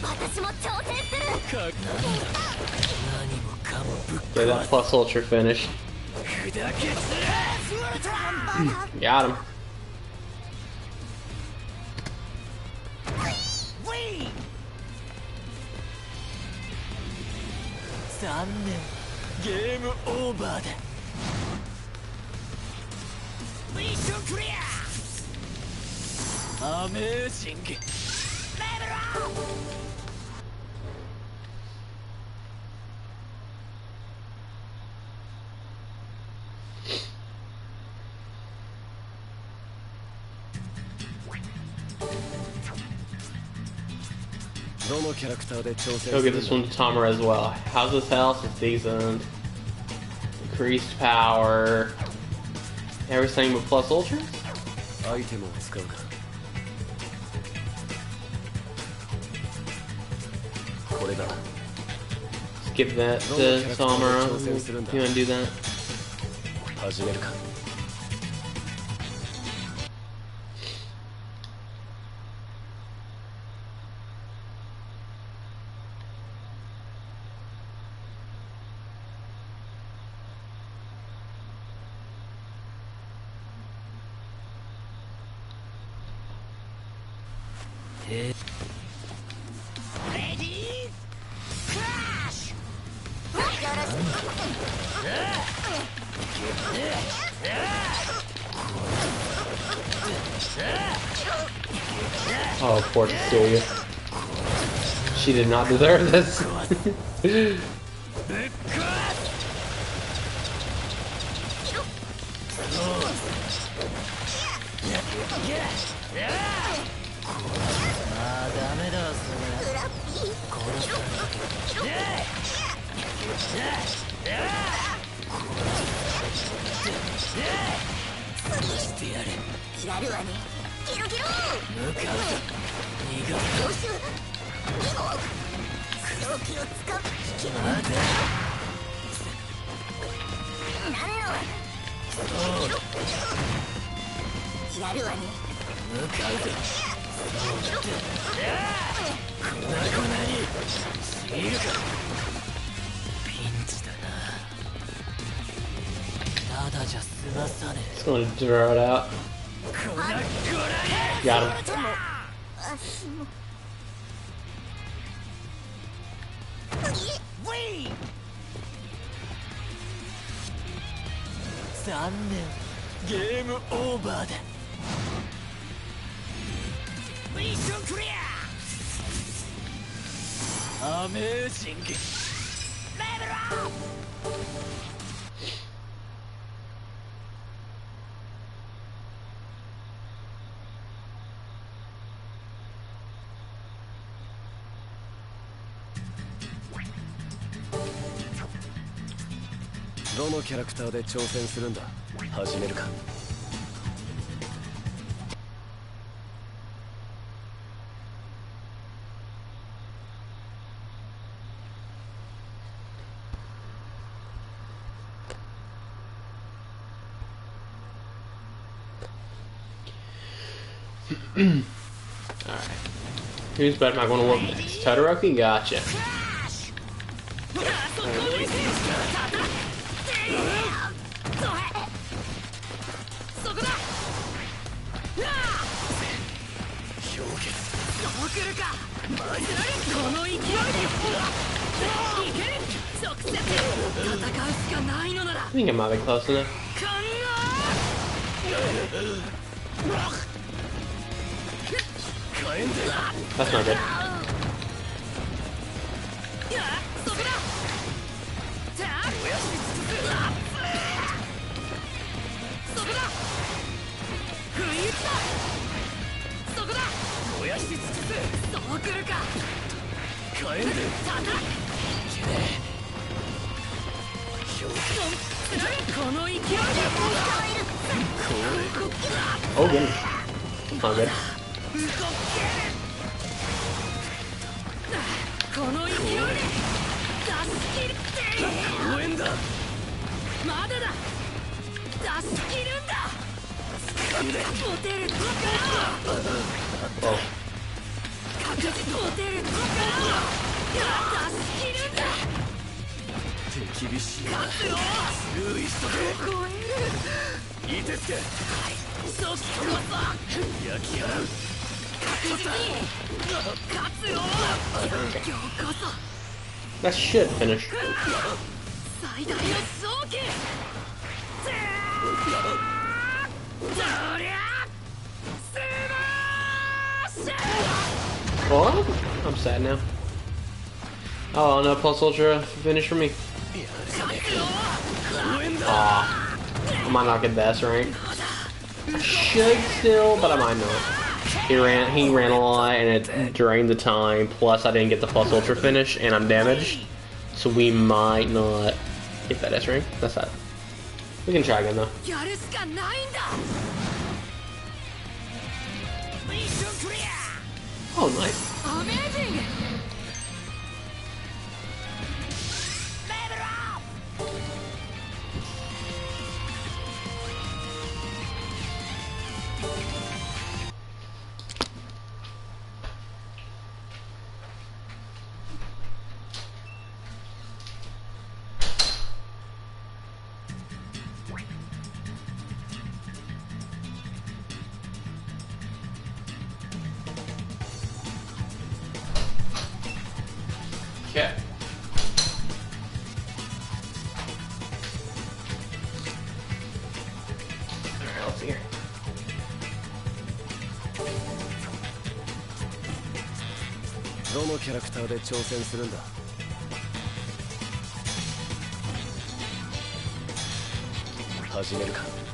私も挑戦する。何もかもぶっ Okay, that plus ultra finished. 砕け散れ Got him.残念ゲームオーバーだミッションクリアアメージングレベルアップ Go get this one to Tamara as well. How's this house? It's decent. Increased power. Everything but plus ultra? アイテムを使うかこれだ Skip that to Tamara. You wanna do that? 始めるか Oh, poor Cecilia. She did not deserve this. Just gonna draw it out. Got him. Game over. Mission clear. Amazing. Level up. どのキャラクターで挑戦するんだ始めるか Alright. Whose bed am I going to whoop next? Todoroki? Gotcha. I think I might be close enough. That's not good. Oh goodness. Oh good. Oh. That should finish. Well, I'm sad now. Oh no, Plus Ultra finish for me. Aw, I might not get the S rank. I should still, but I might not. He ran a lot and it drained the time, plus I didn't get the Plus Ultra finish and I'm damaged. So we might not get that S rank. That's that. We can try again though. Oh, nice. Okay. Alright, let's see here. Doのキャラクターで挑戦するんだ。始めるか。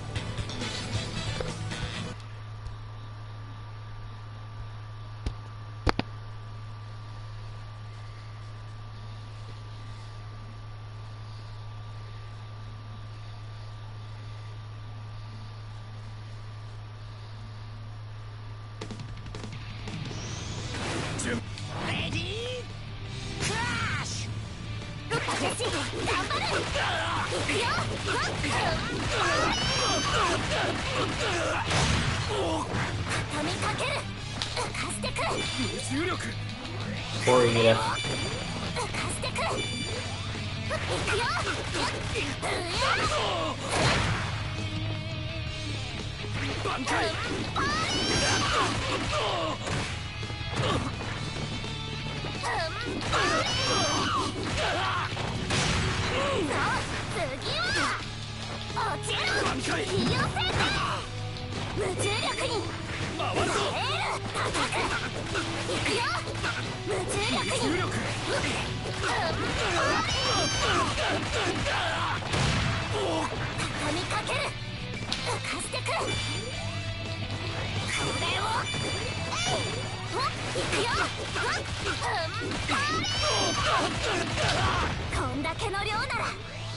Or you get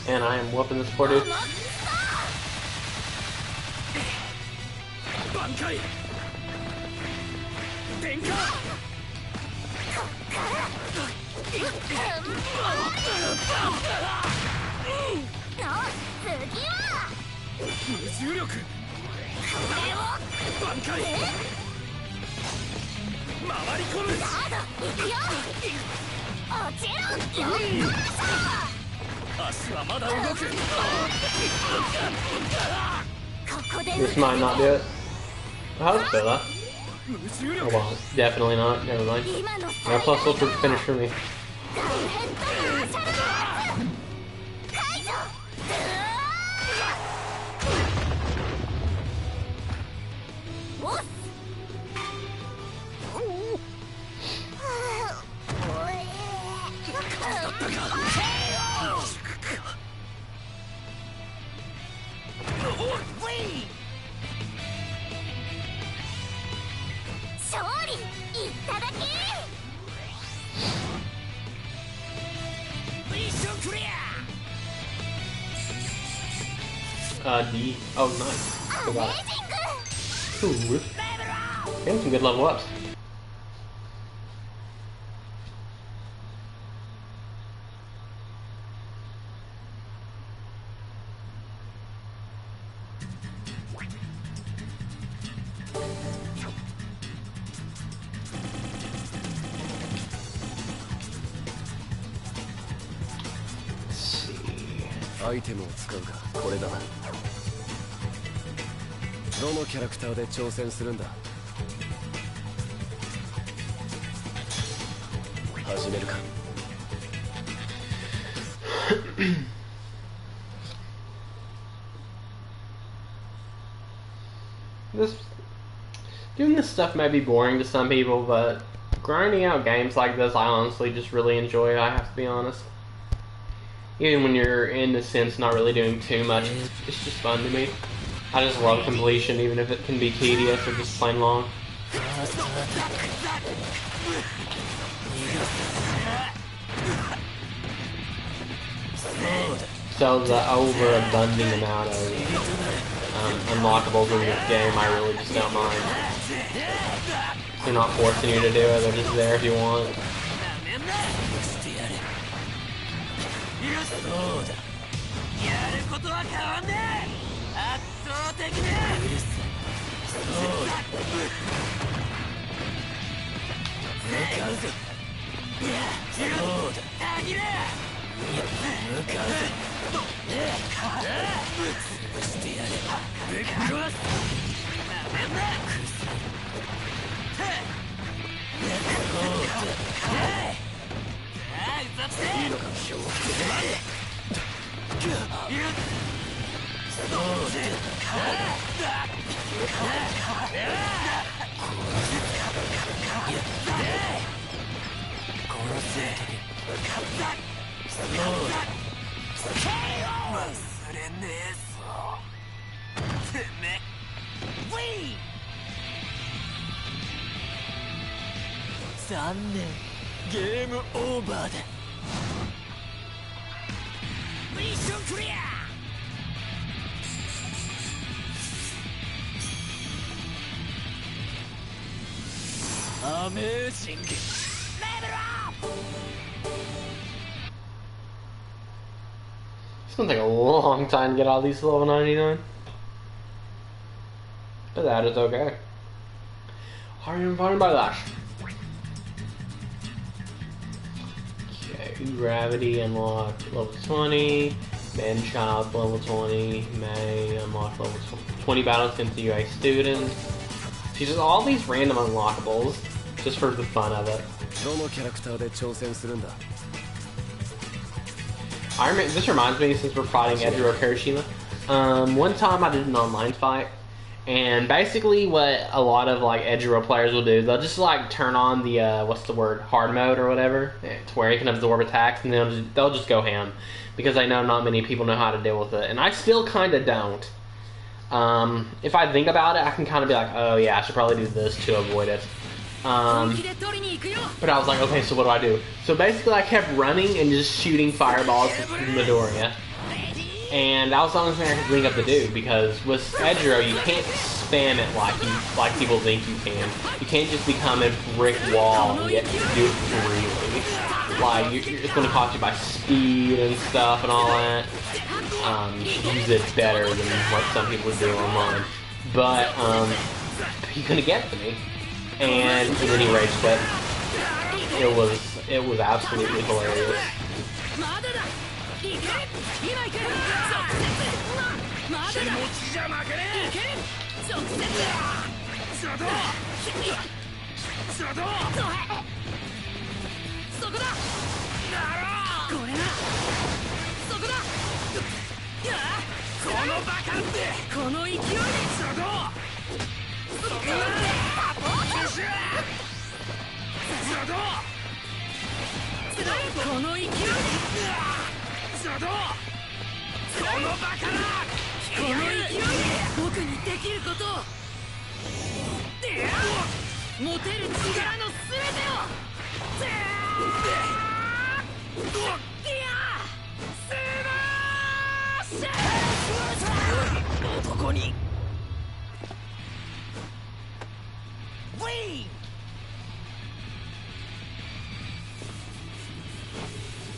And I am whooping this poor dude. This might not do it. How's Bella? Oh well, definitely not. Never mind. No Plus Ultra finish for me. D. Oh, nice. Forgot it. Ooh. Getting some good level ups. Let's see. アイテムを使うか、これだな。どのキャラクターで挑戦するんだ。始めるか。Doing this stuff may be boring to some people, but grinding out games like this, I honestly just really enjoy. I have to be honest. Even when you're in a sense not really doing too much, it's just fun to me. I just love completion, even if it can be tedious or just plain long. So the overabundant amount of unlockables in this game, I really just don't mind. They're not forcing you to do it, they're just there if you want. Amazing. It's gonna take a long time to get all these to level 99. But that is okay. Are you invited by that? Okay, gravity unlocked level 20. Man child level 20. May unlock level 20 battles into UA students. See, just all these random unlockables just for the fun of it. This reminds me, since we're fighting Edgero Kirishima, one time I did an online fight, and basically what a lot of like Edgero players will do, they'll just like turn on the hard mode or whatever, to where you can absorb attacks, and they'll just go ham because they know not many people know how to deal with it, and I still kind of don't. If I think about it, I can kind of be like, oh yeah, I should probably do this to avoid it. But I was like, okay, so what do I do? So basically I kept running and just shooting fireballs with Midoriya. And that was the only thing I could think of to do, because with Edgero, you can't spam it like people think you can. You can't just become a brick wall and get to do it freely. Like, it's going to cost you by speed and stuff and all that. You should use it better than what some people do online. But, he couldn't get to me. And then he rage quit. It was absolutely hilarious.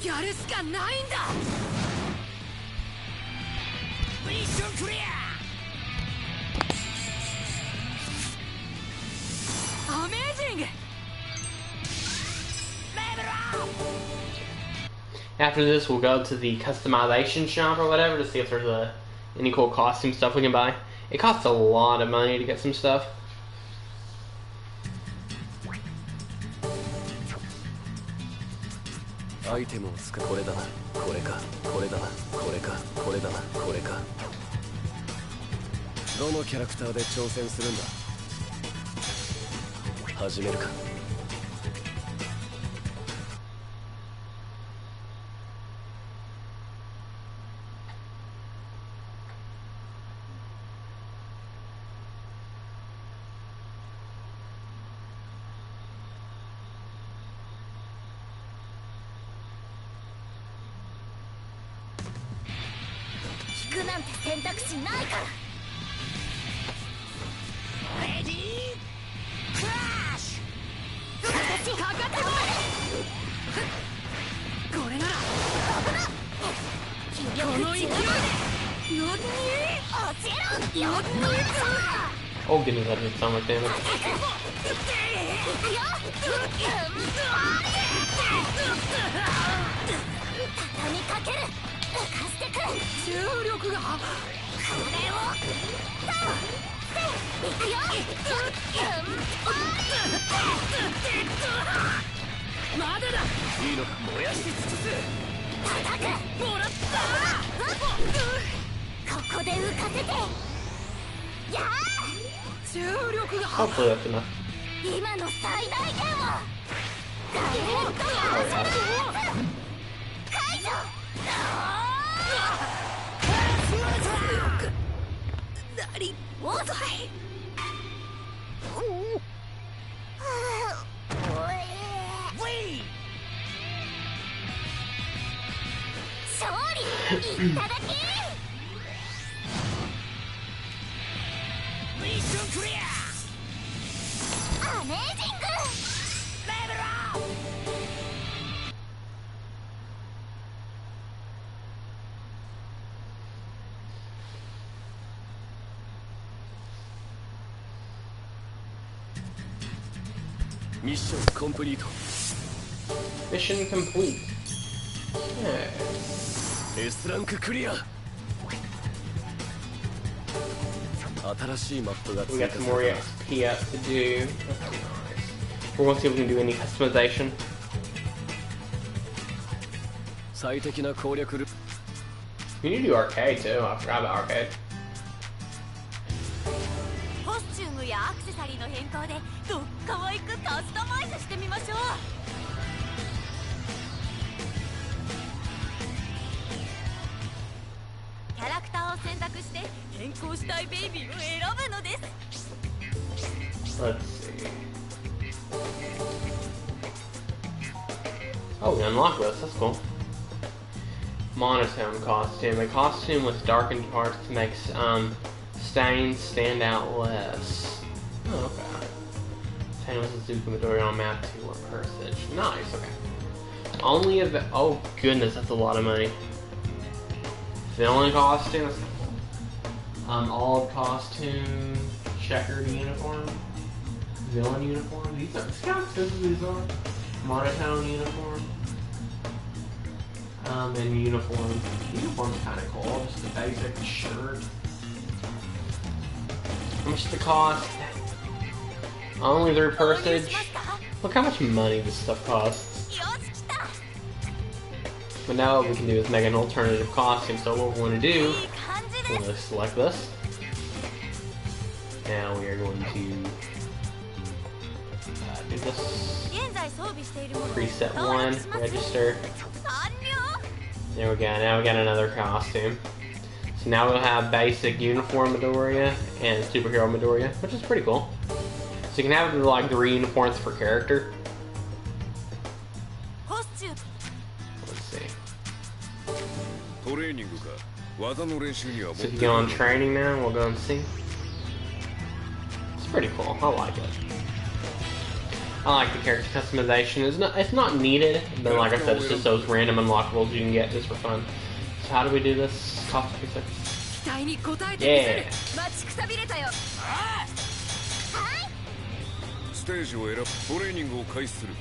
やるしかないんだ。ミッションクリア。アメージング。 After this, we'll go to the customization shop or whatever to see if there's any cool costume stuff we can buy. It costs a lot of money to get some stuff. アイテムを使う。これだな、これか、これだな、これか、これだな、これか。どのキャラクターで挑戦するんだ。始めるか。引くなんて選択肢ないから。レディークラッシュ。かかってこい。これならこの勢いで何落ちろ。Oh goodness, that didn't sound like damage. 畳みかける。浮かしてくる。重力が。これをいくよ。まだだ。いいのか。燃やし尽くす。叩く。もらった。ここで浮かせて。やあ。重力が。 Hopefully that's enough. 今の最大限を。ダイレクトや解除。なり遅い。勝利いただき。ミッションクリア。アメージング。レベルアップ。ミッションコンプリート。 Mission complete. Okay. S ランククリア。新しいマップが We 追 got 加 some さ more れた。 XP up to do. That's nice. We're going to see if we can do any customization. 最適な攻略ル。 We need to do arcade too. I forgot about arcade. コスチュームやアクセサリーの変更でどっかわいくカスタマイズしてみましょう。キャラクターを選択して変更したいベイビーを選ぶのです。 Let's see. Oh, we unlocked this. That's cool. Monotone costume. A costume with darkened parts makes stains stand out less. Oh, okay. Same with Suzuki Midori on map 2 or Persage. Nice, okay. Only if. Oh, goodness, that's a lot of money. Villain costume. Olive costume. Checkered uniform. Villain uniform. These are. See how expensive these are? Monotone uniform. And uniform. Uniform's kind of cool. Just a basic shirt. How much does it cost? Only 3 Persage. Look how much money this stuff costs. But now what we can do is make an alternative costume. So what we want to do, we're going to select this. Now we are going to do this. Preset 1, register. There we go, now we got another costume. So now we'll have basic uniform Midoriya and superhero Midoriya, which is pretty cool. So you can have like 3 uniforms per character. Let's see. So if you go on training now, we'll go and see. It's pretty cool. I like it. I like the character customization. It's not needed, but like I said, it's just those random unlockables you can get just for fun. So how do we do this? Cost 36. Yeah. ステージを選ぶトレーニングを開始する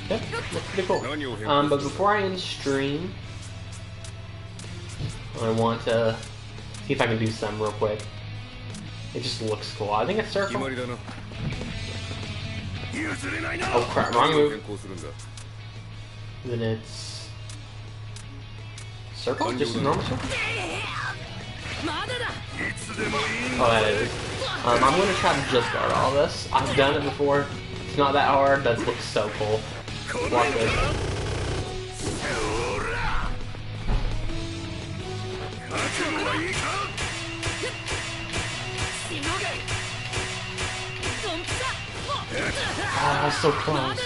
Yep, looks pretty cool. But before I end stream, I want to see if I can do some real quick. It just looks cool. I think it's circle. Oh crap, wrong move. Then it's circle? Just a normal circle? Oh, that is. I'm going to try to just guard all this. I've done it before. It's not that hard. That looks so cool. Watch this. Oh, that was so close.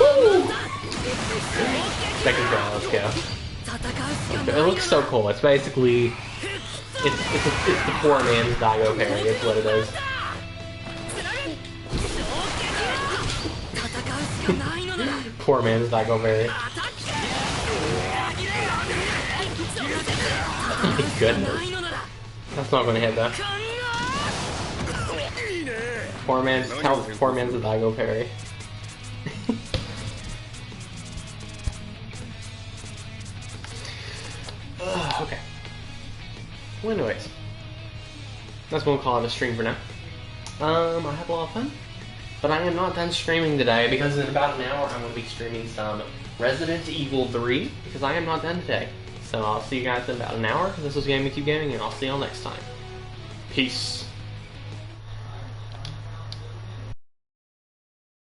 Woo! Second try, let's go. It looks so cool. It's basically it's the poor man's Daigo parry. It's what it is. Poor man's Daigo parry. Oh my goodness. That's not going to hit though. Poor man's Daigo parry. Okay. Well, anyways, that's what we'll call it a stream for now. I had a lot of fun, but I am not done streaming today because in about an hour I'm going to be streaming some Resident Evil 3 because I am not done today. So I'll see you guys in about an hour. This is Gaming Gaming, and I'll see y'all next time. Peace.